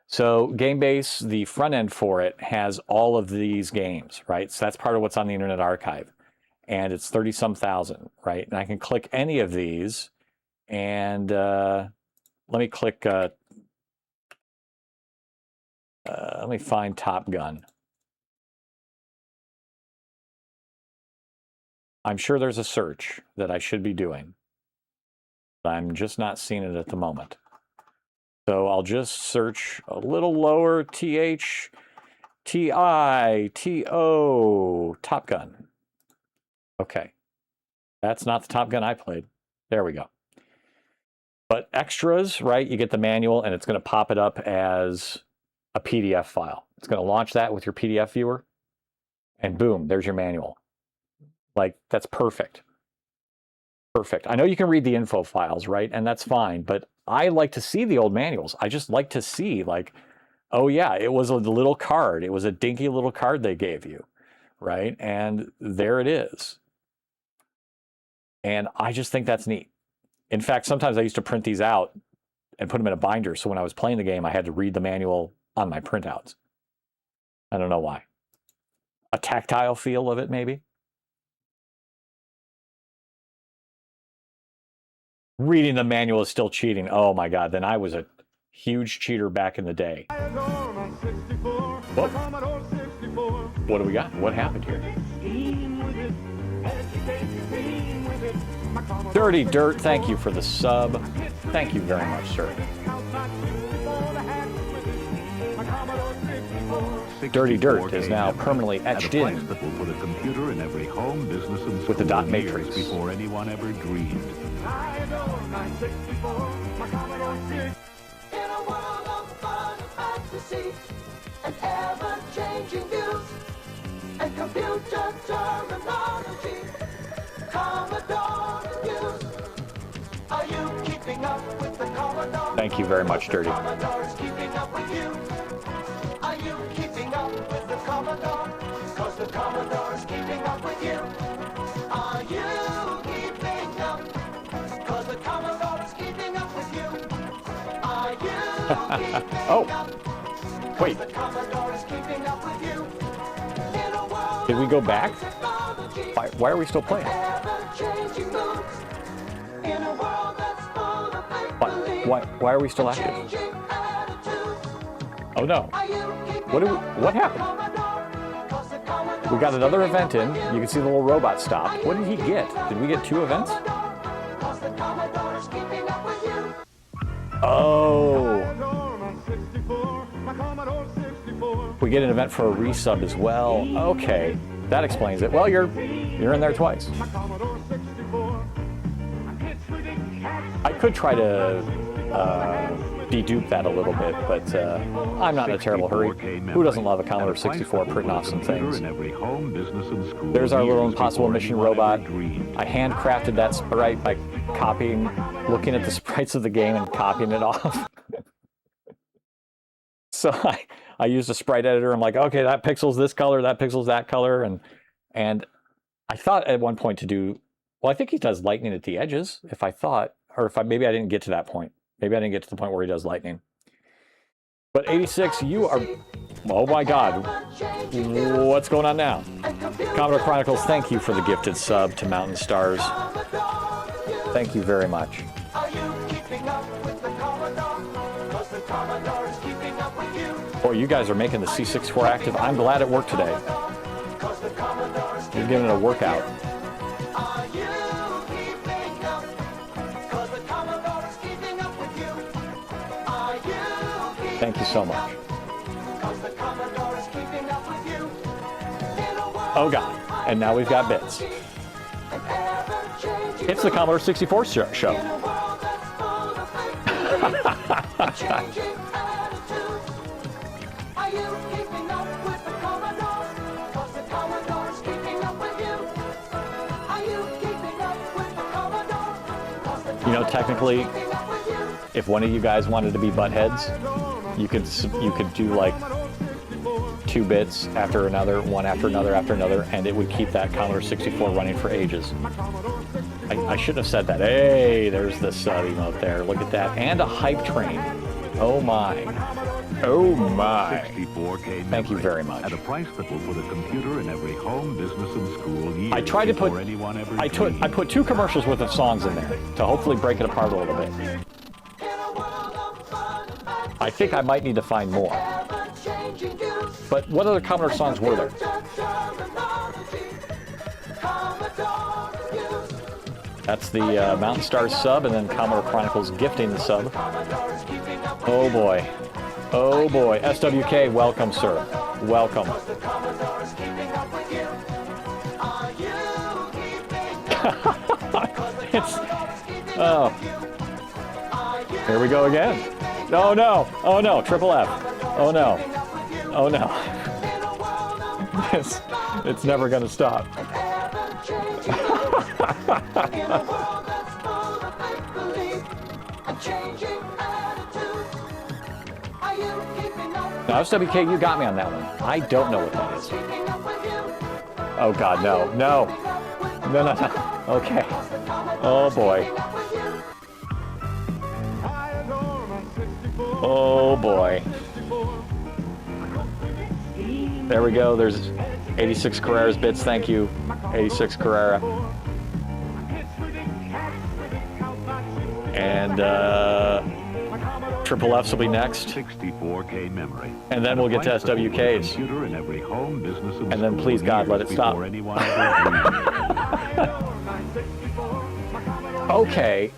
So GameBase, the front end for it has all of these games, right? So that's part of what's on the Internet Archive. And it's 30-some thousand, right? And I can click any of these and let me click, let me find Top Gun. I'm sure there's a search that I should be doing, but I'm just not seeing it at the moment. So I'll just search a little lower, THTITO, Top Gun. Okay, that's not the Top Gun I played. There we go. But extras, right? You get the manual and it's going to pop it up as a PDF file. It's going to launch that with your PDF viewer and boom, there's your manual. Like, that's perfect. Perfect. I know you can read the info files, right? And that's fine, but I like to see the old manuals. I just like to see, like, oh yeah, it was a little card. It was a dinky little card they gave you, right? And there it is. And I just think that's neat. In fact, sometimes I used to print these out and put them in a binder. So when I was playing the game, I had to read the manual on my printouts. I don't know why. A tactile feel of it, maybe. Reading the manual is still cheating. Oh my God, then I was a huge cheater back in the day. Whoa. What do we got? What happened here? Dirty Dirt, thank you for the sub. Thank you very much, sir. Dirty Dirt is now permanently etched in that will put a computer in every home, business, and with the dot school matrix years before anyone ever dreamed. In a world of fun and fantasy and ever-changing views and computer terminology, Commodore News. Are you keeping up with the Commodore? Thank you very much, Dirty. Commodore's keeping up with you. Are you keeping up with the Commodore? 'Cause the Commodore's keeping up with you. Are you keeping up? 'Cause the Commodore's keeping up with you. Are you keeping up? Wait. The Commodore's keeping up with you. In a world Did we go back? of technology, Why are we still playing? ever-changing moods. In a world that's full of make-believe, Why are we still active? changing attitudes. Oh no. Are you keeping What happened? We got another event in. You can see the little robot stop. What did he get? Did we get 2 events? Oh. We get an event for a resub as well. Okay, that explains it. Well, you're in there twice. I could try to dedupe that a little bit, but I'm not in a terrible hurry. Who doesn't love a Commodore 64 printing off some things? There's our little Impossible Mission robot. I handcrafted that sprite by looking at the sprites of the game and copying it off. So I used a sprite editor. I'm like, okay, that pixel's this color, that pixel's that color, and I thought at one point to do. Well, I think he does lightning at the edges. Maybe I didn't get to that point. Maybe I didn't get to the point where he does lightning. But 86, you are, oh my God, what's going on now? Commodore Chronicles, thank you for the gifted sub to Mountain Stars. Thank you very much. Boy, you guys are making the C64 active. I'm glad it worked today. You're giving it a workout. Thank you so much. Oh God, and now we've got bits. It's the Commodore 64 show. You know, technically, if one of you guys wanted to be butt heads, you could do like 2 bits after another, one after another after another, and it would keep that Commodore 64 running for ages. I shouldn't have said that. Hey, there's the sub emote there. Look at that. And a hype train. Oh my. Oh my. 64K Thank you memory very much. At a price that will put a computer in every home, business, and school years I tried to put before anyone ever I dreamed. put 2 commercials worth of songs in there to hopefully break it apart a little bit. I think I might need to find more. But what other Commodore songs were there? That's the Mountain Stars sub, and then Commodore Chronicles gifting the sub. Oh boy. Oh boy. SWK, welcome, sir. Welcome. It's, oh. Here we go again. Oh no. Oh no. Triple F. Oh no. Oh no. It's never going to stop. Now, SWK, you got me on that one. I don't know what that is. Oh, God, no. No. No, no, no. Okay. Oh, boy. Oh, boy. There we go. There's 86 Carrera's bits. Thank you, 86 Carrera. And Triple F's will be next. 64K memory. And then we'll get to SWK's. Computer in every home, business, And then please God, let it stop. Okay.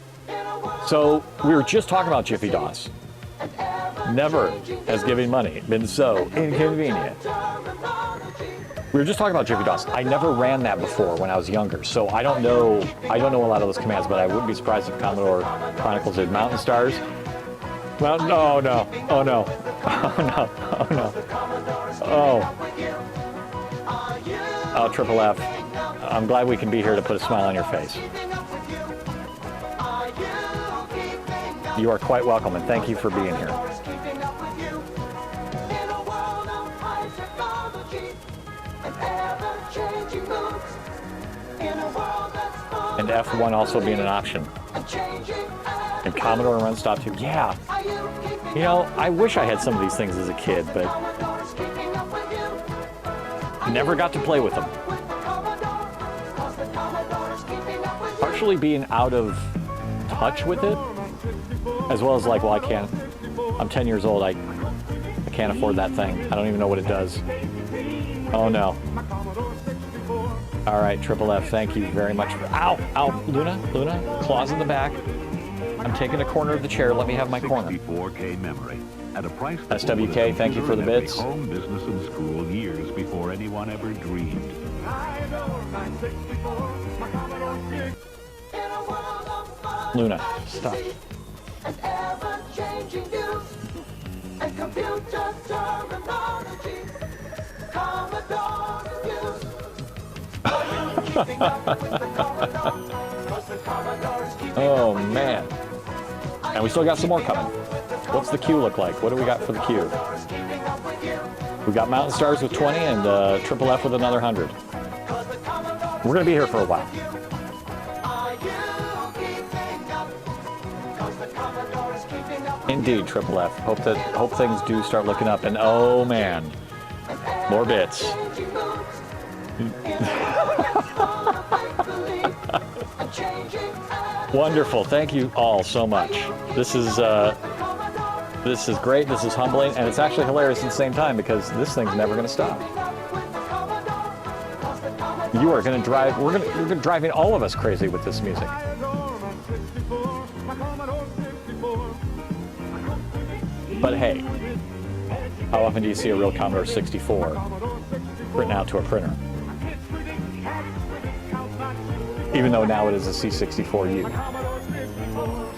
So we were just talking about Jiffy DOS. Never has giving money been so inconvenient. We were just talking about Jiffy DOS. I never ran that before when I was younger, so I don't know a lot of those commands, but I wouldn't be surprised if Commodore Chronicles did. Mountain Stars. Well, no, no, oh no, oh no, oh no, oh Triple F. I'm glad we can be here to put a smile on your face. You are quite welcome, and thank you for being here. And F1 also being an option. And Commodore Run Stop 2. Yeah. You know, I wish I had some of these things as a kid, but never got to play with them. Partially being out of touch with it, as well as like, well, I'm 10 years old, I can't afford that thing. I don't even know what it does. Oh no. All right, Triple F, thank you very much. Ow, ow, Luna, claws in the back. I'm taking a corner of the chair. Let me have my corner. 64K memory. At a price SWK, thank you for the bits. Home, business, and school years before anyone ever dreamed. Luna, stop. Oh man. And we still got some more coming. What's the queue look like? What do we got for the queue? We got Mountain Stars with 20 and Triple F with another 100. We're going to be here for a while. Indeed, Triple F. Hope things do start looking up. And oh man, more bits. Wonderful. Thank you all so much. This is great. This is humbling, and it's actually hilarious at the same time because this thing's never going to stop. You are going to drive. You're driving all of us crazy with this music. But hey, how often do you see a real Commodore 64 written out to a printer? Even though now it is a C64U.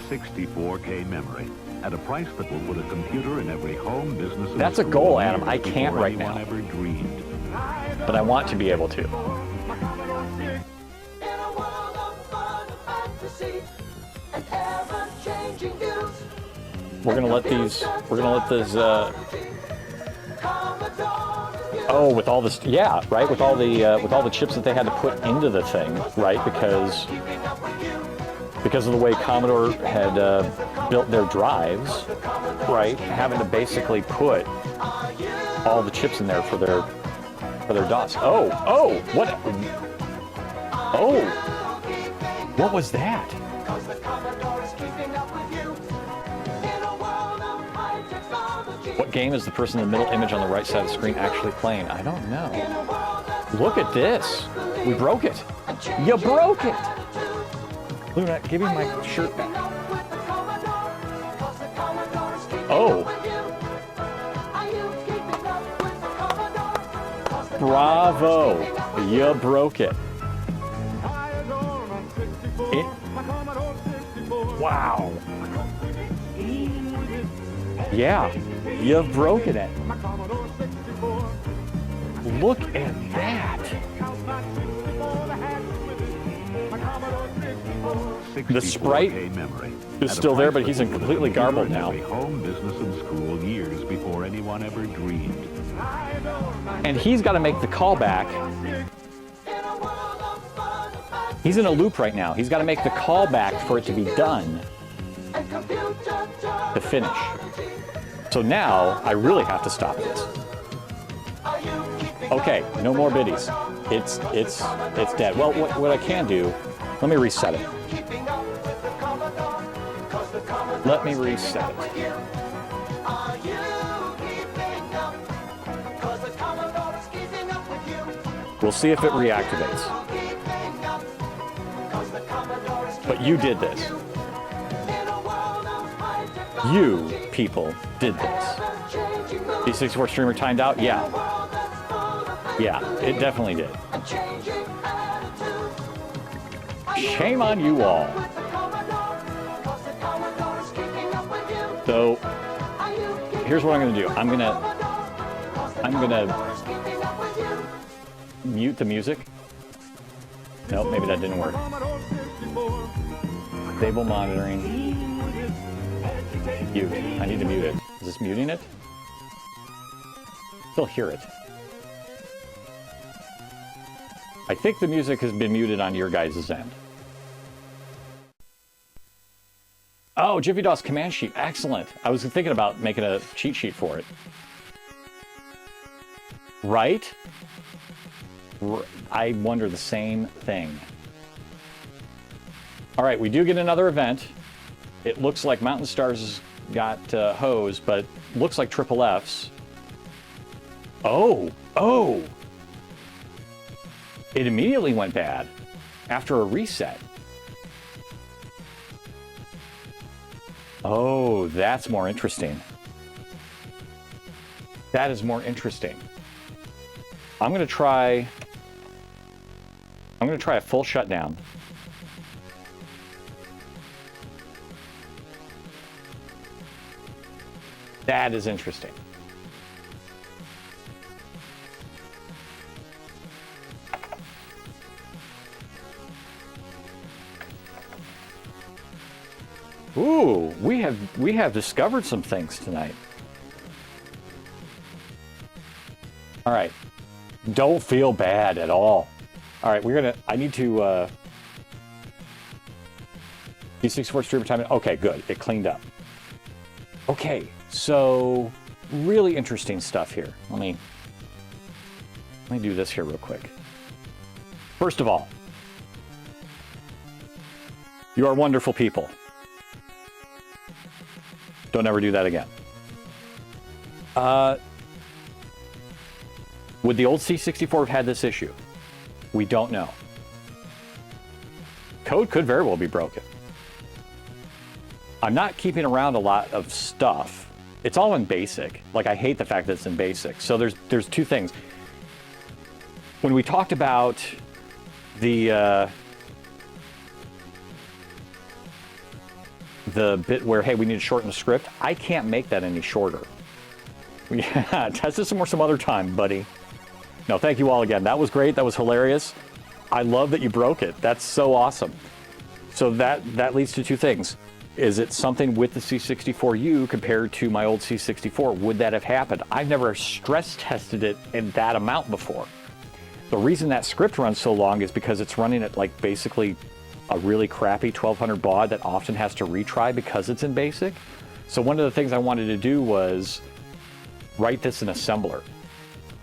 64K memory. At a price that will put a computer in every home, business, and That's a goal, Adam. I can't right now. Ever dreamed. But I want to be able to. We're gonna let these. We're gonna let this. Oh, with all this, yeah, right. With all the chips that they had to put into the thing, right? Because of the way Commodore had built their drives, right? Having to basically put all the chips in there for their DOS. Oh, what? Oh, what was that? What game is the person in the middle image on the right side of the screen actually playing? I don't know. Look at this. We broke it. You broke it. Luna, give me my shirt back. Oh. Bravo. You broke it. Wow. Yeah, you broke it. Look at that. The sprite is still there, but he's completely garbled now. Home, business, and school years before anyone ever dreamed. And he's got to make the callback. He's in a loop right now. He's got to make the callback for it to be done to finish. So now I really have to stop this. Okay, no more biddies. It's dead. Well, what I can do, let me reset it. Let me reset it. We'll see if it reactivates. But you did this. You people did this. D64 streamer timed out? Yeah. Yeah, it definitely did. Shame on you all. So here's what I'm going to do. I'm going to mute the music. Nope, maybe that didn't work. Stable monitoring. Mute. I need to mute it. Is this muting it? Still hear it. I think the music has been muted on your guys' end. Oh, Jiffy DOS command sheet. Excellent. I was thinking about making a cheat sheet for it. Right? I wonder the same thing. All right, we do get another event. It looks like Mountain Stars has got hose, but looks like Triple F's. Oh. It immediately went bad after a reset. Oh, that's more interesting. That is more interesting. I'm going to try a full shutdown. That is interesting. Ooh, we have discovered some things tonight. All right. Don't feel bad at all. All right, I need to D64 streamer time. Okay, good. It cleaned up. Okay, so really interesting stuff here. Let me do this here real quick. First of all, you are wonderful people. Don't ever do that again. Would the old C64 have had this issue? We don't know. Code could very well be broken. I'm not keeping around a lot of stuff. It's all in BASIC. Like, I hate the fact that it's in BASIC. So there's two things. When we talked about the bit where, hey, we need to shorten the script, I can't make that any shorter. Yeah, test this some other time, buddy. No, thank you all again. That was great. That was hilarious. I love that you broke it. That's so awesome. So that leads to two things. Is it something with the C64U compared to my old C64? Would that have happened? I've never stress tested it in that amount before. The reason that script runs so long is because it's running at like basically a really crappy 1200 baud that often has to retry because it's in BASIC. So one of the things I wanted to do was write this in assembler.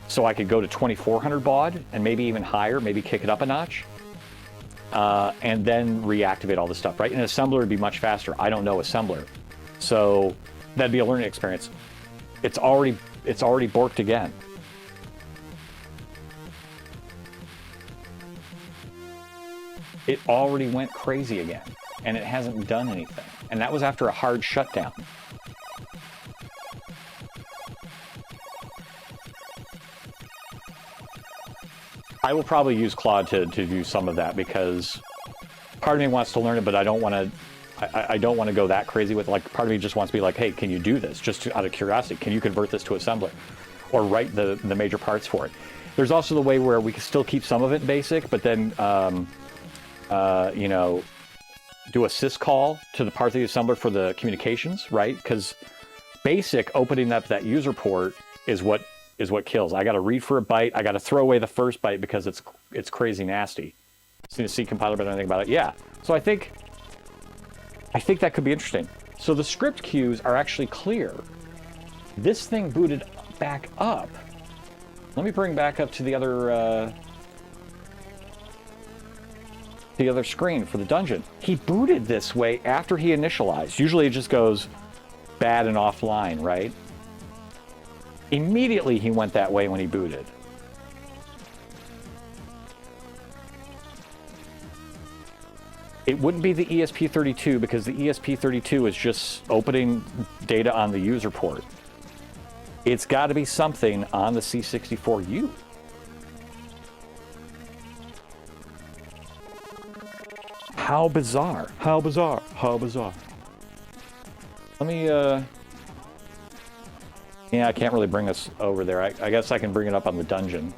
So I could go to 2400 baud and maybe even higher, maybe kick it up a notch. And then reactivate all this stuff, right? In assembler would be much faster. I don't know assembler. So that'd be a learning experience. It's already borked again. It already went crazy again, and it hasn't done anything. And that was after a hard shutdown. I will probably use Claude to do some of that because part of me wants to learn it, but I don't want to go that crazy with it. Like, part of me just wants to be like, hey, can you do this? Just out of curiosity, can you convert this to assembler or write the major parts for it? There's also the way where we can still keep some of it BASIC, but then you know, do a syscall to the part of the assembler for the communications, right? Because BASIC opening up that user port is what kills. I got to read for a byte. I got to throw away the first byte because it's crazy nasty. Seen a C compiler, but I don't think about it. Yeah. So I think that could be interesting. So the script queues are actually clear. This thing booted back up. Let me bring back up to the other screen for the dungeon. He booted this way after he initialized. Usually it just goes bad and offline, right? Immediately he went that way when he booted. It wouldn't be the ESP32 because the ESP32 is just opening data on the user port. It's got to be something on the C64U. How bizarre. How bizarre. How bizarre. Let me, yeah, I can't really bring us over there. I guess I can bring it up on the dungeon.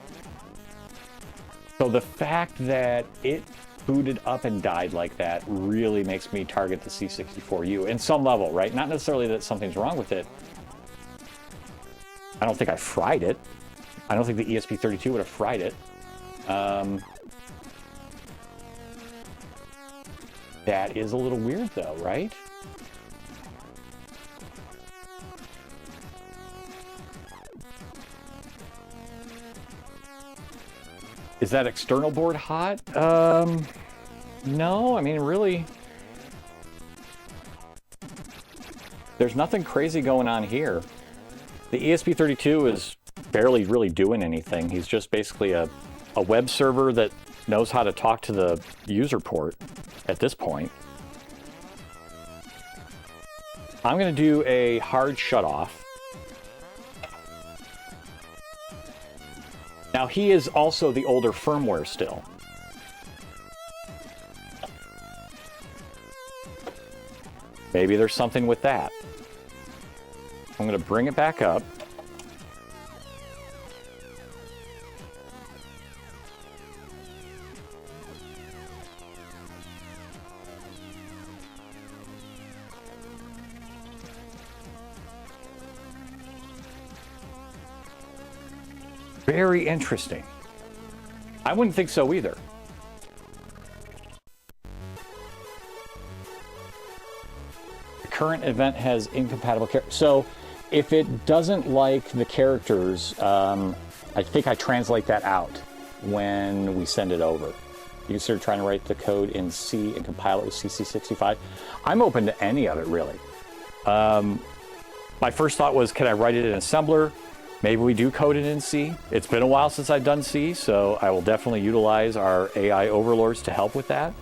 So the fact that it booted up and died like that really makes me target the C64U in some level, right? Not necessarily that something's wrong with it. I don't think I fried it. I don't think the ESP32 would have fried it. That is a little weird though, right? Is that external board hot? No, I mean, really, there's nothing crazy going on here. The ESP32 is barely really doing anything. He's just basically a web server that knows how to talk to the user port at this point. I'm going to do a hard shutoff. Now, he is also the older firmware still. Maybe there's something with that. I'm going to bring it back up. Very interesting. I wouldn't think so either. The current event has incompatible characters. So if it doesn't like the characters, I think I translate that out when we send it over. You can start trying to write the code in C and compile it with CC65. I'm open to any of it, really. My first thought was, can I write it in assembler? Maybe we do code it in C. It's been a while since I've done C, so I will definitely utilize our AI overlords to help with that.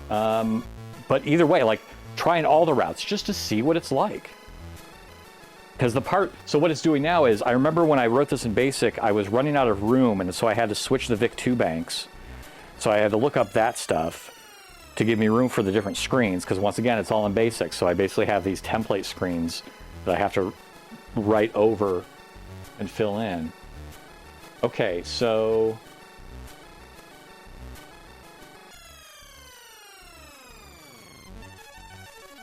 But either way, like, trying all the routes just to see what it's like. Because so what it's doing now is, I remember when I wrote this in BASIC, I was running out of room, and so I had to switch the VIC2 banks. So I had to look up that stuff to give me room for the different screens, because once again, it's all in BASIC. So I basically have these template screens that I have to write over and fill in. Okay, so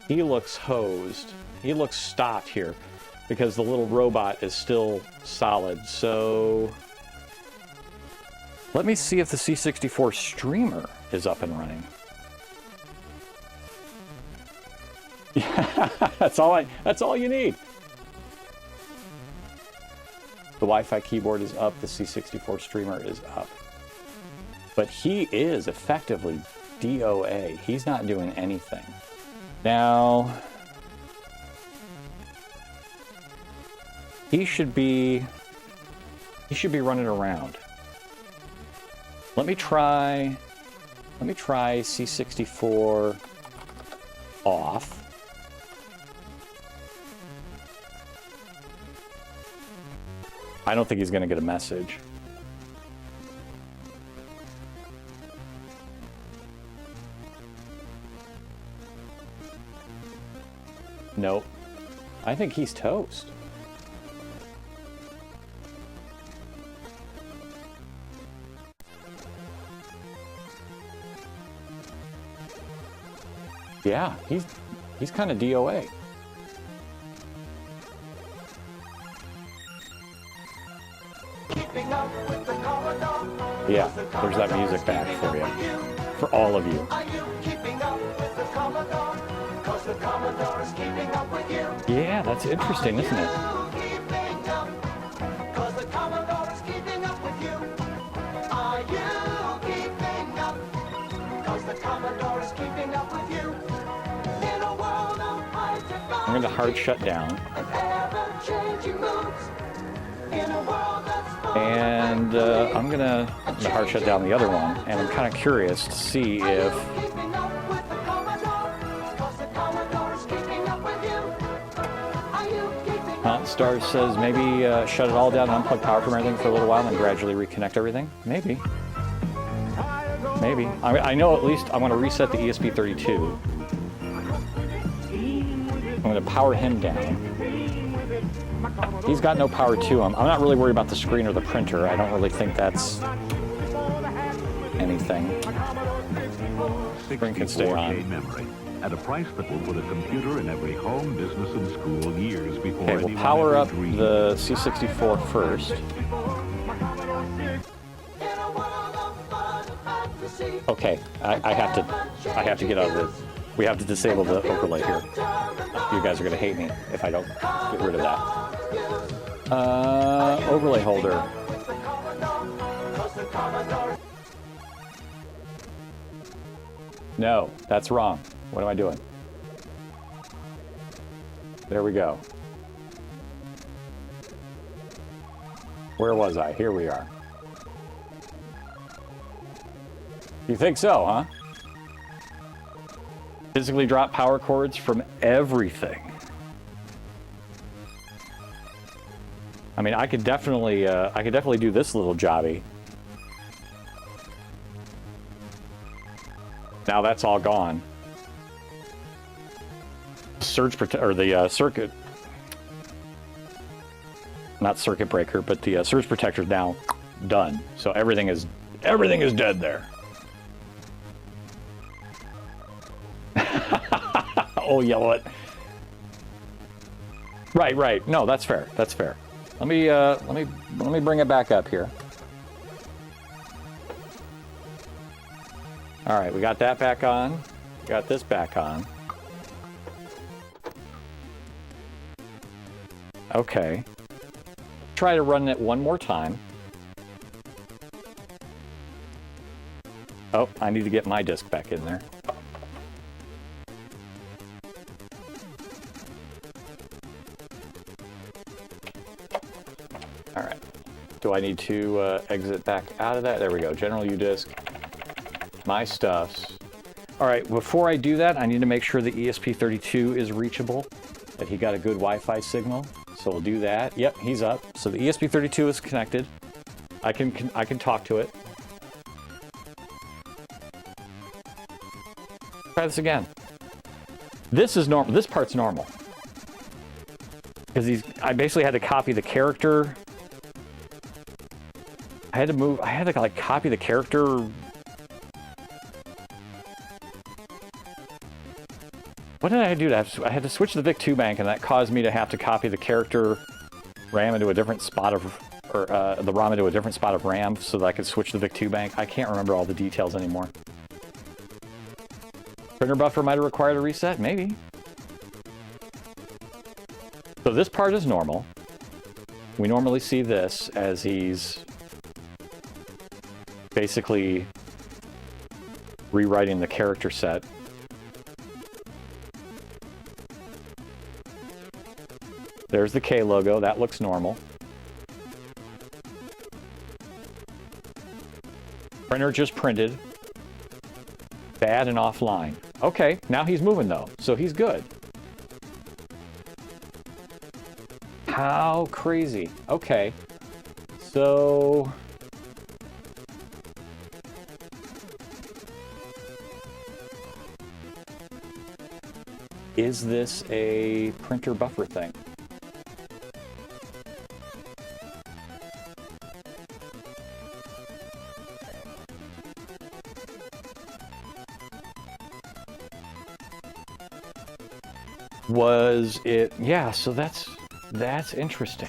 he looks hosed. He looks stopped here because the little robot is still solid. So let me see if the C64 streamer is up and running. Yeah, that's all you need. The Wi-Fi keyboard is up, the C64 streamer is up. But he is effectively DOA. He's not doing anything. Now, he should be running around. Let me try C64 off. I don't think he's going to get a message. Nope. I think he's toast. Yeah, he's kind of DOA. Yeah, there's that music back for you. For all of you. Yeah, that's interesting, isn't it? I'm going to hard shut down. And I'm gonna hard shut down the other one, and I'm kind of curious to see if Stars says maybe shut it all down and unplug power from everything for a little while and gradually reconnect everything. Maybe. I know at least I want to reset the ESP32. I'm going to power him down. He's got no power to him. I'm not really worried about the screen or the printer. I don't really think that's anything. Screen can stay on. Memory at a price that will put a computer in every home, business, and school years before Okay, we'll power up the C64 first. Okay, I have to get out of this. We have to disable the overlay here. You guys are gonna hate me if I don't get rid of that. Overlay holder. No, that's wrong. What am I doing? There we go. Where was I? Here we are. You think so, huh? Physically drop power cords from everything. I mean, I could definitely do this little jobby. Now that's all gone. Surge or the circuit, not circuit breaker, but the surge protector is now done. So everything is dead there. Oh, yellow it. Right. No, that's fair. That's fair. Let me bring it back up here. All right, we got that back on. Got this back on. Okay. Try to run it one more time. Oh, I need to get my disk back in there. All right. Do I need to exit back out of that? There we go. General U-disk. My stuffs. All right, before I do that, I need to make sure the ESP32 is reachable, that he got a good Wi-Fi signal. So we'll do that. Yep, he's up. So the ESP32 is connected. I can talk to it. Try this again. This is normal. This part's normal. Because I basically had to copy the character. I had to like copy the character. What did I do? I had to switch the VIC-2 bank, and that caused me to have to copy the character RAM into a different spot of, or the ROM into a different spot of RAM so that I could switch the VIC-2 bank. I can't remember all the details anymore. Printer buffer might have required a reset, maybe. So this part is normal. We normally see this as he's basically rewriting the character set. There's the K logo, that looks normal. Printer just printed. Bad and offline. Okay, now he's moving though, so he's good. How crazy. Okay, so... is this a printer buffer thing? Was it? Yeah, so that's interesting.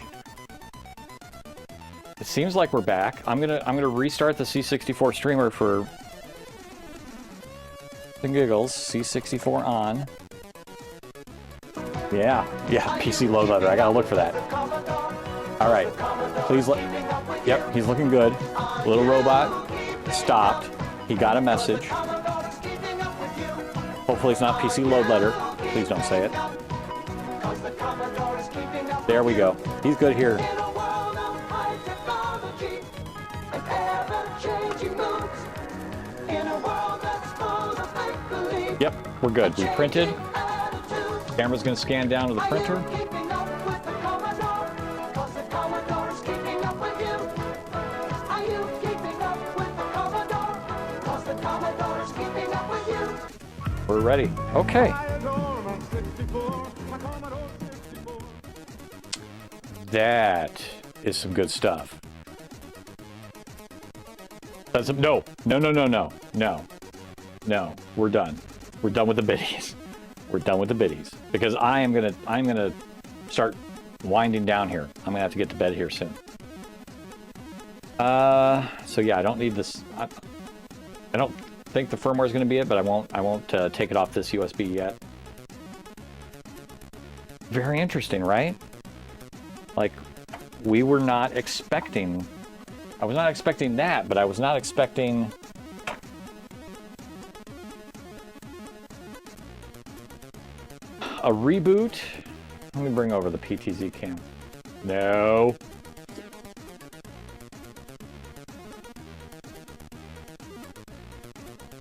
It seems like we're back. I'm gonna restart the C64 streamer for the giggles. C64 on. Yeah, PC load letter. I gotta look for that. All right, please let. Yep, he's looking good. Little robot stopped. He got a message. Hopefully it's not PC load letter. Please don't say it. There we go. He's good here. Yep, we're good. We printed. Camera's going to scan down to the printer. We're ready. Okay. That is some good stuff. That's some, no. We're done. We're done with the biddies. We're done with the biddies because I'm gonna start winding down here. I'm gonna have to get to bed here soon. So yeah, I don't need this. I don't think the firmware is going to be it, but I won't take it off this USB yet. Very interesting, right? Like, we were not expecting. I was not expecting that, but I was not expecting. A reboot. Let me bring over the PTZ cam. No.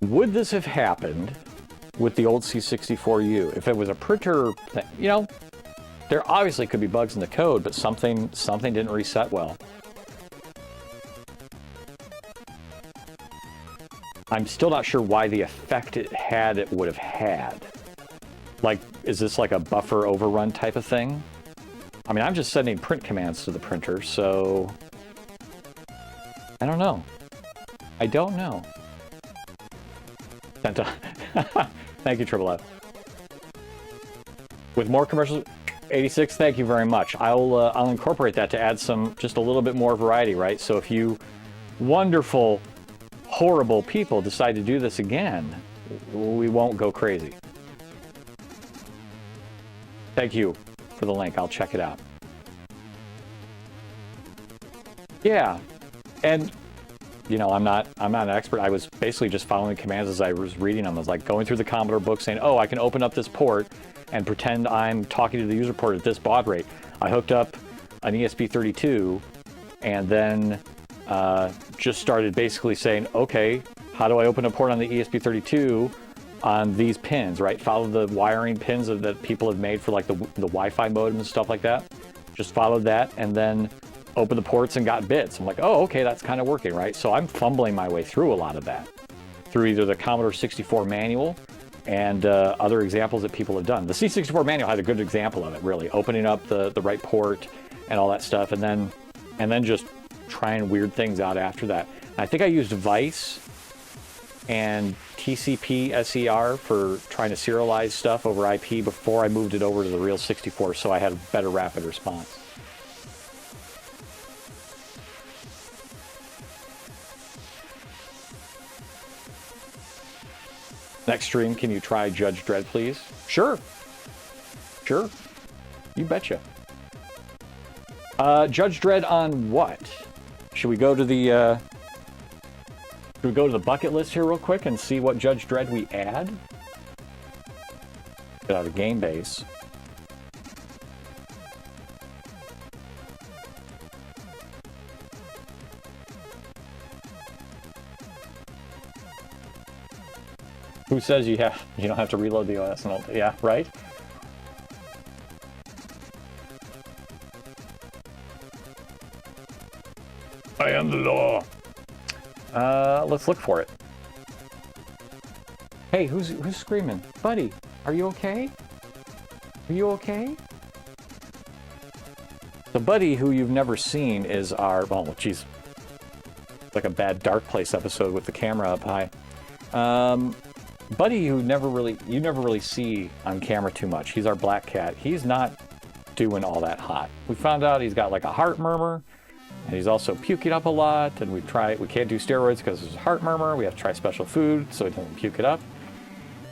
Would this have happened with the old C64U? If it was a printer thing, you know, there obviously could be bugs in the code, but something didn't reset well. I'm still not sure why the effect it would have had. Like, is this like a buffer overrun type of thing? I mean, I'm just sending print commands to the printer, so I don't know. I don't know. Thank you, Triple F. With more commercials, 86. Thank you very much. I'll incorporate that to add just a little bit more variety, right? So if you wonderful, horrible people decide to do this again, we won't go crazy. Thank you for the link. I'll check it out. Yeah, and you know, I'm not an expert. I was basically just following commands as I was reading them. I was like going through the Commodore book saying, oh, I can open up this port and pretend I'm talking to the user port at this baud rate. I hooked up an ESP32 and then just started basically saying, okay, how do I open a port on the ESP32 on these pins, right? Follow the wiring pins that people have made for like the Wi-Fi modem and stuff like that. Just followed that and then opened the ports and got bits. I'm like, oh, okay, that's kind of working, right? So I'm fumbling my way through a lot of that through either the Commodore 64 manual and other examples that people have done. The C64 manual had a good example of it, really, opening up the right port and all that stuff, and then just trying weird things out after that. I think I used Vice and TCP SER for trying to serialize stuff over IP before I moved it over to the real 64, so I had a better rapid response. Next stream, can you try Judge Dredd, please? Sure. Sure. You betcha. Judge Dredd on what? Should we go to the bucket list here real quick and see what Judge Dredd we add? Get out of game base. Who says you don't have to reload the OS? And yeah, right? I am the law. Let's look for it. Hey, who's screaming? Buddy, are you okay? Are you okay? The Buddy, who you've never seen, is our, oh, geez. Like a bad Dark Place episode with the camera up high. Buddy, who you never really see on camera too much. He's our black cat. He's not doing all that hot. We found out he's got like a heart murmur, and he's also puking up a lot, and we can't do steroids because there's a heart murmur. We have to try special food so he doesn't puke it up.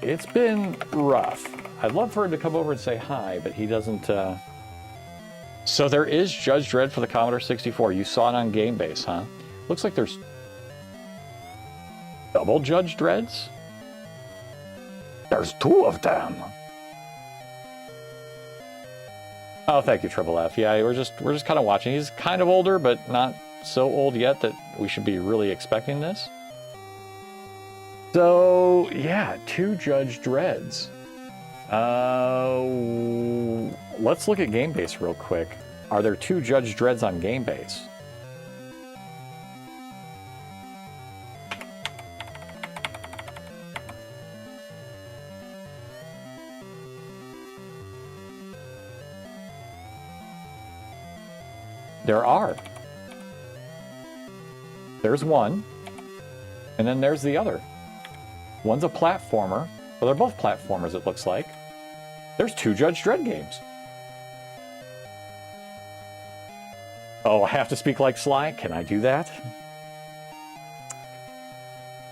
It's been rough. I'd love for him to come over and say hi, but he doesn't. So there is Judge Dredd for the Commodore 64. You saw it on GameBase, huh? Looks like there's double Judge Dredds. There's two of them. Oh, thank you, Triple F. Yeah, we're just kind of watching. He's kind of older, but not so old yet that we should be really expecting this. So yeah, two Judge Dredds. Let's look at GameBase real quick. Are there two Judge Dredds on GameBase? There are. There's one, and then there's the other. One's a platformer. Well, they're both platformers, it looks like. There's two Judge Dredd games. Oh, I have to speak like Sly? Can I do that?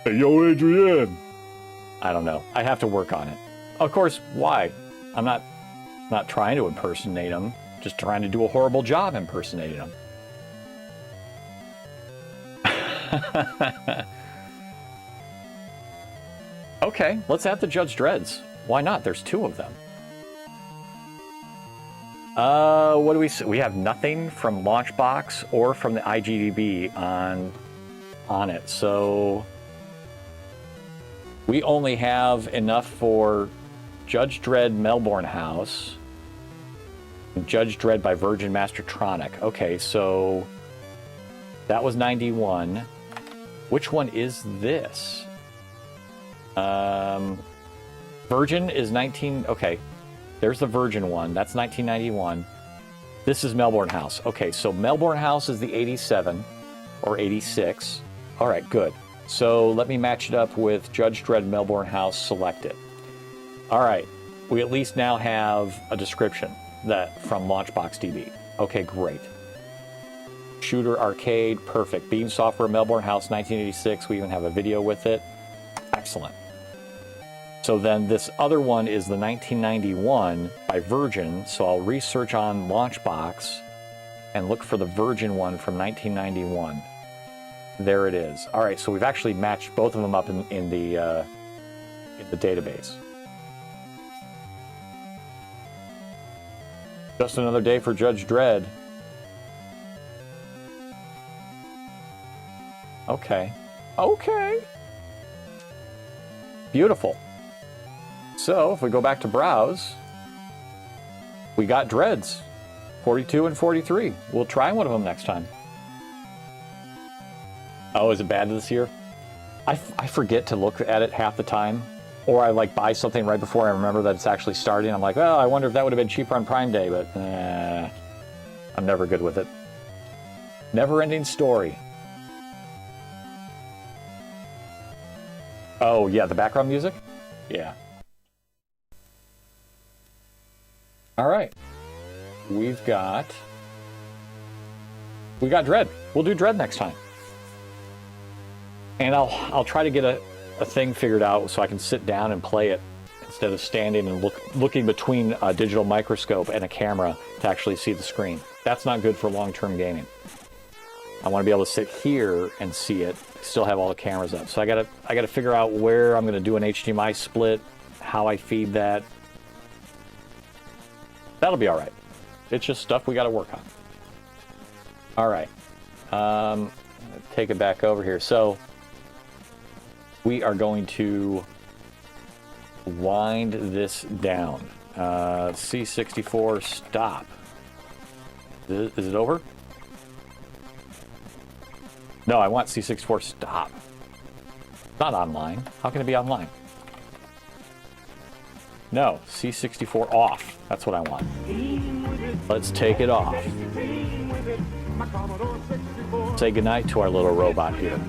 Hey, yo, Adrian! I don't know. I have to work on it. Of course, why? I'm not trying to impersonate him. Just trying to do a horrible job impersonating him. Okay, let's add the Judge Dredds. Why not? There's two of them. What do we see? We have nothing from Launchbox or from the IGDB on it. So we only have enough for Judge Dredd Melbourne House. Judge Dredd by Virgin Mastertronic. Okay, so that was 91. Which one is this? Virgin is 19. Okay, there's the Virgin one. That's 1991. This is Melbourne House. Okay, so Melbourne House is the 87 or 86. All right, good. So let me match it up with Judge Dredd Melbourne House selected. All right, we at least now have a description that from Launchbox DB. Okay, great. Shooter Arcade, perfect. Beam Software, Melbourne House, 1986. We even have a video with it. Excellent. So then this other one is the 1991 by Virgin. So I'll research on Launchbox and look for the Virgin one from 1991. There it is. All right, so we've actually matched both of them up in the database. Just another day for Judge Dredd. Okay. Okay. Beautiful. So, if we go back to browse, we got Dredds. 42 and 43. We'll try one of them next time. Oh, is it bad this year? I forget to look at it half the time. Or I like buy something right before I remember that it's actually starting. I'm like, well, I wonder if that would have been cheaper on Prime Day, but I'm never good with it. Never-ending story. Oh, yeah, the background music? Yeah. All right. We got Dread. We'll do Dread next time. And I'll try to get a thing figured out so I can sit down and play it instead of standing and looking between a digital microscope and a camera to actually see the screen. That's not good for long-term gaming. I want to be able to sit here and see it, still have all the cameras up. So I gotta figure out where I'm gonna do an HDMI split, how I feed that. That'll be all right. It's just stuff we gotta work on. All right, take it back over here. So we are going to wind this down. C64 stop. Is it over? No, I want C64 stop. Not online. How can it be online? No, C64 off. That's what I want. Let's take it off. Say goodnight to our little robot here.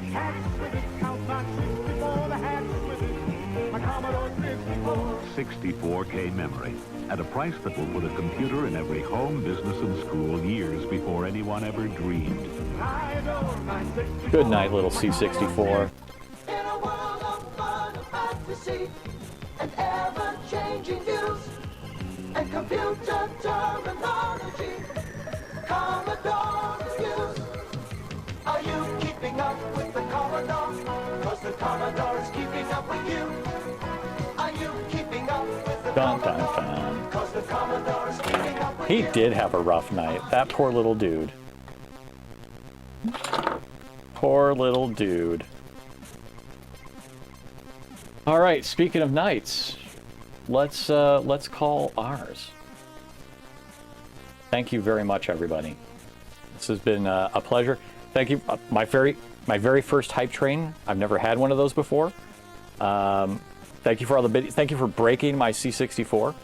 64K memory at a price that will put a computer in every home, business, and school years before anyone ever dreamed. Good night, little C64. In a world of fun and fantasy and ever-changing views and computer terminology, Commodore reviews. Are you keeping up with the Commodore? 'Cause the Commodore is keeping up with you. Are you keeping up with the Commodore? 'Cause the Commodore is keeping up with He you. did have a rough night. That poor little dude. Poor little dude. All right, speaking of nights, let's call ours. Thank you very much, everybody. This has been a pleasure. Thank you. My very first hype train. I've never had one of those before. Thank you for all the videos. Thank you for breaking my C64.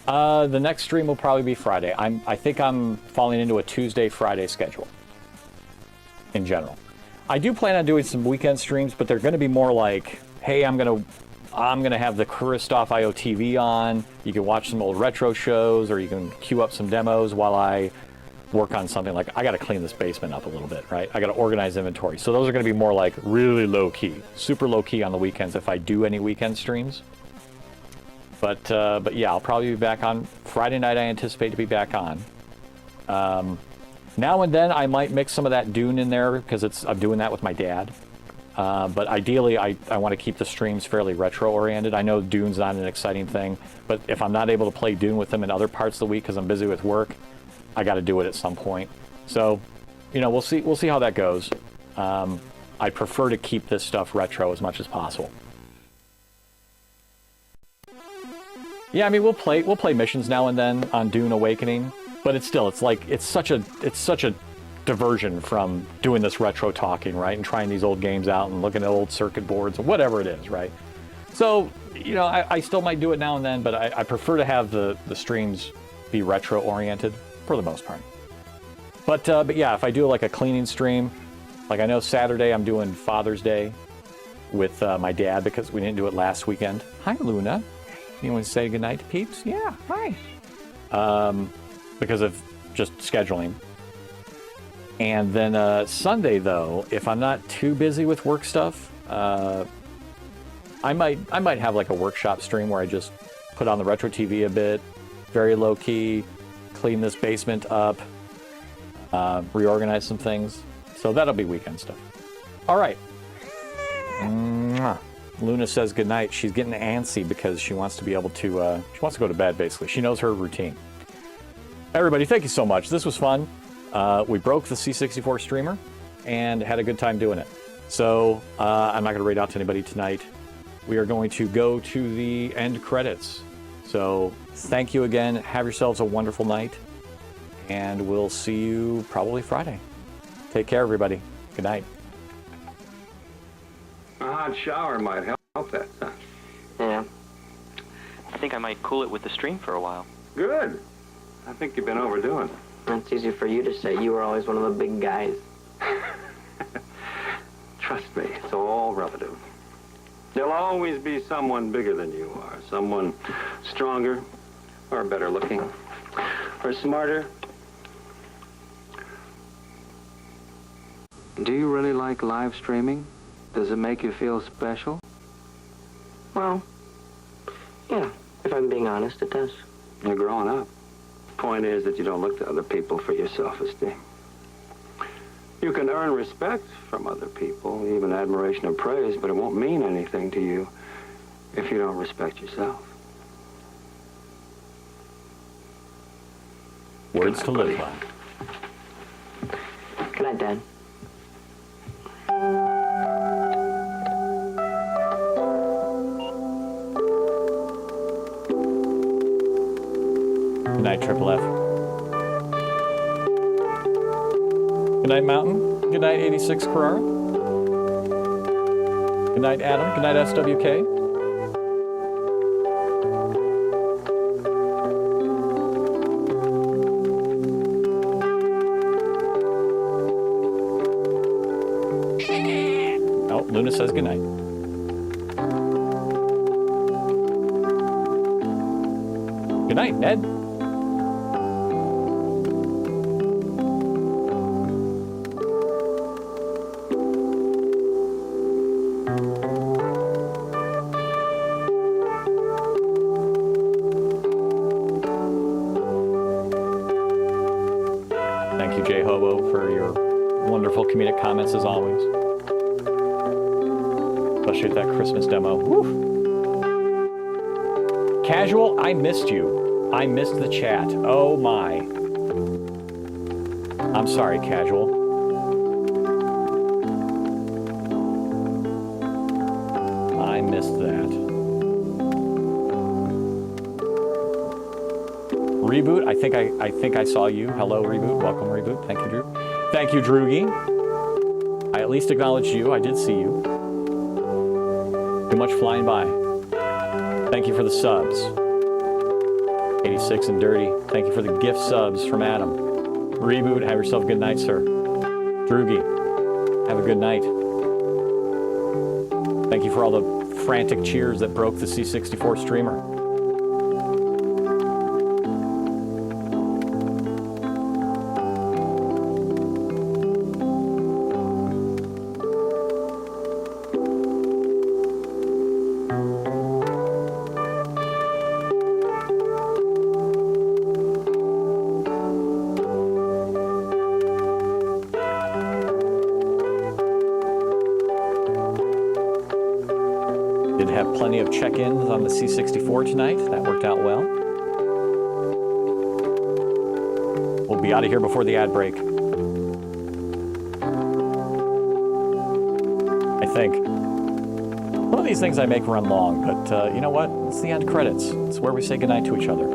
The next stream will probably be Friday. I think I'm falling into a Tuesday-Friday schedule in general. I do plan on doing some weekend streams, but they're going to be more like, hey, I'm gonna have the Christoph IOTV on. You can watch some old retro shows, or you can queue up some demos while I work on something. Like, I got to clean this basement up a little bit, right? I got to organize inventory. So those are going to be more like really low key, super low key on the weekends if I do any weekend streams. But yeah, I'll probably be back on Friday night. I anticipate to be back on. Now and then I might mix some of that Dune in there because I'm doing that with my dad. But ideally, I want to keep the streams fairly retro-oriented. I know Dune's not an exciting thing, but if I'm not able to play Dune with him in other parts of the week because I'm busy with work, I got to do it at some point. So, you know, we'll see how that goes. I prefer to keep this stuff retro as much as possible. Yeah, I mean, we'll play missions now and then on Dune Awakening, but it's such a diversion from doing this retro talking, right? And trying these old games out and looking at old circuit boards or whatever it is, right? So, you know, I still might do it now and then, but I prefer to have the streams be retro oriented for the most part. But yeah, if I do like a cleaning stream, like I know Saturday I'm doing Father's Day with my dad because we didn't do it last weekend. Hi, Luna. You want to say goodnight to peeps? Yeah, hi. Because of just scheduling. And then Sunday, though, if I'm not too busy with work stuff, I might have like a workshop stream where I just put on the retro TV a bit, very low key, clean this basement up, reorganize some things. So that'll be weekend stuff. All right. Mwah. Luna says goodnight. She's getting antsy because she wants to be able to, she wants to go to bed, basically. She knows her routine. Everybody, thank you so much. This was fun. We broke the C64 streamer and had a good time doing it. So I'm not going to read out to anybody tonight. We are going to go to the end credits. So thank you again. Have yourselves a wonderful night. And we'll see you probably Friday. Take care, everybody. Good night. A hot shower might help that, huh? Yeah. I think I might cool it with the stream for a while. Good. I think you've been overdoing it. That's easy for you to say. You were always one of the big guys. Trust me, it's all relative. There'll always be someone bigger than you are, someone stronger or better looking or smarter. Do you really like live streaming? Does it make you feel special? Well, yeah, if I'm being honest, it does. You're growing up. Point is that you don't look to other people for your self-esteem. You can earn respect from other people, even admiration or praise, but it won't mean anything to you if you don't respect yourself. Words to live by. Good night, Dad. Good night, Triple F. Good night, Mountain. Good night, 86 Carrara. Good night, Adam. Good night, SWK. Oh, Luna says good night. Good night, Ned. Thank you, Jay Hobo, for your wonderful comedic comments as always. Especially with that Christmas demo. Woo. Casual, I missed you. I missed the chat. Oh my. I'm sorry, Casual. I missed that. Reboot, I think I saw you. Hello, Reboot. Welcome, Reboot. Thank you, Drew. Thank you, Droogie. I at least acknowledged you. I did see you. Too much flying by. Thank you for the subs. 86 and Dirty. Thank you for the gift subs from Adam. Reboot, have yourself a good night, sir. Droogie, have a good night. Thank you for all the frantic cheers that broke the C64 streamer. Did have plenty of check-ins on the C64 tonight. That worked out well. We'll be out of here before the ad break. I think. One of these things I make run long, but you know what? It's the end credits. It's where we say goodnight to each other.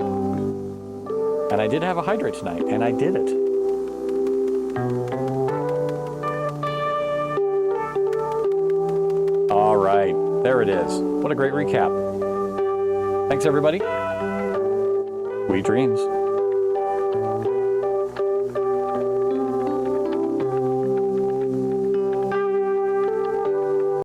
And I did have a hydrate tonight, and I did it. All right. There it is. What a great recap. Thanks, everybody. Sweet dreams.